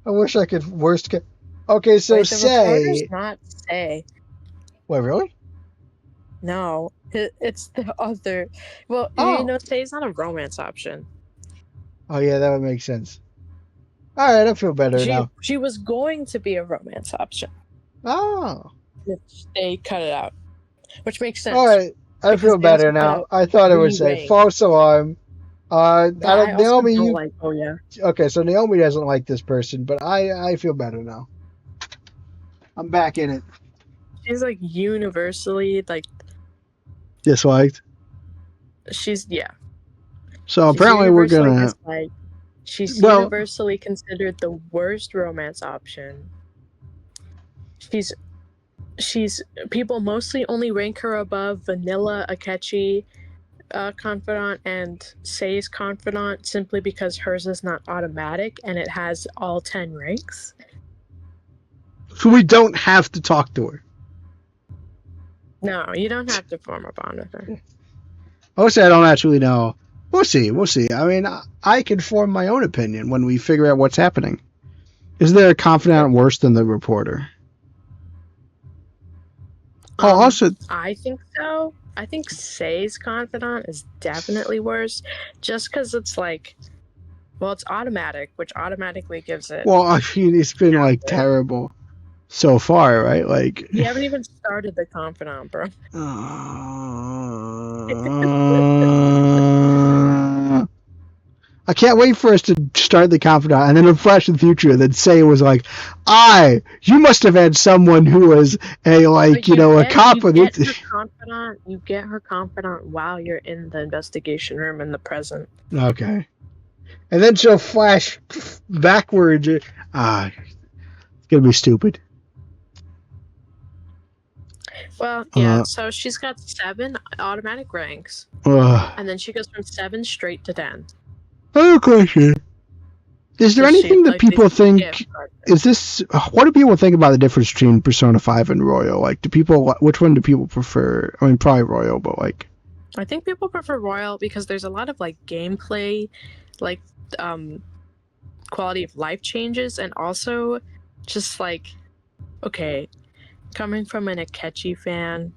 I wish I could Okay, so say. Not say. Wait, really? No, it's the other. Well, you know, say is not a romance option. Oh yeah, that would make sense. All right, I feel better now. She was going to be a romance option. Oh. They cut it out, which makes sense. All right, I feel better now. I thought it was a false alarm. Naomi, Okay, so Naomi doesn't like this person, but I feel better now. I'm back in it. She's like universally like disliked. She's So apparently we're gonna. She's Well, universally considered the worst romance option. She's people mostly only rank her above Vanilla Akechi confidant and Sei's confidant simply because hers is not automatic and it has all 10 ranks. so we don't have to talk to her. No, you don't have to form a bond with her. Mostly, I don't actually know. We'll see. We'll see. I mean, I can form my own opinion when we figure out what's happening. Is there a confidant worse than the reporter? Also, I think so. I think Sei's confidant is definitely worse, just because it's like, well, it's automatic, which automatically gives it. Well, I mean, it's been like terrible so far, right? Like, you haven't even started the confidant, bro. I can't wait for us to start the confidant, and then in Flash in the future, that Sei was like, you must have had someone who was a cop. You get her confidant while you're in the investigation room in the present. Okay. And then she'll flash backwards. It's gonna be stupid. Well, yeah, so she's got 7 automatic ranks. And then she goes from 7 straight to 10. I have a question. Is there anything that people think... What do people think about the difference between Persona 5 and Royal? Like, which one do people prefer? I mean, probably Royal, but like... I think people prefer Royal because there's a lot of, like, gameplay, like, quality of life changes, and also just, like, okay, coming from an Akechi fan,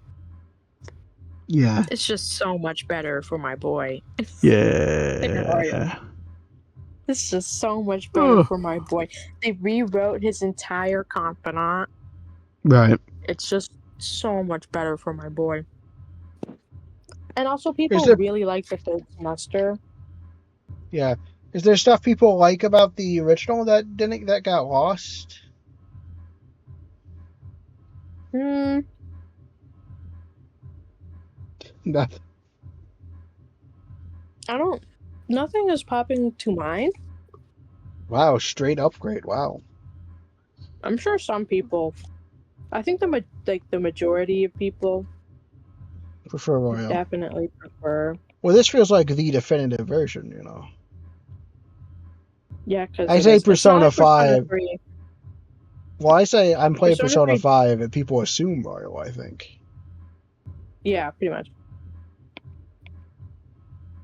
yeah, it's just so much better for my boy. Yeah. It's just so much better for my boy. They rewrote his entire confidant. Right. It's just so much better for my boy. And also, people really like the 3rd semester. Yeah. Is there stuff people like about the original that got lost? Nothing. Nothing is popping to mind. Wow, straight upgrade. Wow. I'm sure some people. I think the majority of people prefer Royal. Definitely prefer. Well, this feels like the definitive version, you know. Yeah, because I say Persona 5. 3. Well, I say I'm playing Persona 5, and people assume Royal, I think. Yeah, pretty much.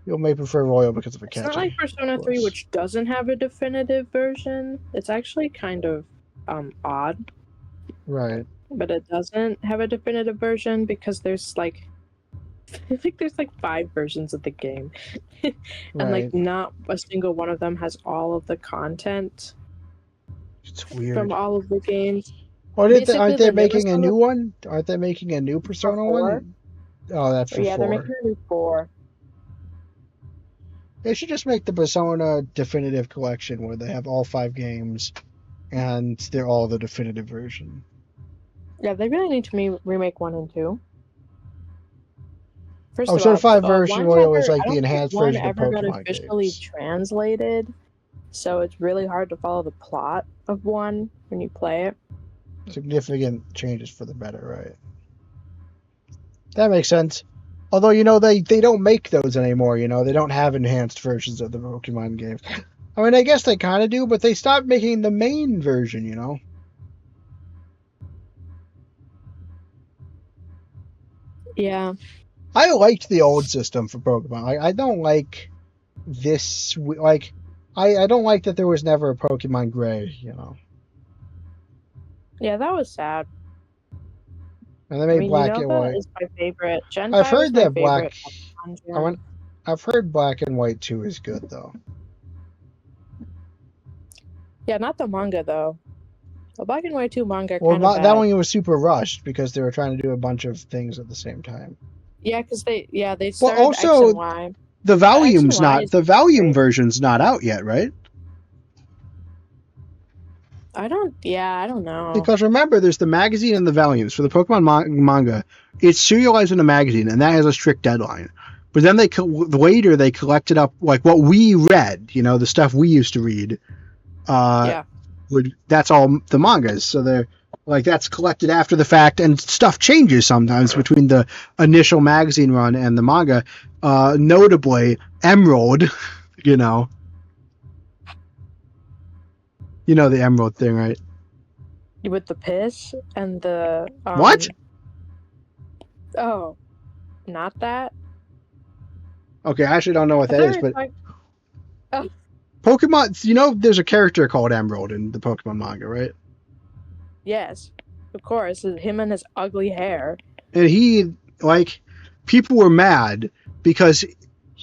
You may prefer Royal because of a It's not like Persona 3, which doesn't have a definitive version. It's actually kind of odd. Right. But it doesn't have a definitive version because there's like I think there's like 5 versions of the game. And like not a single one of them has all of the content. It's weird. From all of the games. Aren't they making a new one? Aren't they making a new Persona one? Oh, that's for 4. Yeah, they're making a new 4. They should just make the Persona Definitive Collection where they have all 5 games and they're all the definitive version. Yeah, they really need to remake 1 and 2. First of all, 5 version Royal is like the enhanced version of Pokemon games. 1 ever got officially translated, so it's really hard to follow the plot of 1 when you play it. Significant changes for the better, right? That makes sense. Although, you know, they don't make those anymore, you know? They don't have enhanced versions of the Pokemon games. I mean, I guess they kind of do, but they stopped making the main version, you know? Yeah. I liked the old system for Pokemon. I don't like this... Like, I don't like that there was never a Pokemon Gray, you know? Yeah, that was sad. And they made Black and White. Is my favorite. Gen I've heard that Black. I've heard Black and White 2 is good though. Yeah, not the manga though. The Black and White 2 manga. Well, that one was super rushed because they were trying to do a bunch of things at the same time. Yeah, because they started also, X and Y. The volume version's not out yet, right? I don't know. Because remember, there's the magazine and the volumes. For the Pokemon manga, it's serialized in a magazine, and that has a strict deadline. But then later they collected up like what we read, the stuff we used to read. That's all the mangas. So they're like that's collected after the fact, and stuff changes sometimes between the initial magazine run and the manga. Notably, Emerald, you know the Emerald thing, right? With the piss and the What? Oh, not that. Okay, I actually don't know what that is, but oh. Pokemon. There's a character called Emerald in the Pokemon manga, right? Yes, of course. Him and his ugly hair. And he people were mad because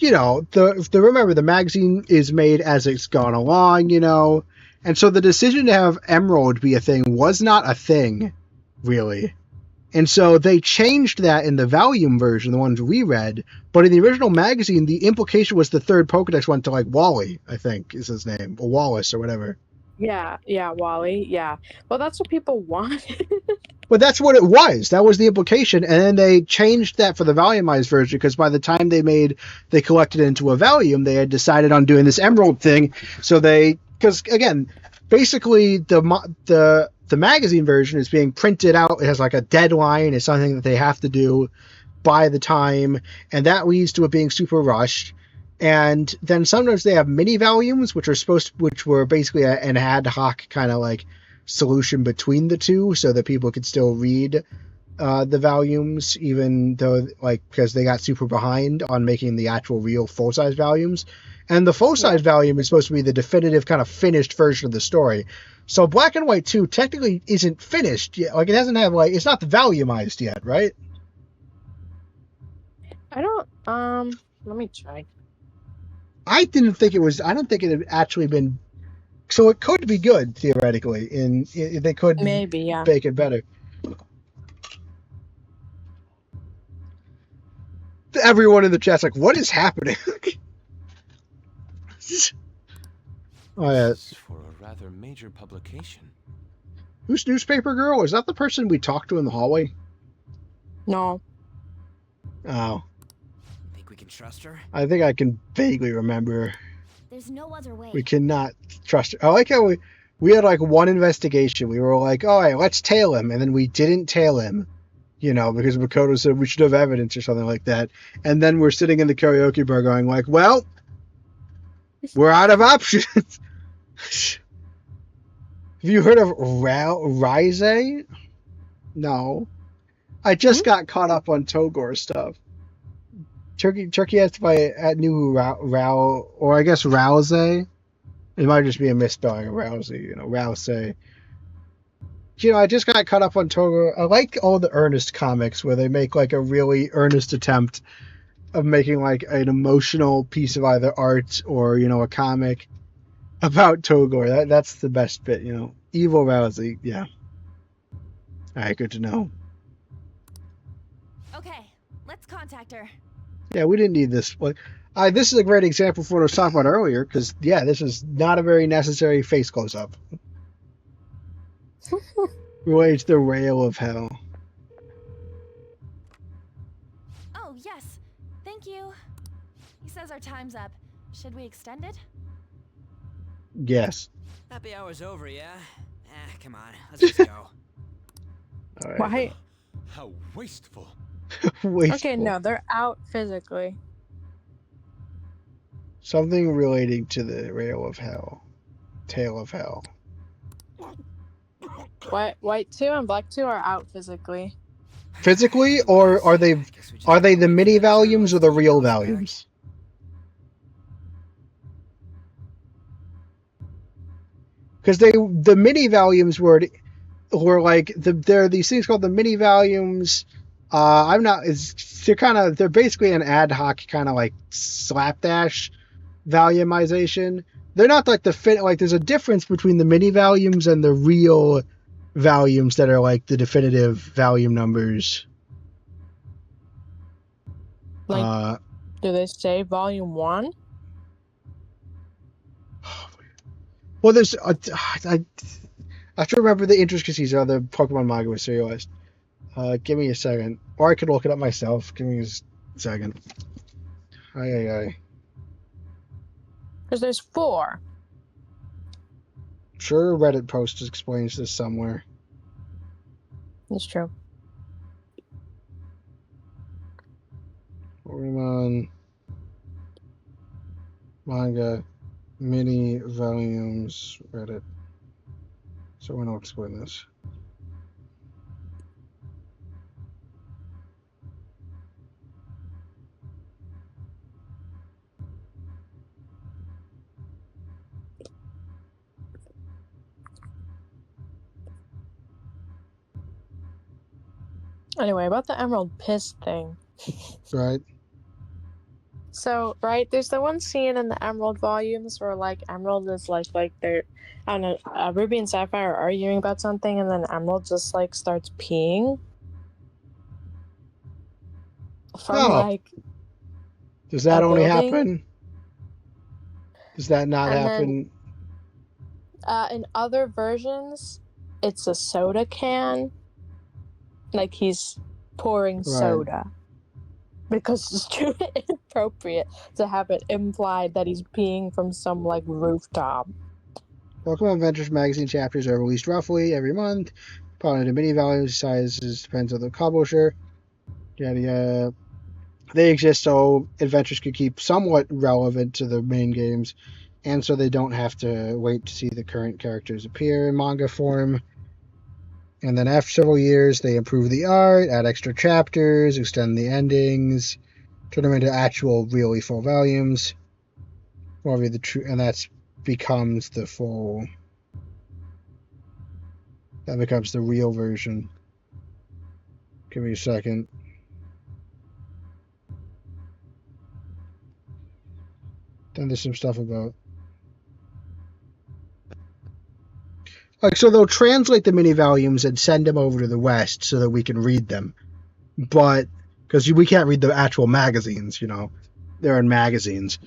remember the magazine is made as it's gone along, and so the decision to have Emerald be a thing was not a thing, really. And so they changed that in the volume version, the ones we read. But in the original magazine, the implication was the third Pokedex went to Wally, I think is his name, or Wallace or whatever. Yeah, Wally. Yeah. Well, that's what people wanted. Well, that's what it was. That was the implication, and then they changed that for the volumized version because by the time they collected it into a volume, they had decided on doing this Emerald thing. So because again, basically the magazine version is being printed out. It has a deadline. It's something that they have to do by the time, and that leads to it being super rushed. And then sometimes they have mini volumes, which were basically an ad hoc kind of solution between the two, so that people could still read the volumes, even though because they got super behind on making the actual real full size volumes. And the full size volume is supposed to be the definitive kind of finished version of the story. So Black and White 2 technically isn't finished yet. It hasn't have it's not volumized yet, right? I don't let me try. I don't think it had actually been, so it could be good theoretically, and they could maybe make it better. Everyone in the chat's what is happening? Oh yeah. This is for a rather major publication. Who's Newspaper Girl? Is that the person we talked to in the hallway? No. Oh. Think we can trust her? I think I can vaguely remember. There's no other way. We cannot trust her. I like how we had one investigation. We were all all right, let's tail him, and then we didn't tail him. Because Makoto said we should have evidence or something like that. And then we're sitting in the karaoke bar going well, we're out of options. Have you heard of Rise? No. I just got caught up on Togor stuff. Turkey has to play at new Rao, or I guess Rouse. It might just be a misspelling of Rousey, Rouse. I just got caught up on Togor. I like all the Earnest comics where they make a really earnest attempt of making an emotional piece of either art or a comic about Togor. That's the best bit, Evil Rousey, yeah. All right, good to know. Okay, let's contact her. Yeah, we didn't need this. This is a great example for what I was talking about earlier, because this is not a very necessary face close-up. Related to the Rail of Hell. Oh, yes. Thank you. He says our time's up. Should we extend it? Yes. Happy hour's over, yeah? Come on. Let's just go. All right. Why? How wasteful. Wasteful. Okay, no, they're out physically. Something relating to the Rail of Hell. Tale of Hell. White 2 and Black 2 are out physically. Physically, or are they the mini volumes or the real volumes? Because the mini volumes were there are these things called the mini volumes. They're basically an ad hoc kind of slapdash volumization. They're not there's a difference between the mini volumes and the real volumes that are the definitive volume numbers. Do they say volume 1? Well, there's I have to remember the intricacies of the Pokemon manga was serialized. Give me a second, or I could look it up myself. Give me a second. Aye. Because there's 4. Sure, Reddit post explains this somewhere. That's true. Pokemon manga mini volumes Reddit. Someone will explain this. Anyway, about the Emerald Piss thing. Right. So, right, there's the one scene in the Emerald volumes where, like, Emerald is, like they're, I don't know, Ruby and Sapphire are arguing about something, and then Emerald just, like, starts peeing. From, like, does that a only building. happen? Does that not And happen? Then, in other versions, it's a soda can. Like, he's pouring soda. Because it's too inappropriate to have it implied that he's peeing from some, like, rooftop. Pokemon Adventures magazine chapters are released roughly every month. Probably the mini volumes sizes depends on the publisher. Yada. They exist so adventures could keep somewhat relevant to the main games, and so they don't have to wait to see the current characters appear in manga form. And then after several years, they improve the art, add extra chapters, extend the endings, turn them into actual, really full volumes. And that becomes the full. That becomes the real version. Give me a second. Then there's some stuff about. Like, so they'll translate the mini volumes and send them over to the West so that we can read them. But, because we can't read the actual magazines, they're in magazines.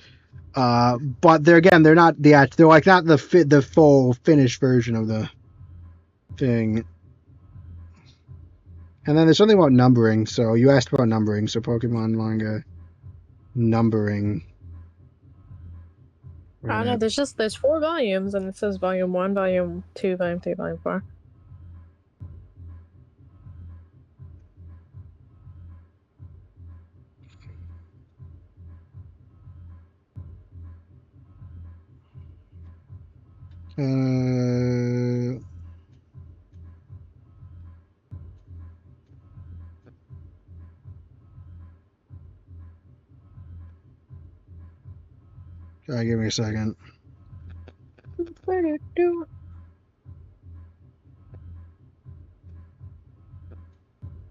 But they're not they're like not the full finished version of the thing. And then there's something about numbering. So you asked about numbering. So Pokemon manga numbering. I don't know, there's 4 volumes, and it says volume 1, volume 2, volume 3, volume 4. Give me a second. I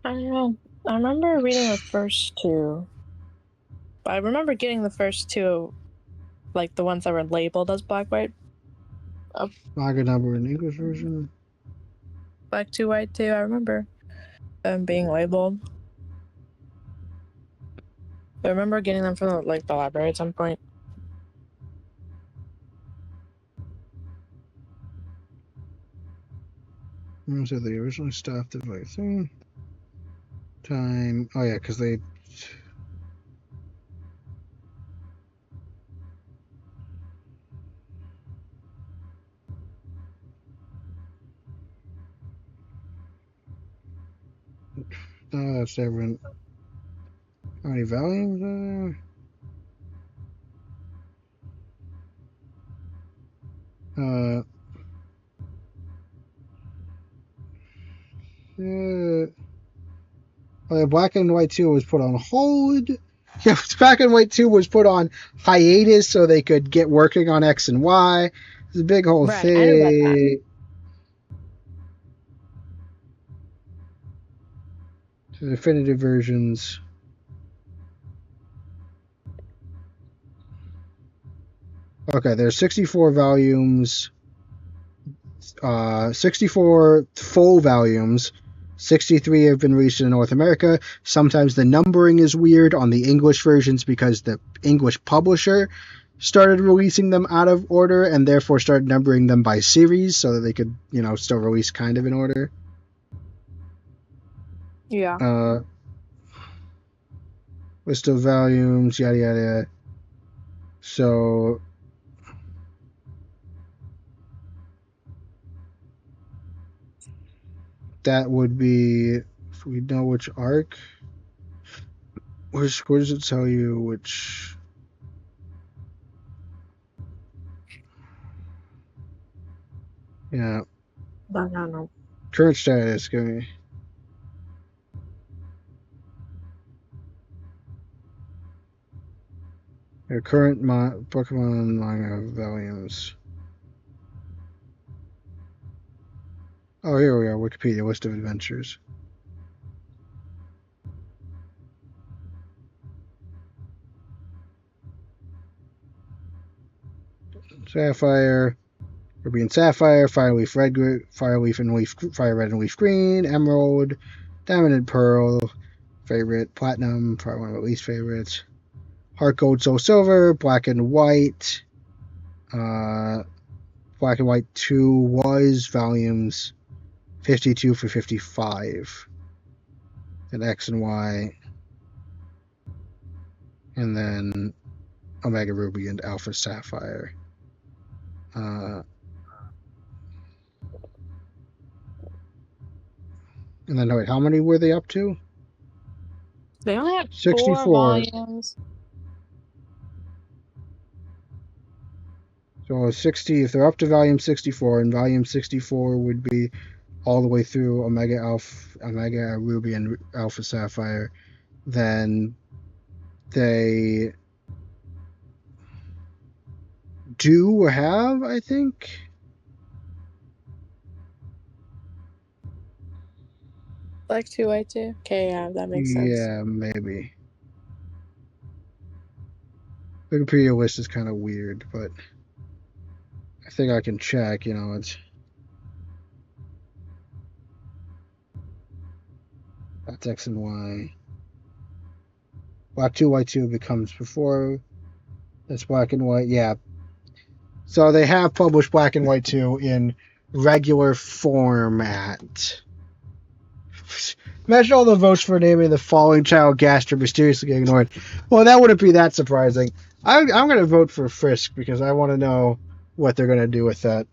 don't know. I remember reading the first 2. But I remember getting the first 2, like the ones that were labeled as black, white. Manga number in English version. Black 2, white 2. I remember them being labeled. I remember getting them from the library at some point. So they originally stopped at like time. Oh yeah, because they. Oh, that's different. How many volumes are there? Black and White 2 was put on hold. Yeah, Black and White 2 was put on hiatus so they could get working on X and Y. It's a big whole thing. I knew about that. The definitive versions. Okay, there's 64 volumes. 64 full volumes. 63 have been released in North America. Sometimes the numbering is weird on the English versions because the English publisher started releasing them out of order and therefore started numbering them by series so that they could, still release kind of in order. Yeah. List of volumes, yada yada. So that would be, if we know which arc. Where does it tell you which? Yeah. No. Current status. Give me. Your current Pokemon manga volumes. Oh, here we are. Wikipedia list of adventures. Sapphire, Ruby and Sapphire, Fireleaf Red, Fireleaf and Leaf, Fire Red and Leaf Green, Emerald, Diamond and Pearl, favorite, Platinum, probably one of my least favorites. Heart Gold, Soul Silver, Black and White. Black and White 2 was volumes 52 for 55. And X and Y. And then Omega Ruby and Alpha Sapphire. And then, wait, how many were they up to? They only have 64 4 volumes. So 60, if they're up to volume 64, and volume 64 would be all the way through Omega Ruby and Alpha Sapphire, then they do have, I think, Black 2, White 2? Okay, yeah, that makes sense. Yeah, maybe. Wikipedia list is kind of weird, but I think I can check, it's... That's X and Y. Black 2, White 2 becomes before. That's Black and White, yeah. So they have published Black and White 2 in regular format. Imagine all the votes for naming the following child Gaster mysteriously get ignored. Well, that wouldn't be that surprising. I'm going to vote for Frisk because I want to know what they're going to do with that.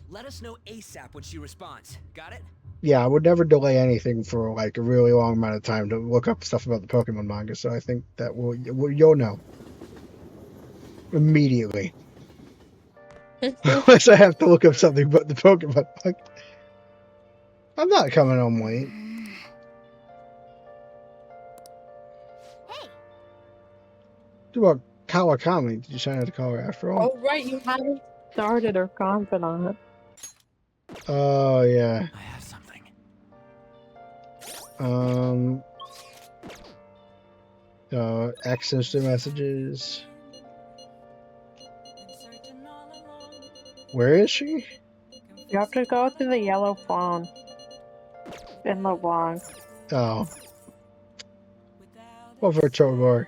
Let us know ASAP when she responds. Got it? Yeah, I would never delay anything for like a really long amount of time to look up stuff about the Pokemon manga, so I think that you'll know immediately. Unless I have to look up something about the Pokemon manga. I'm not coming home late. Hey. What about Kawakami? Did you sign up to call her after all? Oh, right, you haven't started or commented on it. Oh, yeah. I have something. Access to messages. Where is she? You have to go to the yellow phone. In LeBlanc. Oh. Over Togor.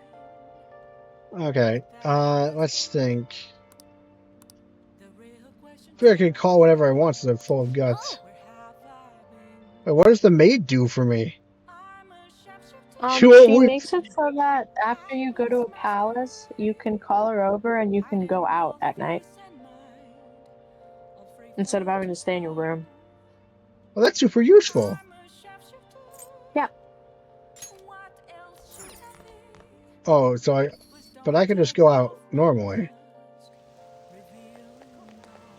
Okay. Let's think. I feel like I can call whenever I want since I'm full of guts. Wait, what does the maid do for me? She makes it so that after you go to a palace, you can call her over and you can go out at night. Instead of having to stay in your room. Well, that's super useful. Yeah. Oh, but I can just go out normally.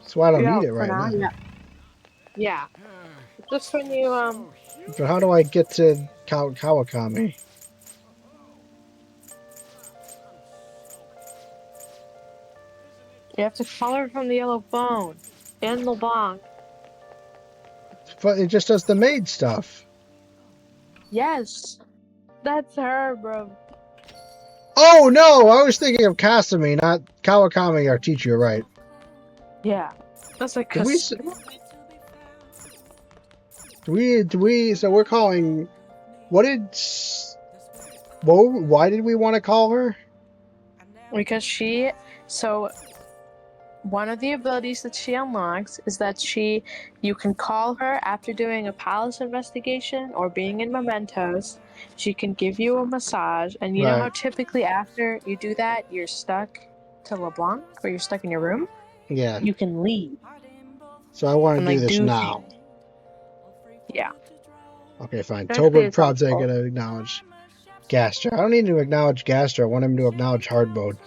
So I don't need it right now. Yeah. Just when you, But how do I get to Kawakami? You have to call her from the yellow phone. In LeBlanc. But it just does the maid stuff. Yes. That's her, bro. Oh, no! I was thinking of Kasumi, not Kawakami, our teacher, right? Yeah. That's like so we're calling... why did we want to call her? Because one of the abilities that she unlocks is that you can call her after doing a palace investigation or being in Mementos. She can give you a massage, and you know how Right. typically after you do that, you're stuck to LeBlanc, or you're stuck in your room? Yeah. You can leave. So I want to And, do like, this do now. things. Yeah. Okay, fine. Technically, Toba it's probs I helpful. gotta acknowledge Gaster. I don't need to acknowledge Gaster. I want him to acknowledge hard mode.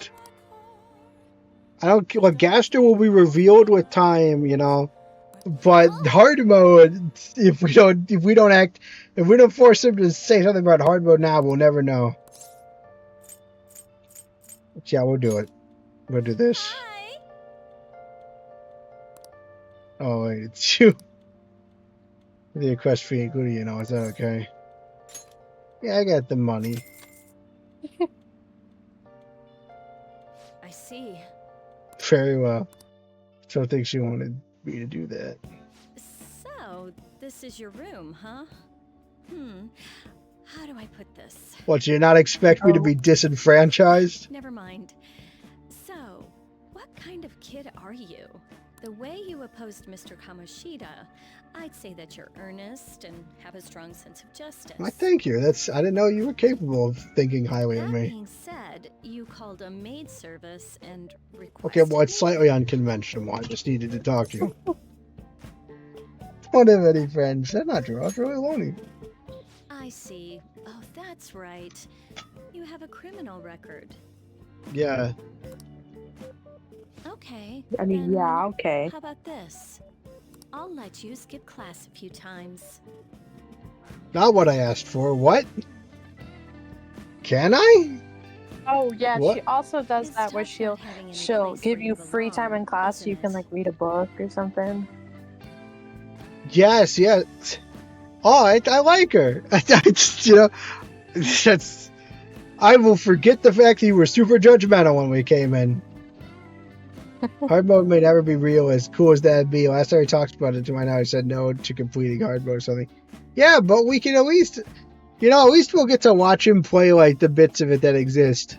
I don't. Like, Gaster will be revealed with time, you know. But hard mode, if we don't force him to say something about hard mode now, we'll never know. But yeah, we'll do it. We'll do this. Hi. Oh wait, it's you. The request fee, good, you know. Is that okay? Yeah, I got the money. I see. Very well. So I think she wanted me to do that. So, this is your room, huh? How do I put this? What, do you not expect me to be disenfranchised? Never mind. So, what kind of kid are you? The way you opposed Mr. Kamoshida, I'd say that you're earnest and have a strong sense of justice. Why, thank you. I didn't know you were capable of thinking highly of That me. being said, you called a maid service and requested Okay, well, it's slightly unconventional. I just needed to talk to you. Don't have any friends. That's not true. I was really lonely. I see. Oh, that's right. You have a criminal record. Yeah. Okay. I mean, then yeah, okay. How about this? I'll let you skip class a few times. Not what I asked for. What? Can I? Oh yeah, What? she also does that where she'll give you free time in class so you can like read a book or something. Yes, yes. Oh, I like her. I just, you know, that's. I will forget the fact that you were super judgmental when we came in. Hard mode may never be real, as cool as that'd be. Last time we talked about it to my now, I said no to completing hard mode or something. Yeah, but we can at least, you know, at least we'll get to watch him play like the bits of it that exist.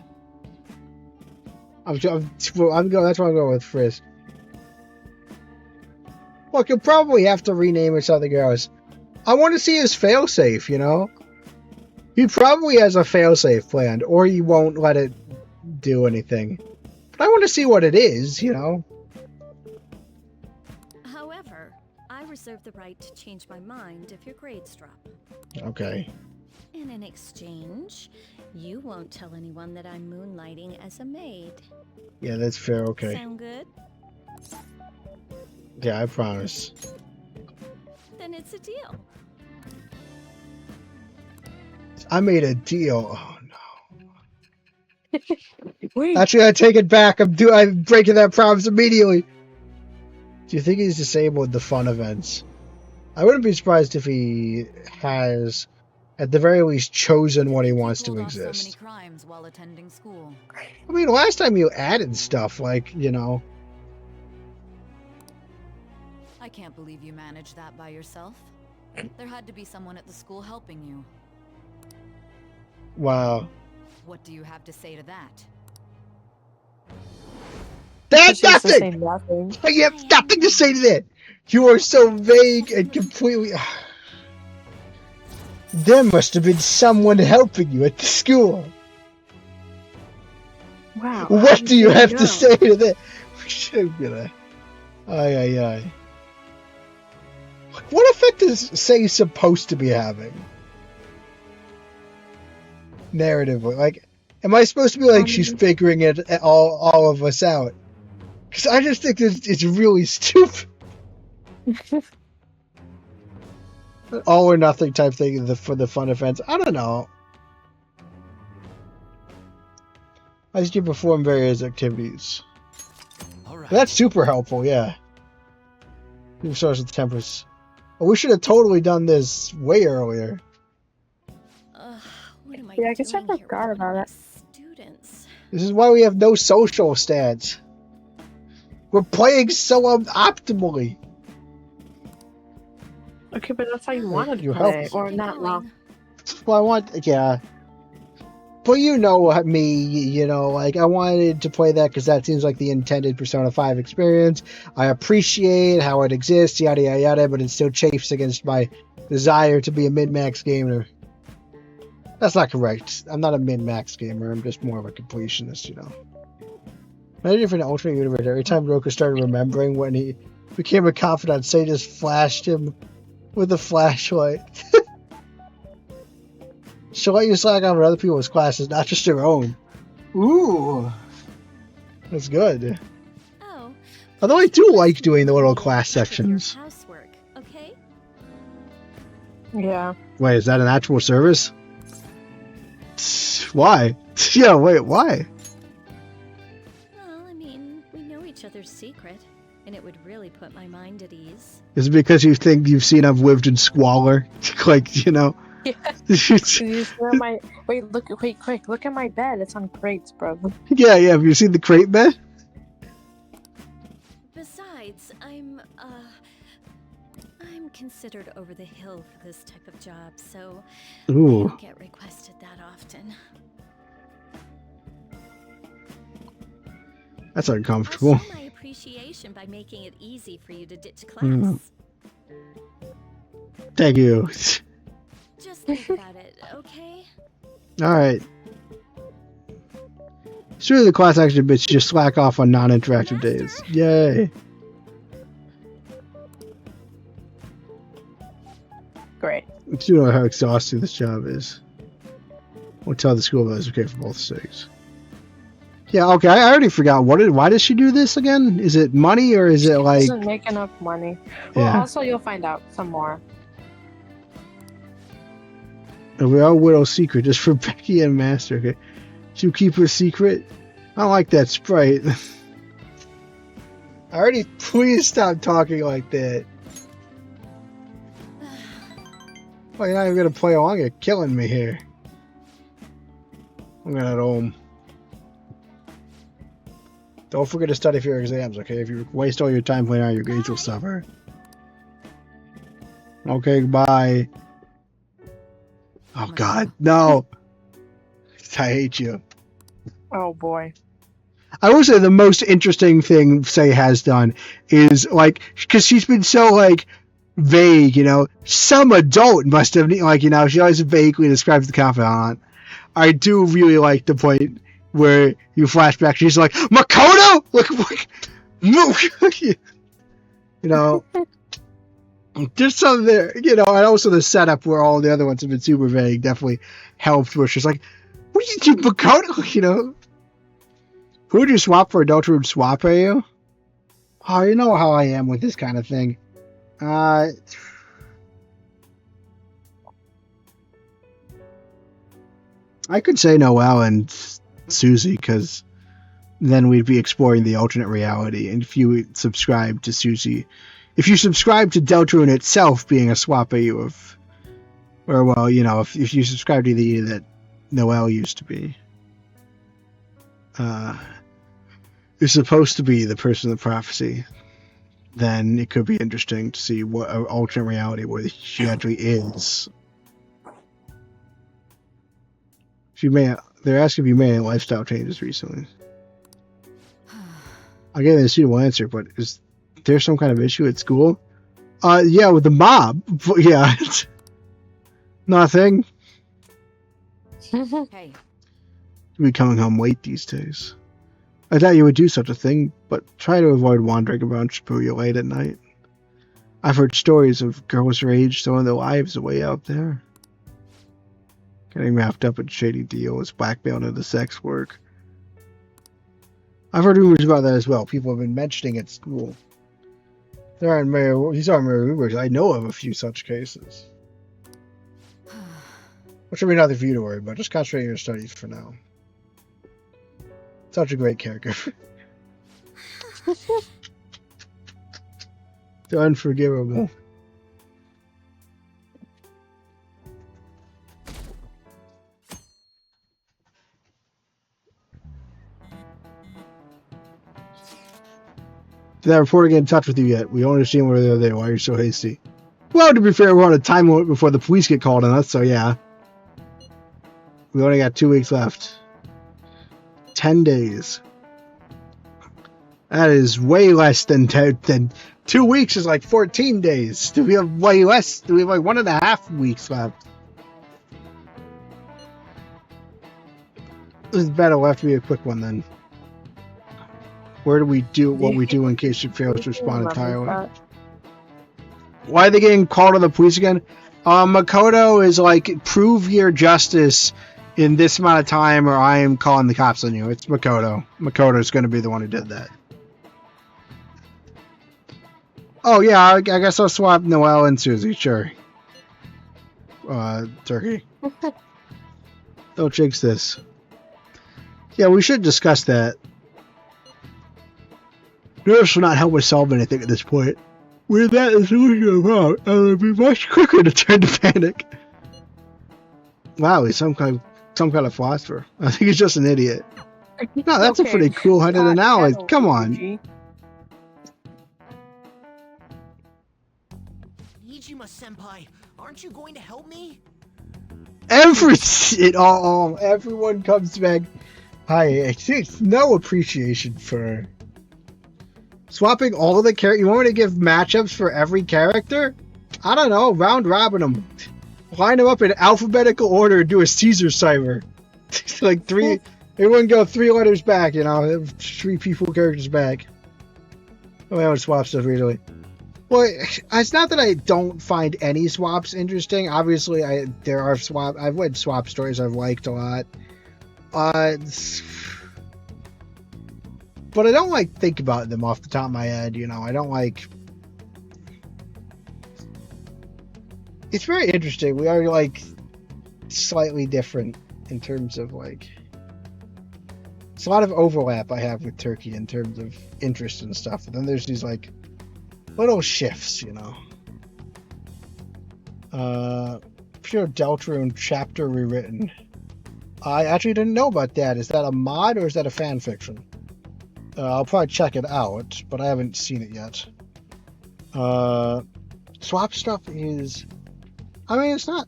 I'm going. That's why I'm going with Frisk. Well, he'll probably have to rename it something else. I want to see his failsafe, you know? He probably has a failsafe planned, or he won't let it do anything. But I want to see what it is, you know? However, I reserve the right to change my mind if your grades drop. Okay. And in exchange, you won't tell anyone that I'm moonlighting as a maid. Yeah, that's fair, okay. Sound good? Yeah, I promise. Then it's a deal. I made a deal. Oh, no. Wait. Actually, I take it back. I'm breaking that promise immediately. Do you think he's disabled the fun events? I wouldn't be surprised if he has, at the very least, chosen what he wants to exist. So many crimes while attending school. I mean, last time you added stuff, like, you know. I can't believe you managed that by yourself. There had to be someone at the school helping you. Wow. What do you have to say to that? That's nothing! I have nothing to say to that! You are so vague and completely... There must have been someone helping you at the school. Wow. What do you have to say to that? We should be like... Aye. What effect is Say supposed to be having? Narratively, like, am I supposed to be like she's figuring it all of us out? Because I just think it's really stupid. All or nothing type thing for the fun events. I don't know. As you perform various activities. All right. That's super helpful, yeah. New source of tempers. Well, we should have totally done this way earlier. What am I Yeah, I guess I doing here forgot with about it. students? This is why we have no social stats. We're playing so optimally. Okay, but that's how you wanted to You play, helped. or not? Well, Well, I want, yeah. But you know me, you know, like, I wanted to play that because that seems like the intended Persona 5 experience. I appreciate how it exists, yada, yada, yada, but it still chafes against my desire to be a min-max gamer. That's not correct. I'm not a min-max gamer. I'm just more of a completionist, you know. Imagine if in an alternate universe, every time Roku started remembering when he became a confidant, say just flashed him with a flashlight. She'll let you slack off at other people's classes, not just your own. Ooh. That's good. Oh. Although I do like doing the little class sections. Housework, okay? Yeah. Wait, is that an actual service? Why? Yeah, wait, why? Well, I mean, we know each other's secret, and it would really put my mind at ease. Is it because you think you've seen I've lived in squalor? Like, you know? Yeah. Wait, quick, look at my bed. It's on crates, bro. Yeah, have you seen the crate bed? Besides, I'm considered over the hill for this type of job, so Ooh. I don't get requested that often. That's uncomfortable. I'll show my appreciation by making it easy for you to ditch class. Mm. Thank you. Just think about it, okay? Alright. Sure, the class action bits just slack off on non-interactive days. Yay. Great. I do know how exhausting this job is. We'll tell the school that it's okay for both sakes. Yeah, okay, I already forgot. Why does she do this again? Is it money or is it like... She doesn't make enough money. Well, Yeah. also you'll find out some more. A real widow secret just for Becky and Master. Okay, she'll keep her secret. I don't like that sprite. Already, please stop talking like that. Well, you're not even gonna play along. You're killing me here. I'm gonna head home. Don't forget to study for your exams, okay? If you waste all your time playing out, your grades will suffer. Okay, goodbye. Oh God, no! I hate you. Oh boy. I will say the most interesting thing Say has done is like, because she's been so like vague, you know. Some adult must have, like, you know, she always vaguely describes the confidant. I do really like the point where you flash back. She's like, Makoto, look, you know. There's some there, you know, and also the setup where all the other ones have been super vague definitely helped. Where she's like, "What did you do, Makoto?" You know, who would you swap for? Adulthood swap, are you? Oh, you know how I am with this kind of thing. I could say Noelle and Susie because then we'd be exploring the alternate reality. And if you subscribe to Susie. If you subscribe to Deltarune itself being a swap AU of, or well, you know, if you subscribe to the that Noelle used to be, is supposed to be the person of the prophecy, then it could be interesting to see what an alternate reality where she actually is. They're asking if you made any lifestyle changes recently. I gave them a suitable answer, but is there's some kind of issue at school? Yeah, with the mob. Yeah. Nothing. Hey. You'll be coming home late these days. I thought you would do such a thing, but try to avoid wandering around Shibuya late at night. I've heard stories of girls your age throwing their lives away out there. Getting wrapped up in shady deals, blackmailed into sex work. I've heard rumors about that as well. People have been mentioning at school. These aren't mere rumors. I know of a few such cases. Which will be nothing for you to worry about. Just concentrate on your studies for now. Such a great caregiver. They're unforgivable. Did that reporter get in touch with you yet? We don't understand where they're there. Why are you so hasty? Well, to be fair, we're on a time limit before the police get called on us, so yeah. We only got 2 weeks left. 10 days. That is way less than 2 weeks is like 14 days. Do we have way less? Do we have like 1.5 weeks left? This battle will have to be a quick one then. Where do we do what we do in case it fails to respond entirely? Why are they getting called to the police again? Makoto is like, prove your justice in this amount of time or I am calling the cops on you. It's Makoto. Makoto's going to be the one who did that. Oh yeah, I guess I'll swap Noelle and Susie, sure. Turkey. Don't jinx this. Yeah, we should discuss that. Nerves will not help us solve anything at this point. With that solution about, it would be much quicker to turn to panic. Wow, he's some kind of philosopher. I think he's just an idiot. No, that's a pretty cool-headed analogy. Come on. Nijima-senpai, aren't you going to help me? Everyone comes back. I think no appreciation for swapping all of the characters. You want me to give matchups for every character? I don't know. Round robin them. Line them up in alphabetical order and do a Caesar cyber. Like three. Everyone go 3 letters back, 3 people characters back. Oh, I would swap stuff usually. Well, it's not that I don't find any swaps interesting. Obviously, there are swap. I've read swap stories I've liked a lot. But I don't like think about them off the top of my head. I don't like. It's very interesting. We are like slightly different in terms of like. It's a lot of overlap I have with Turkey in terms of interest and stuff. And then there's these like little shifts, Pure Deltarune chapter rewritten. I actually didn't know about that. Is that a mod or is that a fan fiction? I'll probably check it out, but I haven't seen it yet. Swap stuff is... I mean, it's not,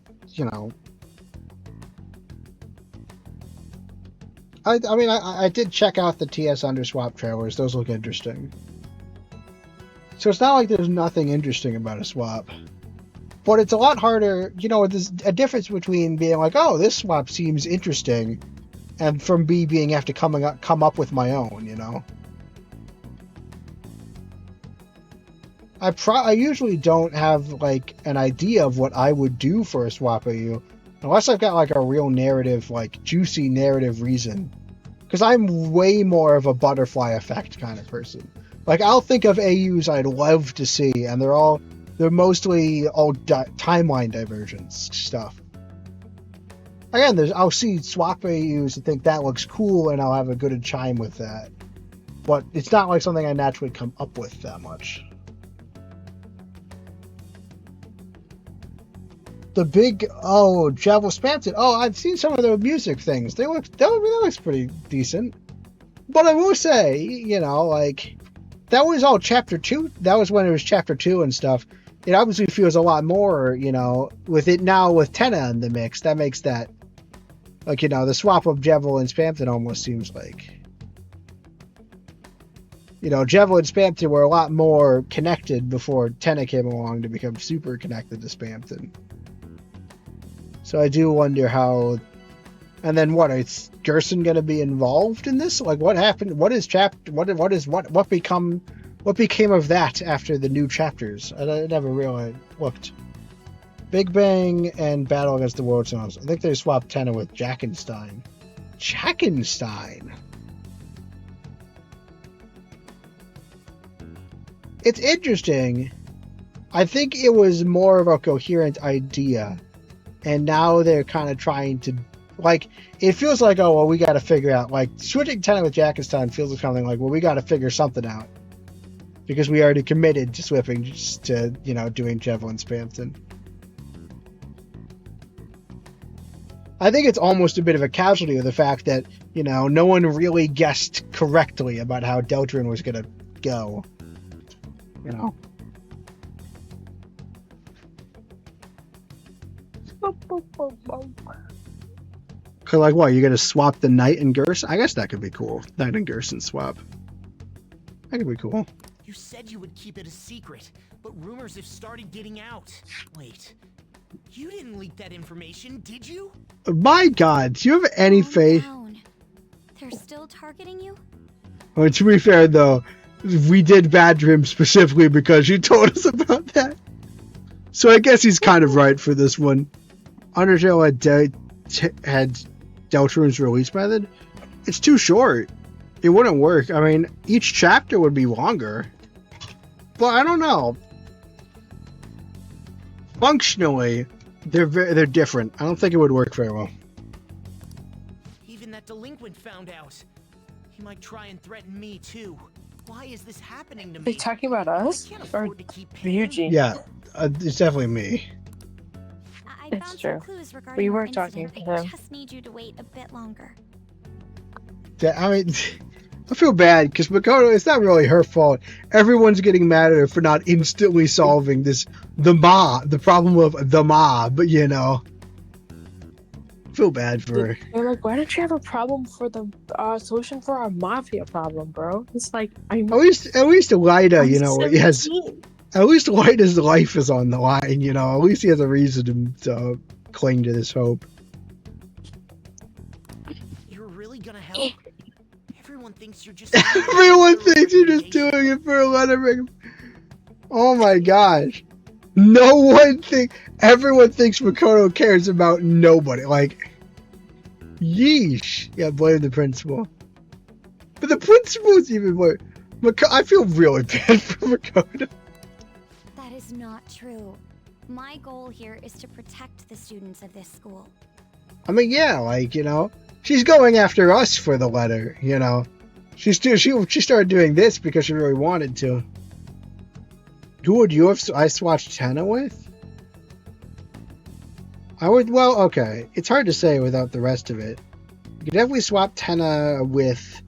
I did check out the TS Underswap trailers. Those look interesting. So it's not like there's nothing interesting about a swap. But it's a lot harder, there's a difference between being like, oh, this swap seems interesting, and from B being have to come up with my own, I usually don't have like an idea of what I would do for a swap AU, unless I've got like a real narrative, like juicy narrative reason. Because I'm way more of a butterfly effect kind of person. Like I'll think of AUs I'd love to see, and they're mostly all timeline divergence stuff. Again, I'll see swap AUs and think that looks cool, and I'll have a good chime with that. But it's not like something I naturally come up with that much. The big Javel Spamton. Oh, I've seen some of their music things. That looks pretty decent. But I will say, like that was all chapter 2. That was when it was chapter 2 and stuff. It obviously feels a lot more, with it now with Tenna in the mix. That makes that, like, the swap of Javel and Spamton almost seems like, Javel and Spamton were a lot more connected before Tenna came along to become super connected to Spamton. So I do wonder how, and then what, is Gerson going to be involved in this? Like what happened? What became of that after the new chapters? I never really looked. Big Bang and Battle Against the World Songs. I think they swapped Tenna with Jackenstein. Jackenstein? It's interesting. I think it was more of a coherent idea. And now they're kind of trying to, like, it feels like, oh, well, we got to figure out, like, switching Tenna with Jackenstein feels like something like, well, we got to figure something out. Because we already committed to switching to, doing Javel and Spamton. I think it's almost a bit of a casualty of the fact that, no one really guessed correctly about how Deltarune was going to go. Cause like what? You're gonna swap the Knight and Gerson? I guess that could be cool. Knight and Gerson swap. That could be cool. You said you would keep it a secret, but rumors have started getting out. Wait, you didn't leak that information, did you? My God, do you have any faith? They're still targeting you? Well, to be fair though, we did badger him specifically because you told us about that. So I guess he's kind of right for this one. Undertale had Deltarune's release method. It's too short. It wouldn't work. I mean, each chapter would be longer. But I don't know. Functionally, they're different. I don't think it would work very well. Even that delinquent found out. He might try and threaten me too. Why is this happening to me? Are you talking about us? Or Ryuji? Yeah, it's definitely me. It's true. We were talking to him. I just need you to wait a bit longer. I mean, I feel bad because Makoto, it's not really her fault. Everyone's getting mad at her for not instantly solving the problem of the mob, you know. I feel bad for her. They're like, why don't you have a problem for the solution for our mafia problem, bro? It's like, at least Lyda, you know, he has. At least Lyda's life is on the line, you know. At least he has a reason to cling to this hope. You're really gonna help? Everyone thinks you're just. Everyone thinks you're just doing it for a lettering. Oh my gosh. No one thinks. Everyone thinks Makoto cares about nobody. Like, yeesh. Yeah, blame the principal. But the principal is even more. I feel really bad for Makoto. That is not true. My goal here is to protect the students of this school. I mean, yeah, like, you know, she's going after us for the letter, you know. She started doing this because she really wanted to. Who would you have I swatched Tenna with? I would, well, okay. It's hard to say without the rest of it. You could definitely swap Tenna with...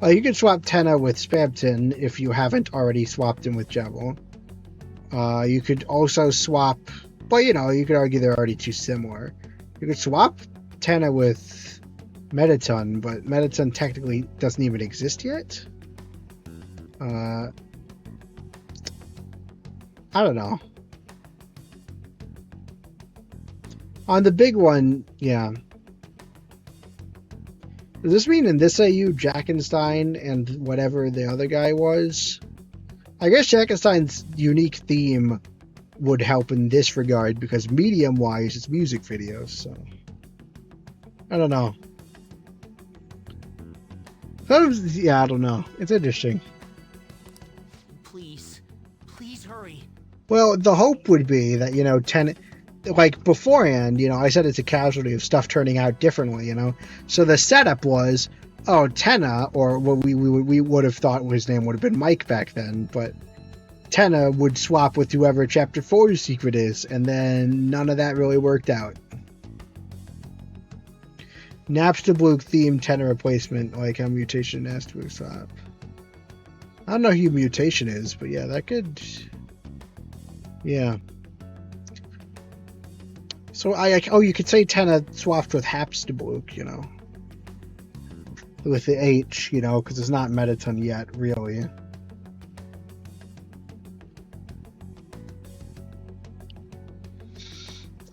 you could swap Tenna with Spamton if you haven't already swapped him with Jebel. You could also swap... But, you know, you could argue they're already too similar. You could swap Tenna with Mettaton, but Mettaton technically doesn't even exist yet. I don't know. On the big one, yeah. Does this mean in this AU, Jackenstein and whatever the other guy was? I guess Jackenstein's unique theme would help in this regard because medium-wise, it's music videos, so... I don't know. Sometimes, yeah, I don't know. It's interesting. Please hurry. Well, the hope would be that, you know, like beforehand, you know, I said it's a casualty of stuff turning out differently, you know. So the setup was, oh, Tenna, or what we would have thought his name would have been Mike back then, but Tenna would swap with whoever Chapter 4's secret is, and then none of that really worked out. Napster Blue theme Tenna replacement, like how Mutation has to swap. I don't know who Mutation is, but yeah, that could... Yeah. So you could say Tenna swapped with Hapstablook, you know. With the H, you know, because it's not Mettaton yet, really.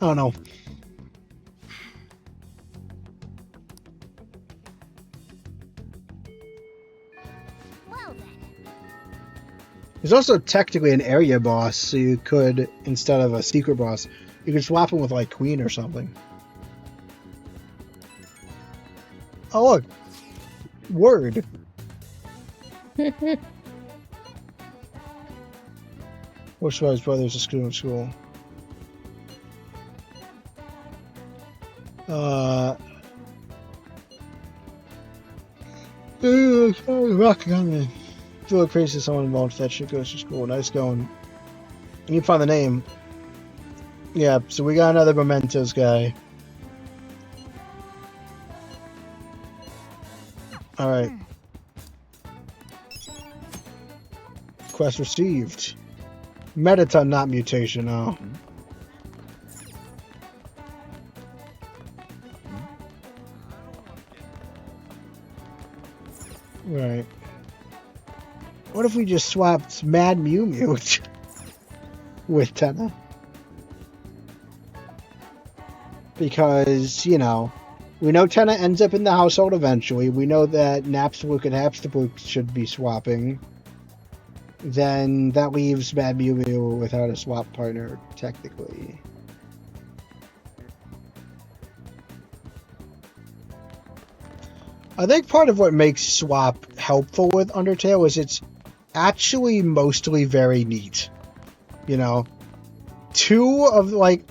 I don't know. Well then. There's also technically an area boss, so you could, instead of a secret boss, you could swap him with, like, Queen or something. Oh, look. Word. Which was brothers of school. Rocking on me. Feel like crazy someone involved if that shit goes to school. Nice going. You need to find the name. Yeah, so we got another Mementos guy. Alright. Quest received. Mettaton, not Mutation, oh. Right. What if we just swapped Mad Mew Mew with Tenna? Because, you know, we know Tenna ends up in the household eventually. We know that Napstablook and Hapstablook should be swapping. Then that leaves Mad Mew Mew without a swap partner, technically. I think part of what makes swap helpful with Undertale is it's actually mostly very neat. You know, two of, like,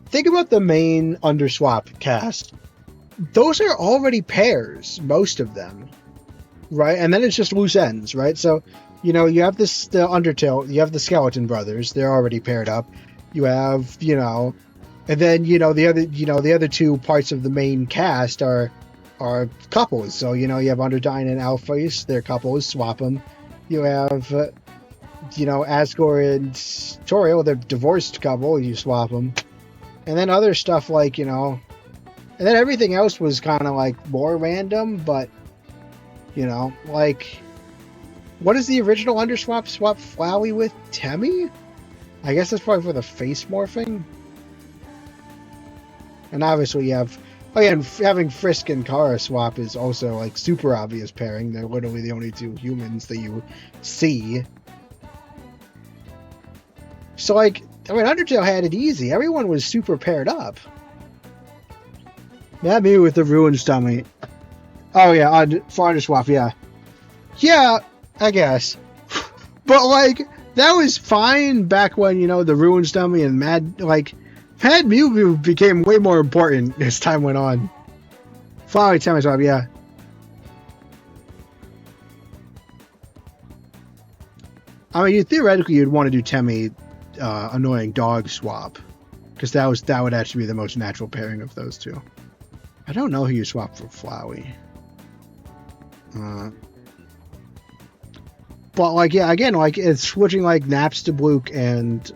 think about the main Underswap cast. Those are already pairs, most of them, right? And then it's just loose ends, right? So, you know, you have the Undertale, you have the Skeleton Brothers, they're already paired up. You have, you know, and then, you know, the other two parts of the main cast are couples. So, you know, you have Underdyne and Alphys, they're couples, swap them. You have, you know, Asgore and Toriel, they're divorced couple, you swap them. And then other stuff like, you know, and then everything else was kind of like more random, but, you know, like, what is the original Underswap swap Flowey with? Temmie? I guess that's probably for the face morphing. And obviously you have, again, having Frisk and Kara swap is also like super obvious pairing. They're literally the only two humans that you see. So, like, I mean, Undertale had it easy. Everyone was super paired up. Not me with the Ruined Stomach. Oh, yeah, for Underswap, yeah. Yeah, I guess. But, like, that was fine back when, you know, the Ruined Stomach and Mad Mew Mew became way more important as time went on. Flowery Temmie swap, yeah. I mean, theoretically, you'd want to do Temmie annoying dog swap, because that would actually be the most natural pairing of those two. I don't know who you swap for Flowey. But, like, yeah, again, like, it's switching, like, Napstablook and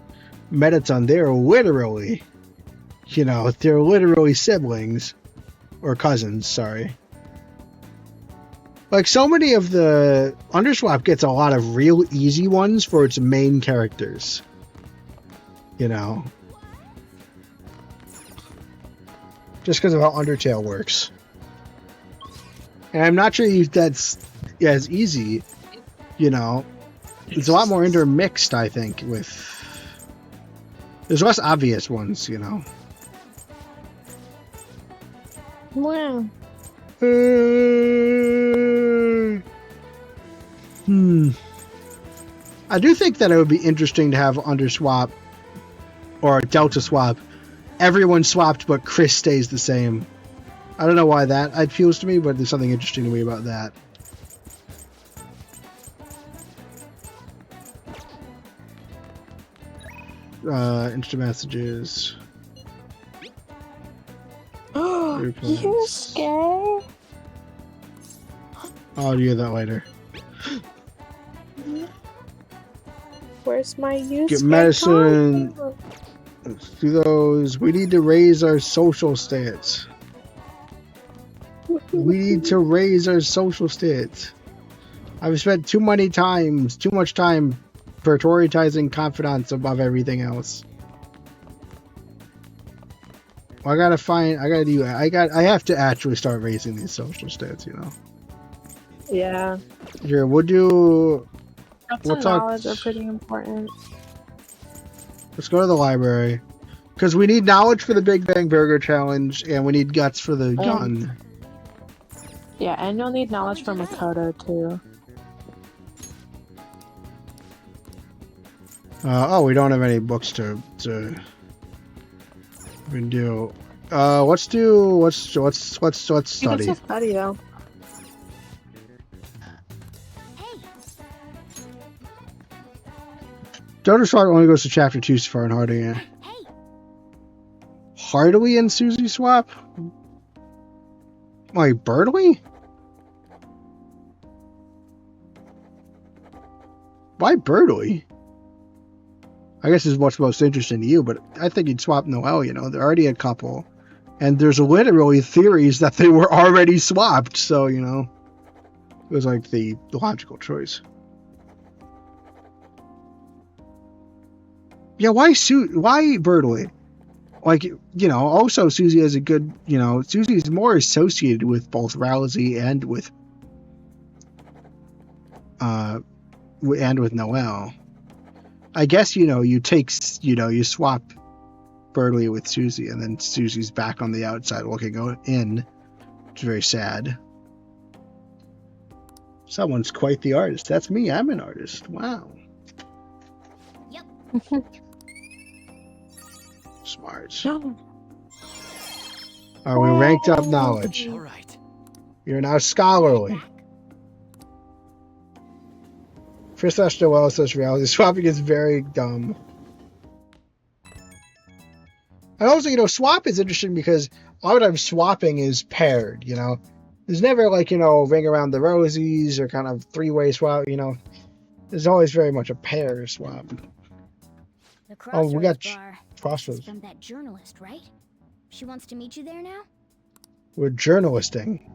Mettaton, they're literally, you know, they're literally siblings. Or cousins, sorry. Like, so many of the Underswap gets a lot of real easy ones for its main characters. You know? Just because of how Undertale works. And I'm not sure if that's as easy, you know. It's a lot more intermixed, I think, with... There's less obvious ones, you know. Wow. I do think that it would be interesting to have Underswap or Delta Swap. Everyone swapped, but Chris stays the same. I don't know why that appeals to me, but there's something interesting to me about that. Instant messages. You're scared? I'll do that later. Where's my use? Get medicine. Let's do those. We need to raise our social stats. We need to raise our social stats. I've spent too much time prioritizing confidants above everything else. I have to actually start raising these social stats, you know. Yeah. Here, we'll do... Knowledge are pretty important. Let's go to the library. Because we need knowledge for the Big Bang Burger Challenge, and we need guts for the gun. Yeah, and you'll need knowledge for Makoto, too. We don't have any books to we can do. Let's study. You can still study, though. Daughter Swap only goes to chapter 2 so far in Hardly. Hardly and Susie swap? Like Birdly? Why Birdly? I guess is what's most interesting to you, but I think you'd swap Noelle, you know. They're already a couple. And there's literally theories that they were already swapped, so, you know. was like the logical choice. Yeah, why Bertley? Like, you know, also Susie has a good, you know, Susie's more associated with both Rousey and with Noelle. I guess, you know, you swap Bertley with Susie, and then Susie's back on the outside looking in. It's very sad. Someone's quite the artist. That's me. I'm an artist. Wow. Yep. Smart. Are we ranked up knowledge? All right. You're now scholarly. Chris Noelle says reality swapping is very dumb. And also, you know, swap is interesting because a lot of times swapping is paired, you know. There's never like, you know, ring around the rosies or kind of three-way swap, you know. There's always very much a pair swap. The Crossroads we got bar. Crossroads. From that journalist, right? She wants to meet you there now? We're journalisting.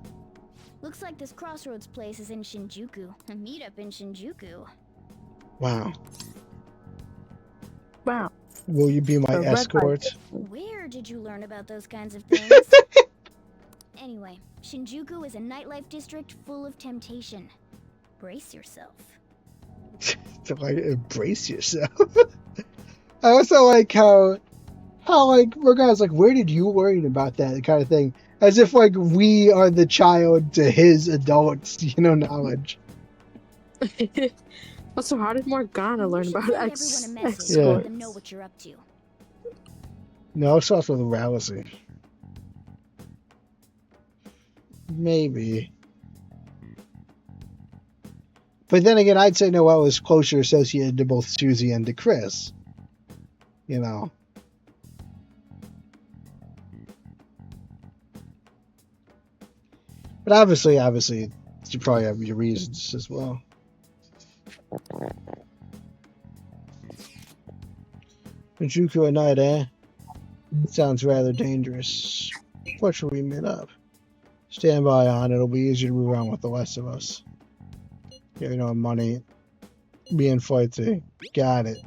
Looks like this Crossroads place is in Shinjuku. A meetup in Shinjuku. Wow. Wow. Will you be my escort? Where did you learn about those kinds of things? Anyway, Shinjuku is a nightlife district full of temptation. Brace yourself. Like, embrace yourself. I also like how like regardless, like, where did you learn about that kind of thing? As if like we are the child to his adult, you know, knowledge. Also, how did Morgana learn about escorts? Let them know what you're up to. No, it's also the Rousey. Maybe. But then again, I'd say Noelle is closer associated to both Susie and to Chris. You know. But obviously, you probably have your reasons as well. Shinjuku at night, eh? Sounds rather dangerous. What should we meet up? Stand by on. It'll be easier to move around with the rest of us. Yeah, you know, money. Being flighty. Got it.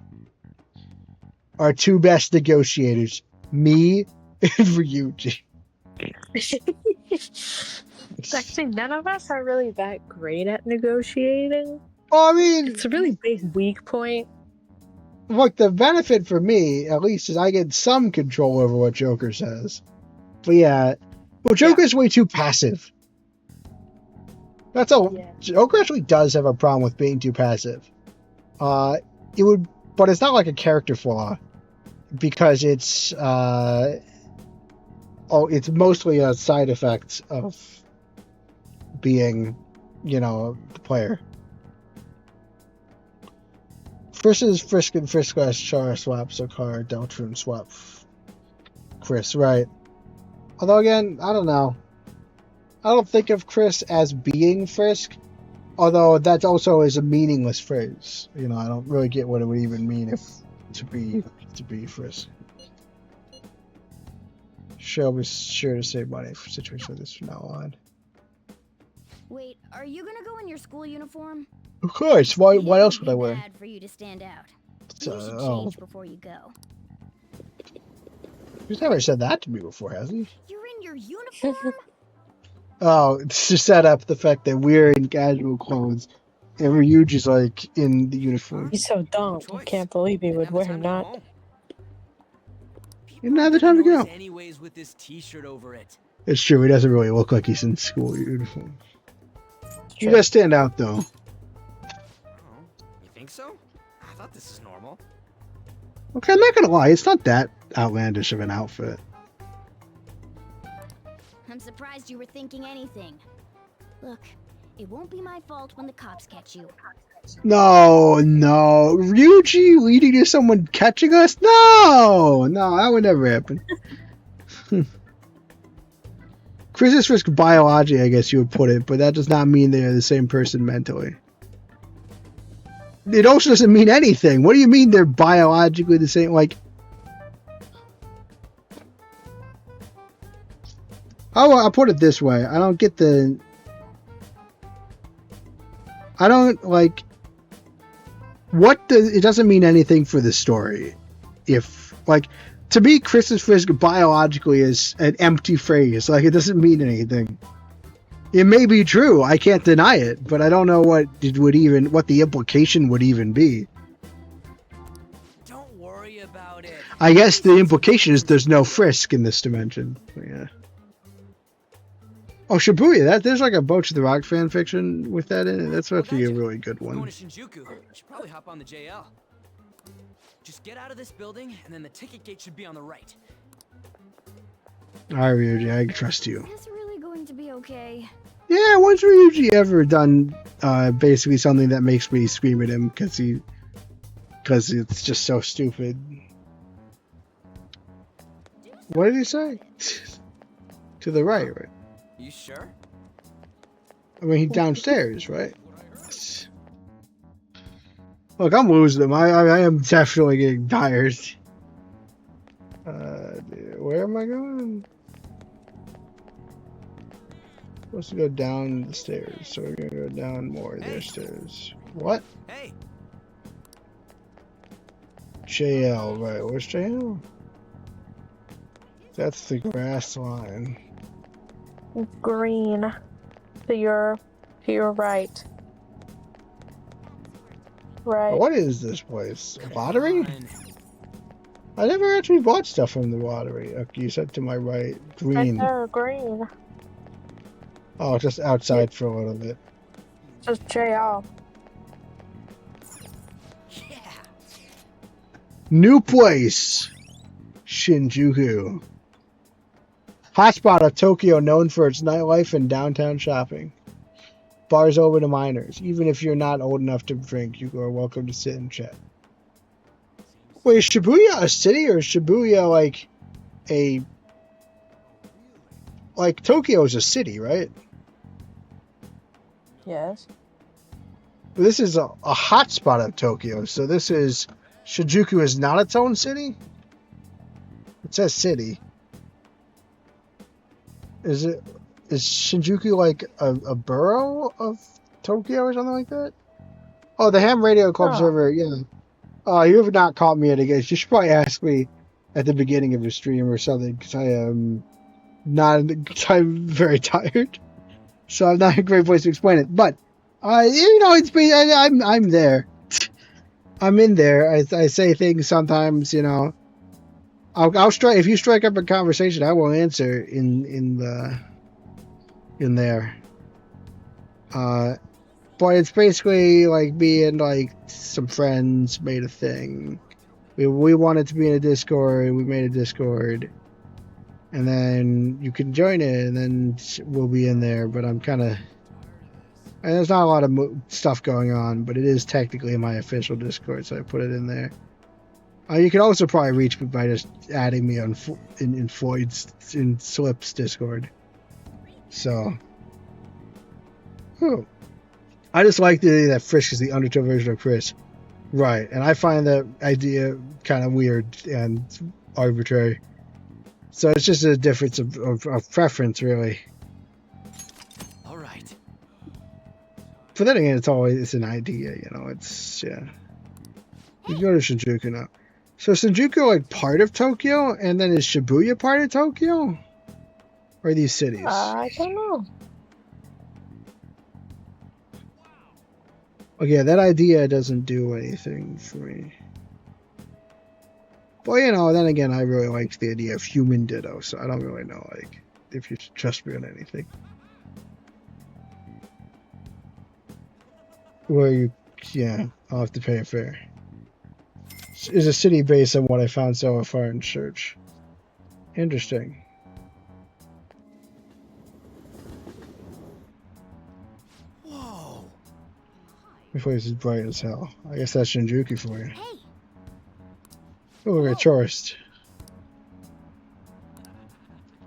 Our two best negotiators. Me and Ryuji. Actually, none of us are really that great at negotiating. Well, I mean, it's a really big weak point. Look, the benefit for me, at least, is I get some control over what Joker says. But yeah, well, Joker's way too passive. That's all. Yeah. Joker actually does have a problem with being too passive. But it's not like a character flaw, because it's mostly a side effect of being, you know, the player. Frisk and Frisk Char swap, so Car Deltron swap Chris, right? Although again, I don't know. I don't think of Chris as being Frisk, although that also is a meaningless phrase. You know, I don't really get what it would even mean to be Frisk. She'll be sure to save money for situations like this from now on. Wait, are you gonna go in your school uniform? Of course. Why else would I wear? Bad for you to stand out. You should change before you go. He's never said that to me before, has he? You're in your uniform? Oh, it's to set up the fact that we're in casual clothes and Ryuji's like in the uniform. He's so dumb. I can't believe he would wear not. He didn't have the time to go. Anyways, with this T-shirt over it. It's true. He doesn't really look like he's in school uniform. You guys stand out though. You think so? I thought this is normal. Okay, I'm not gonna lie. It's not that outlandish of an outfit. I'm surprised you were thinking anything. Look, it won't be my fault when the cops catch you. No. Ryuji leading to someone catching us? No, that would never happen. Chris is Frisk biology, I guess you would put it, but that does not mean they are the same person mentally. It also doesn't mean anything. What do you mean they're biologically the same? Like, I'll put it this way. I don't get the... I don't like it doesn't mean anything for the story. If like to me, Christmas Frisk biologically is an empty phrase. Like it doesn't mean anything. It may be true. I can't deny it, but I don't know what the implication would even be. Don't worry about it. I guess the implication is there's no Frisk in this dimension. Yeah. Oh, Shibuya, there's like a Boat to the Rock fan fiction with that in it. That's supposed to be a really good one. Going to Shinjuku. Should probably hop on the JL. Just get out of this building, and then the ticket gate should be on the right. Alright, Ryuji, I trust you. Is this really going to be okay? Yeah, when's Ryuji ever done basically something that makes me scream at him because it's just so stupid? What did he say? To the right, right? You sure? I mean, he's downstairs, right? Look, I'm losing him. I am definitely getting tired. Where am I going? Supposed to go down the stairs, so we're gonna go down more of their stairs. What? Hey. JL, right? Where's JL? That's the grass line. Green. To your right. Right. What is this place? A lottery? I never actually bought stuff from the lottery. Okay, you said to my right. Green. Right there, green. Oh, just outside for a little bit. Just JL. New place. Shinjuku. Hotspot of Tokyo, known for its nightlife and downtown shopping. Bars open to minors. Even if you're not old enough to drink, you are welcome to sit and chat. Wait, is Shibuya a city or is Shibuya like a... Like, Tokyo is a city, right? Yes. This is a hotspot of Tokyo, so this is... Shinjuku is not its own city? It says city. Is Shinjuku like a borough of Tokyo or something like that? Oh, the Ham Radio Club server, yeah. You have not caught me at a guess. You should probably ask me at the beginning of the stream or something, because I am I'm very tired. So I'm not in a great place to explain it. But, I'm there. I'm in there. I say things sometimes, I'll strike, if you strike up a conversation, I will answer in there. But it's basically like me and like some friends made a thing. We wanted to be in a Discord. We made a Discord, and then you can join it, and then we'll be in there. But I'm kind of, and there's not a lot of stuff going on, but it is technically my official Discord, so I put it in there. You can also probably reach me by just adding me on in Slip's Discord. So, I just like the idea that Frisk is the Undertow version of Chris, right? And I find that idea kind of weird and arbitrary. So it's just a difference of preference, really. All right. But then again, it's an idea, It's yeah. You can go to Shinjuku now. So is Shinjuku like part of Tokyo, and then is Shibuya part of Tokyo? Or are these cities? I don't know. Okay, that idea doesn't do anything for me. But then again, I really liked the idea of human ditto, so I don't really know if you trust me on anything. I'll have to pay a fare. Is a city based on what I found so far in search. Interesting. Whoa. My place is bright as hell. I guess that's Shinjuku for you. Oh, look at a tourist.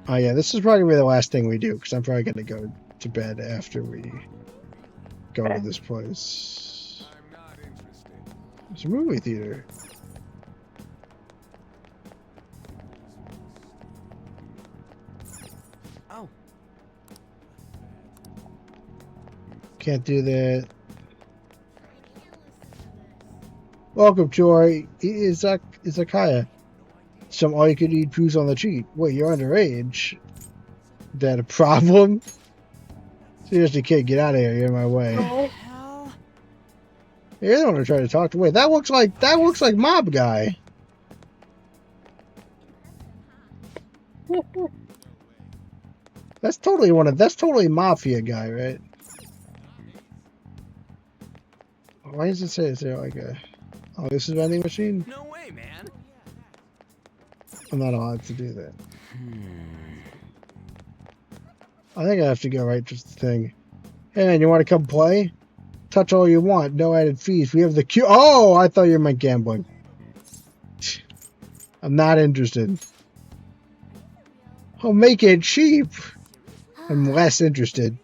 Oh yeah, this is probably the last thing we do, because I'm probably going to go to bed after we go to this place. It's a movie theater. Can't do that. Welcome to our izakaya. Some all-you-can-eat booze on the cheap. Wait, you're underage? That a problem? Seriously, kid, get out of here. You're in my way. Hell? You're the one who tried to talk to me. That looks like Mob Guy. That's totally Mafia Guy, right? Why does it say, is there like a... Oh, this is vending machine? No way, man. I'm not allowed to do that. I think I have to go right to the thing. Hey man, you want to come play? Touch all you want, no added fees. We have the queue. Oh, I thought you meant gambling. I'm not interested. I'll make it cheap. I'm less interested.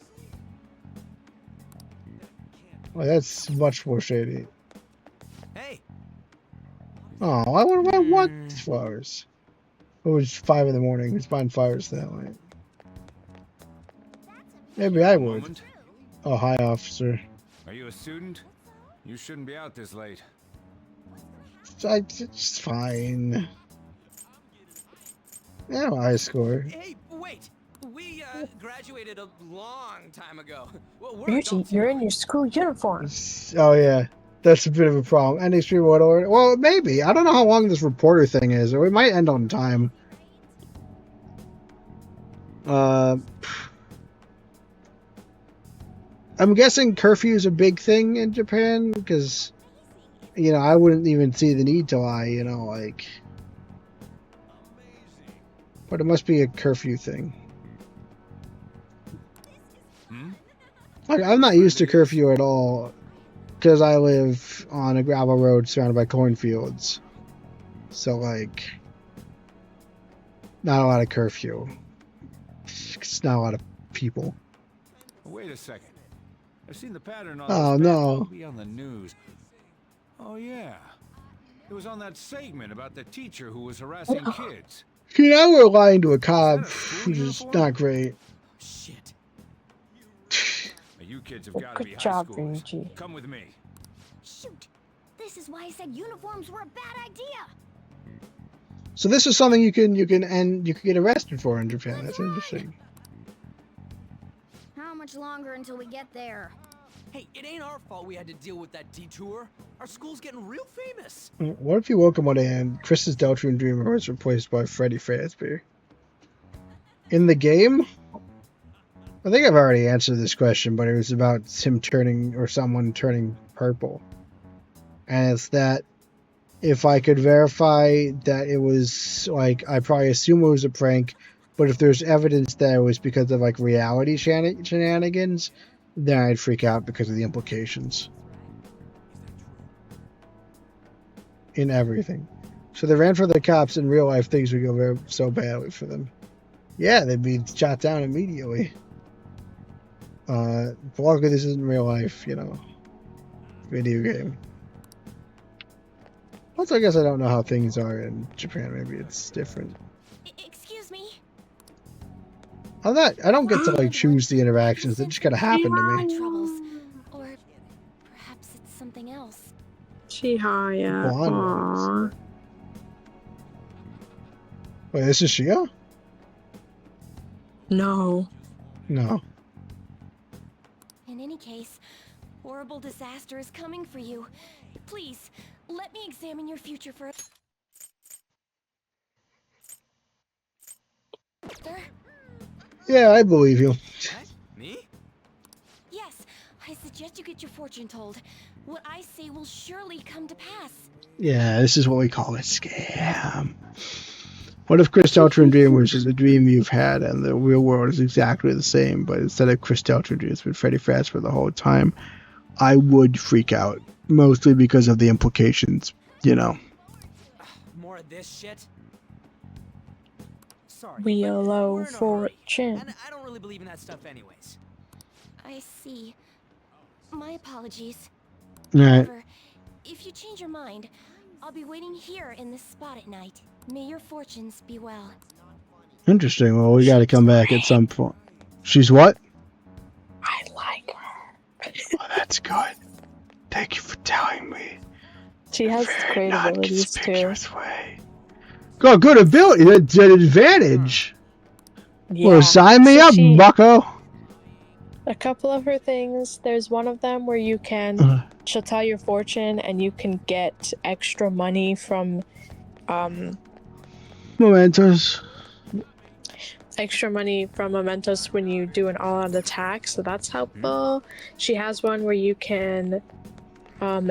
Well, that's much more shady. Hey. Oh, I want these flowers. It was 5 in the morning. Who's buying flowers that way? Maybe I would. Oh, hi, officer. Are you a student? You shouldn't be out this late. It's fine. Yeah, high score. Hey, wait. We graduated a long time ago. Well, Reggie, you're in your school uniform. Oh yeah, that's a bit of a problem. Any stream order? Well, maybe. I don't know how long this reporter thing is, or it might end on time. I'm guessing curfew is a big thing in Japan because, you know, I wouldn't even see the need to lie. You know, like, but it must be a curfew thing. Like, I'm not used to curfew at all because I live on a gravel road surrounded by cornfields. So, like, not a lot of curfew. It's not a lot of people. Wait a second. I've seen the pattern on Oh, no. maybe on the news. Oh yeah. It was on that segment about the teacher who was harassing kids. See, now we're lying to a cop, which is not great. Shit. You kids have got to be Good high job, schoolers. Reggie. Come with me. Shoot! This is why I said uniforms were a bad idea. So this is something you can get arrested for in Japan. That's interesting. How much longer until we get there? Hey, it ain't our fault we had to deal with that detour. Our school's getting real famous. What if you woke up one day and Chris's Deltarune Dreamer was replaced by Freddy Fazbear? In the game? I think I've already answered this question, but it was about him turning, or someone turning purple. And it's that if I could verify that it was, like, I probably assume it was a prank, but if there's evidence that it was because of, like, reality shenanigans, then I'd freak out because of the implications. In everything. So they ran for the cops. In real life, things would go so badly for them. Yeah, they'd be shot down immediately. Luckily this isn't real life, you know, video game. Also, I guess I don't know how things are in Japan. Maybe it's different. Excuse me? I don't get to, like, choose the interactions. They just gotta happen to me. Troubles. Or perhaps it's something else. Chihaya. Aww. Wait, this is Shia? No. No. In any case, horrible disaster is coming for you. Please, let me examine your future for... Sir? Yeah, I believe you. Me? Yes, I suggest you get your fortune told. What I say will surely come to pass. Yeah, this is what we call a scam. What if Chris Deltarune Dreamers is a dream you've had and the real world is exactly the same, but instead of Chris Deltarune Dreamers, it's been Freddy Fazbear the whole time? I would freak out, mostly because of the implications, you know. More of this shit? Sorry. Wheel but of we're in a hurry, fortune. And I don't really believe in that stuff anyways. I see. My apologies. Alright. However, if you change your mind, I'll be waiting here in this spot at night. May your fortunes be well. Interesting. Well, we gotta come back at some point. She's what? I like her. Oh, that's good. Thank you for telling me. She has great abilities too. Got good ability. That's an advantage. Yeah. Well, sign me up, bucko. A couple of her things. There's one of them where you can. She'll tell your fortune, and you can get extra money from. Mementos. Extra money from Mementos when you do an all-out attack, so that's helpful. She has one where you can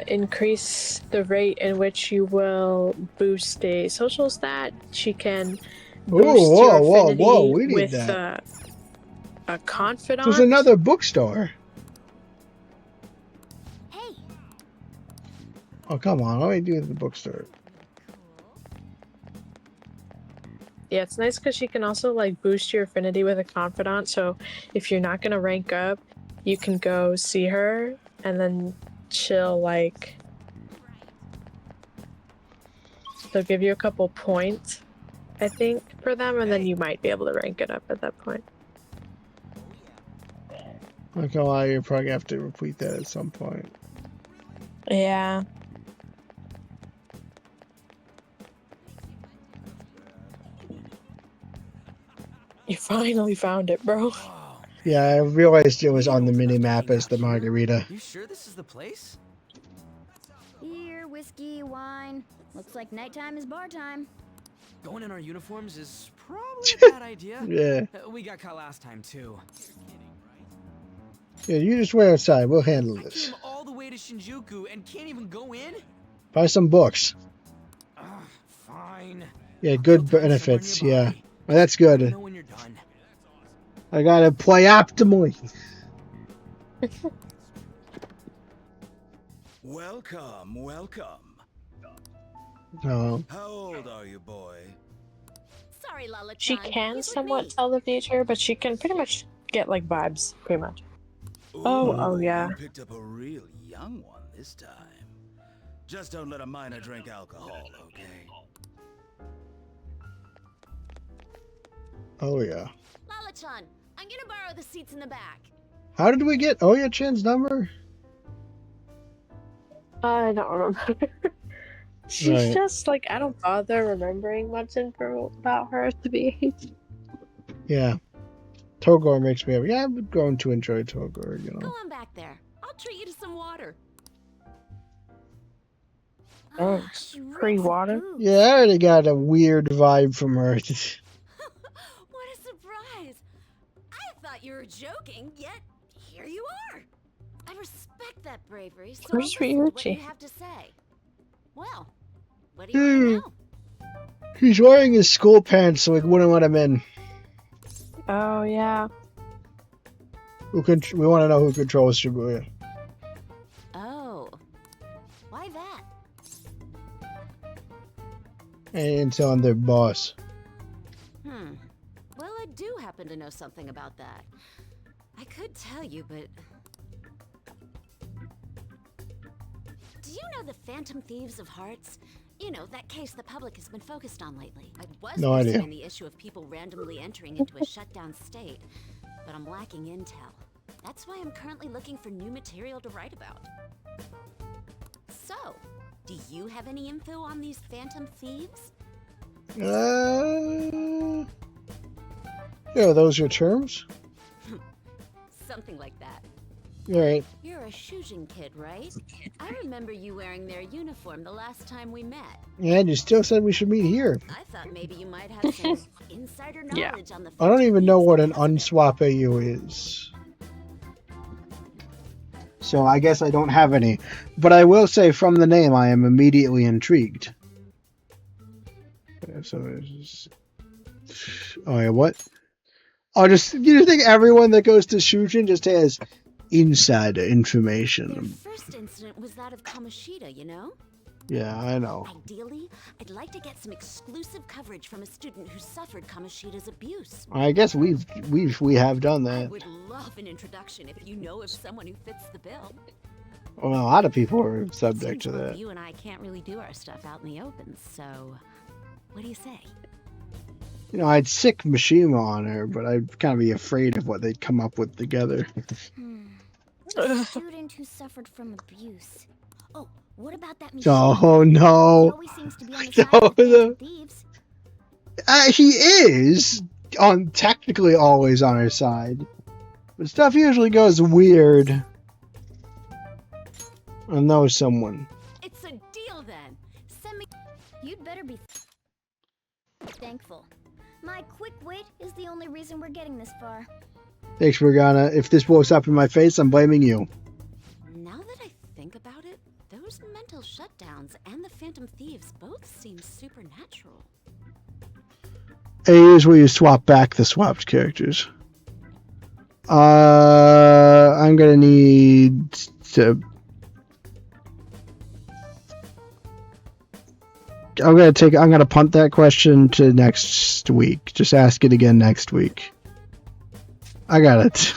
increase the rate in which you will boost a social stat. She can boost your affinity we need with that. a confidant. There's another bookstore. Hey. Oh, come on. Let me do the bookstore. Yeah, it's nice because she can also like boost your affinity with a confidant. So if you're not gonna rank up, you can go see her, and then she'll like they'll give you a couple points, I think, for them, and then you might be able to rank it up at that point. I'm not gonna lie, you're probably gonna have to repeat that at some point. Yeah. You finally found it, bro. Yeah, I realized it was on the mini map as the margarita. You sure this is the place? Beer, whiskey, wine. Looks like nighttime is bar time. Going in our uniforms is probably a bad idea. Yeah. We got caught last time too. Yeah, you just wait outside. We'll handle this. I came all the way to Shinjuku and can't even go in? Buy some books. Fine. Yeah, good benefits. Yeah. Well, that's good. I gotta play optimally. Welcome. No. How old are you, boy? Sorry, Lala. She can somewhat tell the future, but she can pretty much get like vibes, pretty much. Oh yeah. You picked up a real young one this time. Just don't let a minor drink alcohol, okay? Oh yeah. Lala-chan, I'm gonna borrow the seats in the back. How did we get Oya-chan's number? I don't remember. She's Right. just like, I don't bother remembering much info about her to be. Yeah. Togor makes me happy. Yeah, I'm going to enjoy Togor, you know. Go on back there. I'll treat you to some water. Oh, free water? Yeah, I already got a weird vibe from her. What a surprise! I thought you were joking, yet here you are. I respect that bravery, so I'll listen to what you have to say. Well, what do you want to know? He's wearing his school pants, so we wouldn't let him in. Oh, yeah. We want to know who controls Shibuya. Oh. Why that? And telling their boss. Well, I do happen to know something about that. I could tell you, but... Do you know the Phantom Thieves of Hearts? You know, that case the public has been focused on lately. I was No idea. pursuing the issue of people randomly entering into a shutdown state, but I'm lacking intel. That's why I'm currently looking for new material to write about. So, do you have any info on these Phantom Thieves? Yeah, are those your terms? Something like that. Alright. You're a Shujin kid, right? I remember you wearing their uniform the last time we met. And you still said we should meet here. I thought maybe you might have some insider knowledge on the I don't even know what an unswap AU is. So I guess I don't have any. But I will say from the name I am immediately intrigued. So it's oh yeah, what? Oh, just you think everyone that goes to Shujin just has insider information? First incident was that of Kamoshida, you know? Yeah, I know. Ideally, I'd like to get some exclusive coverage from a student who suffered Kamoshida's abuse. I guess we have done I that. would love an introduction if you know of someone who fits the bill. Well, a lot of people are subject to that. You and I can't really do our stuff out in the open, so what do you say? You know, I'd sick Mishima on her, but I'd kind of be afraid of what they'd come up with together. A student who suffered from abuse. Oh, What about that Oh no! He always seems to be on the side of the phantom thieves. He is technically always on her side, but stuff usually goes weird. I know someone. It's a deal then. Send me. You'd better be thankful. My quick wit is the only reason we're getting this far. Thanks, Morgana. If this blows up in my face, I'm blaming you. Now that I think about it, those mental shutdowns and the Phantom Thieves both seem supernatural. Here's where you swap back the swapped characters. I'm gonna need to. I'm gonna punt that question to next week. Just ask it again next week. I got it.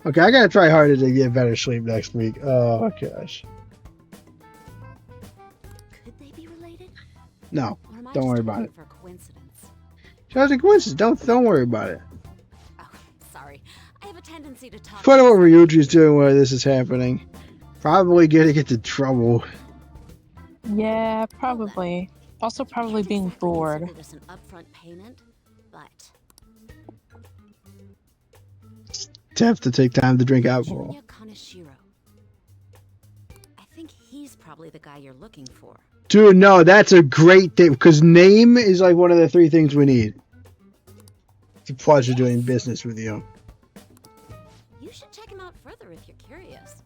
Okay, I gotta try harder to get better sleep next week. Oh gosh. Could they be related? No, Or am I don't just worry about hoping it. for a coincidence? Just a coincidence. Don't worry about it. Oh, sorry. I have a tendency to talk. Find out what Ryuji's doing while this is happening. Probably getting into trouble. Yeah, probably. Also, probably being bored. Consider this an upfront payment, but To have to take time to drink alcohol. Junya Kaneshiro. I think he's probably the guy you're looking for. Dude, no, that's a great thing, because name is like one of the 3 things we need. It's a pleasure doing business with you. You should check him out further if you're curious.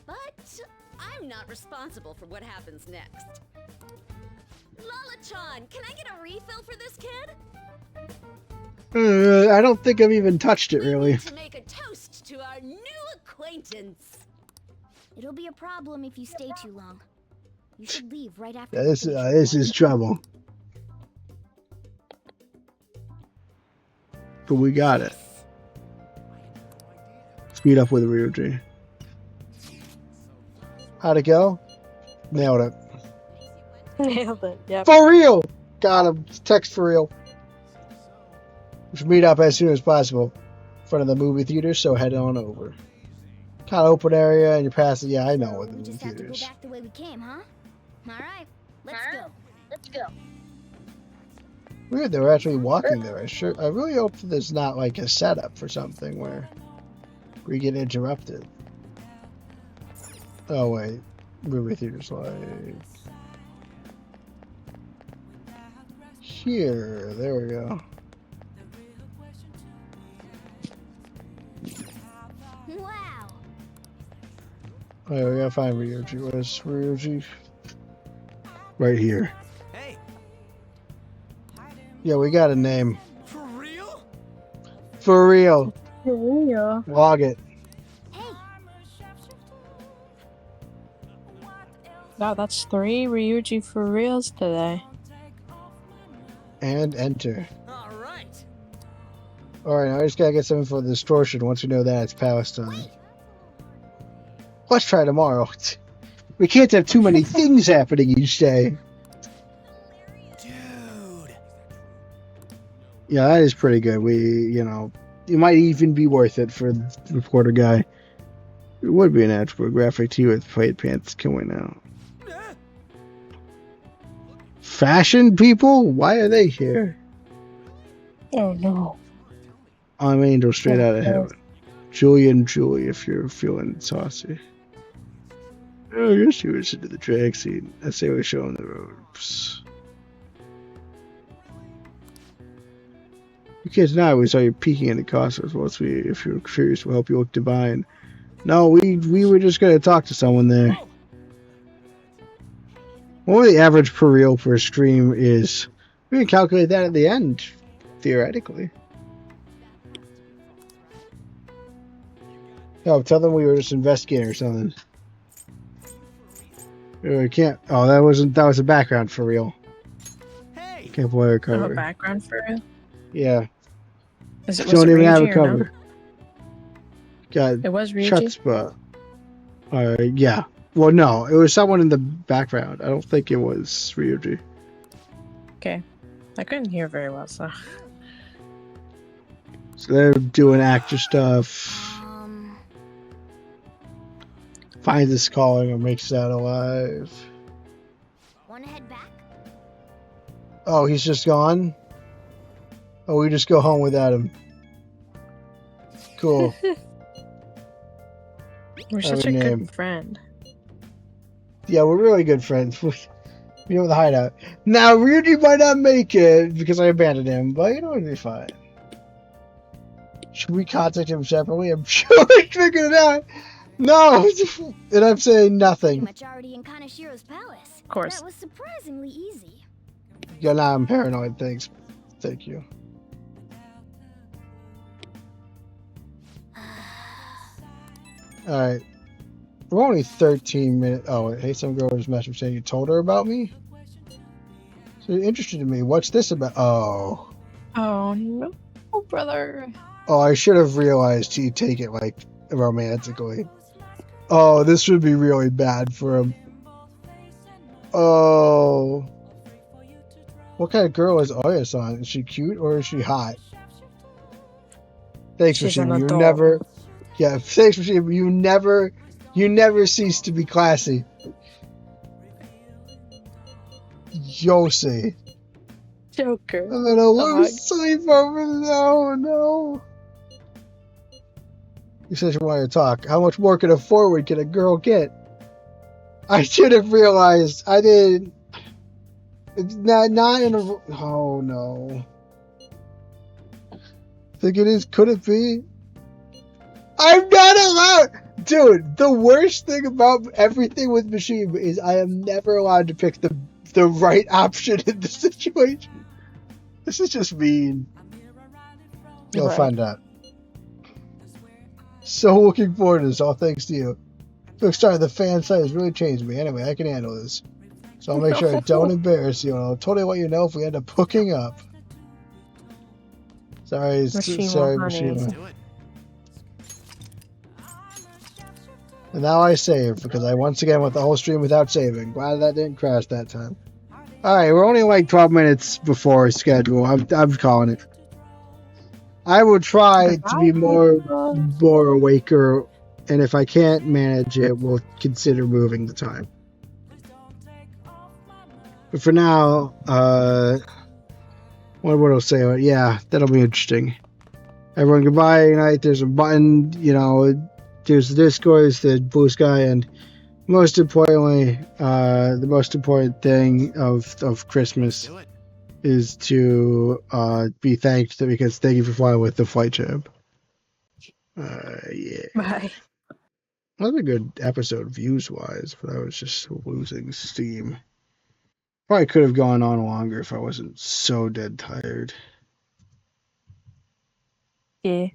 But I'm not responsible for what happens next. Lala-chan, can I get a refill for this kid? I don't think I've even touched it, really. To make a toast to our new acquaintance. It'll be a problem if you stay too long. You should leave right after. Yeah, this is trouble. But we got it. Speed up with Ryuji. How'd it go? Nailed it. Nailed it, yep. For real! Got him. Text for real. We should meet up as soon as possible in front of the movie theater, so head on over. Kind of open area, and you're passing. Yeah, I know what the movie Just have to theaters. go back the way we came, huh? All right, let's go. Let's go. Weird, they were actually walking there. I really hope that there's not like a setup for something where we get interrupted. Oh wait, movie theaters like here. There we go. Wow. Oh, yeah, we gotta find Ryuji. Where's Ryuji? Right here. Hey. Yeah, we got a name. For real? For real. For real. Log it. Wow, that's 3 Ryuji for reals today. And enter. All right. Alright, now I just gotta get something for the distortion. Once we know that, it's Palestine. Let's try tomorrow. We can't have too many things happening each day. Dude. Yeah, that is pretty good. It might even be worth it for the reporter guy. It would be an ad for a graphic tee with white pants coming out. Fashion people? Why are they here? Oh no. I'm Angel straight out of heaven. Julie and Julie, if you're feeling saucy. Oh, I guess you listen to the drag scene. I say we show them the ropes. You can't deny we saw you peeking in the costumes. If you're curious, we'll help you look divine. No, we were just gonna talk to someone there. What the average per reel per stream is? We can calculate that at the end, theoretically. Oh, tell them we were just investigating or something. We can't. Oh, that was a background for real. Hey. Can't play a Oh, cover. a background for real? Yeah. Was it Don't even have a Ryuji or cover. no? God, It was Ryuji? Chutzpah. Yeah. Well, no, it was someone in the background. I don't think it was Ryuji. Okay. I couldn't hear very well, so. So they're doing actor stuff. finds us calling or makes that alive. Wanna head back? Oh, he's just gone? Oh, we just go home without him. Cool. We're such a good friend. Yeah, we're really good friends. We know the hideout. Now, Ryuji might not make it because I abandoned him, but you know, it'll be fine. Should we contact him separately? I'm sure I figured it out. No! And I'm saying nothing. Pretty much already in Kanashiro's palace. Of course. That was surprisingly easy. Yeah, now I'm paranoid. Thanks. Thank you. Alright. We're only 13 minutes. Oh, hey, some girl just messaged saying you told her about me? So you're interested in me. What's this about? Oh. Oh, no, brother. Oh, I should have realized he'd take it, like, romantically. Oh, this would be really bad for him. Oh. What kind of girl is Oya-san? Is she cute or is she hot? Thanks, Machine. You never... Yeah, thanks, Machine. You never cease to be classy. Yosei. Joker. I'm gonna lose sleep over no. You said you wanted to talk. How much more can a forward can a girl get? I should have realized. I didn't. It's not in a. Oh no. Think it is? Could it be? I'm not allowed, dude. The worst thing about everything with Machine is I am never allowed to pick the right option in the situation. This is just mean. You'll find out. So looking forward to this, all thanks to you. Look, sorry, the fan site has really changed me. Anyway, I can handle this. So I'll make sure I don't embarrass you, and I'll totally let you know if we end up hooking up. Sorry, Machine. And now I save, because I once again went the whole stream without saving. Glad that didn't crash that time. Alright, we're only like 12 minutes before schedule. I'm calling it. I will try to be more awaker, and if I can't manage it, we'll consider moving the time. But for now, what will I say? Yeah, that'll be interesting. Everyone, goodbye. Night. There's a button, you know, there's the Discord, there's the Bluesky, and most importantly, the most important thing of Christmas is to be thanked because thank you for flying with the Flightship. Yeah. Bye. That was a good episode views wise, but I was just losing steam. Probably could have gone on longer if I wasn't so dead tired. Yeah.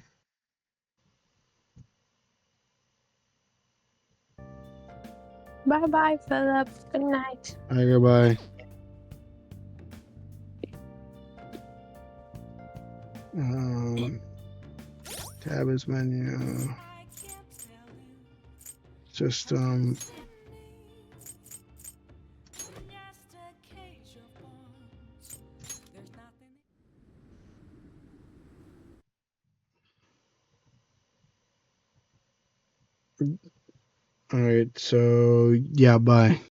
Bye-bye, Philip. Good night. Alright, goodbye. Tabs menu. Just, alright, so, yeah, bye.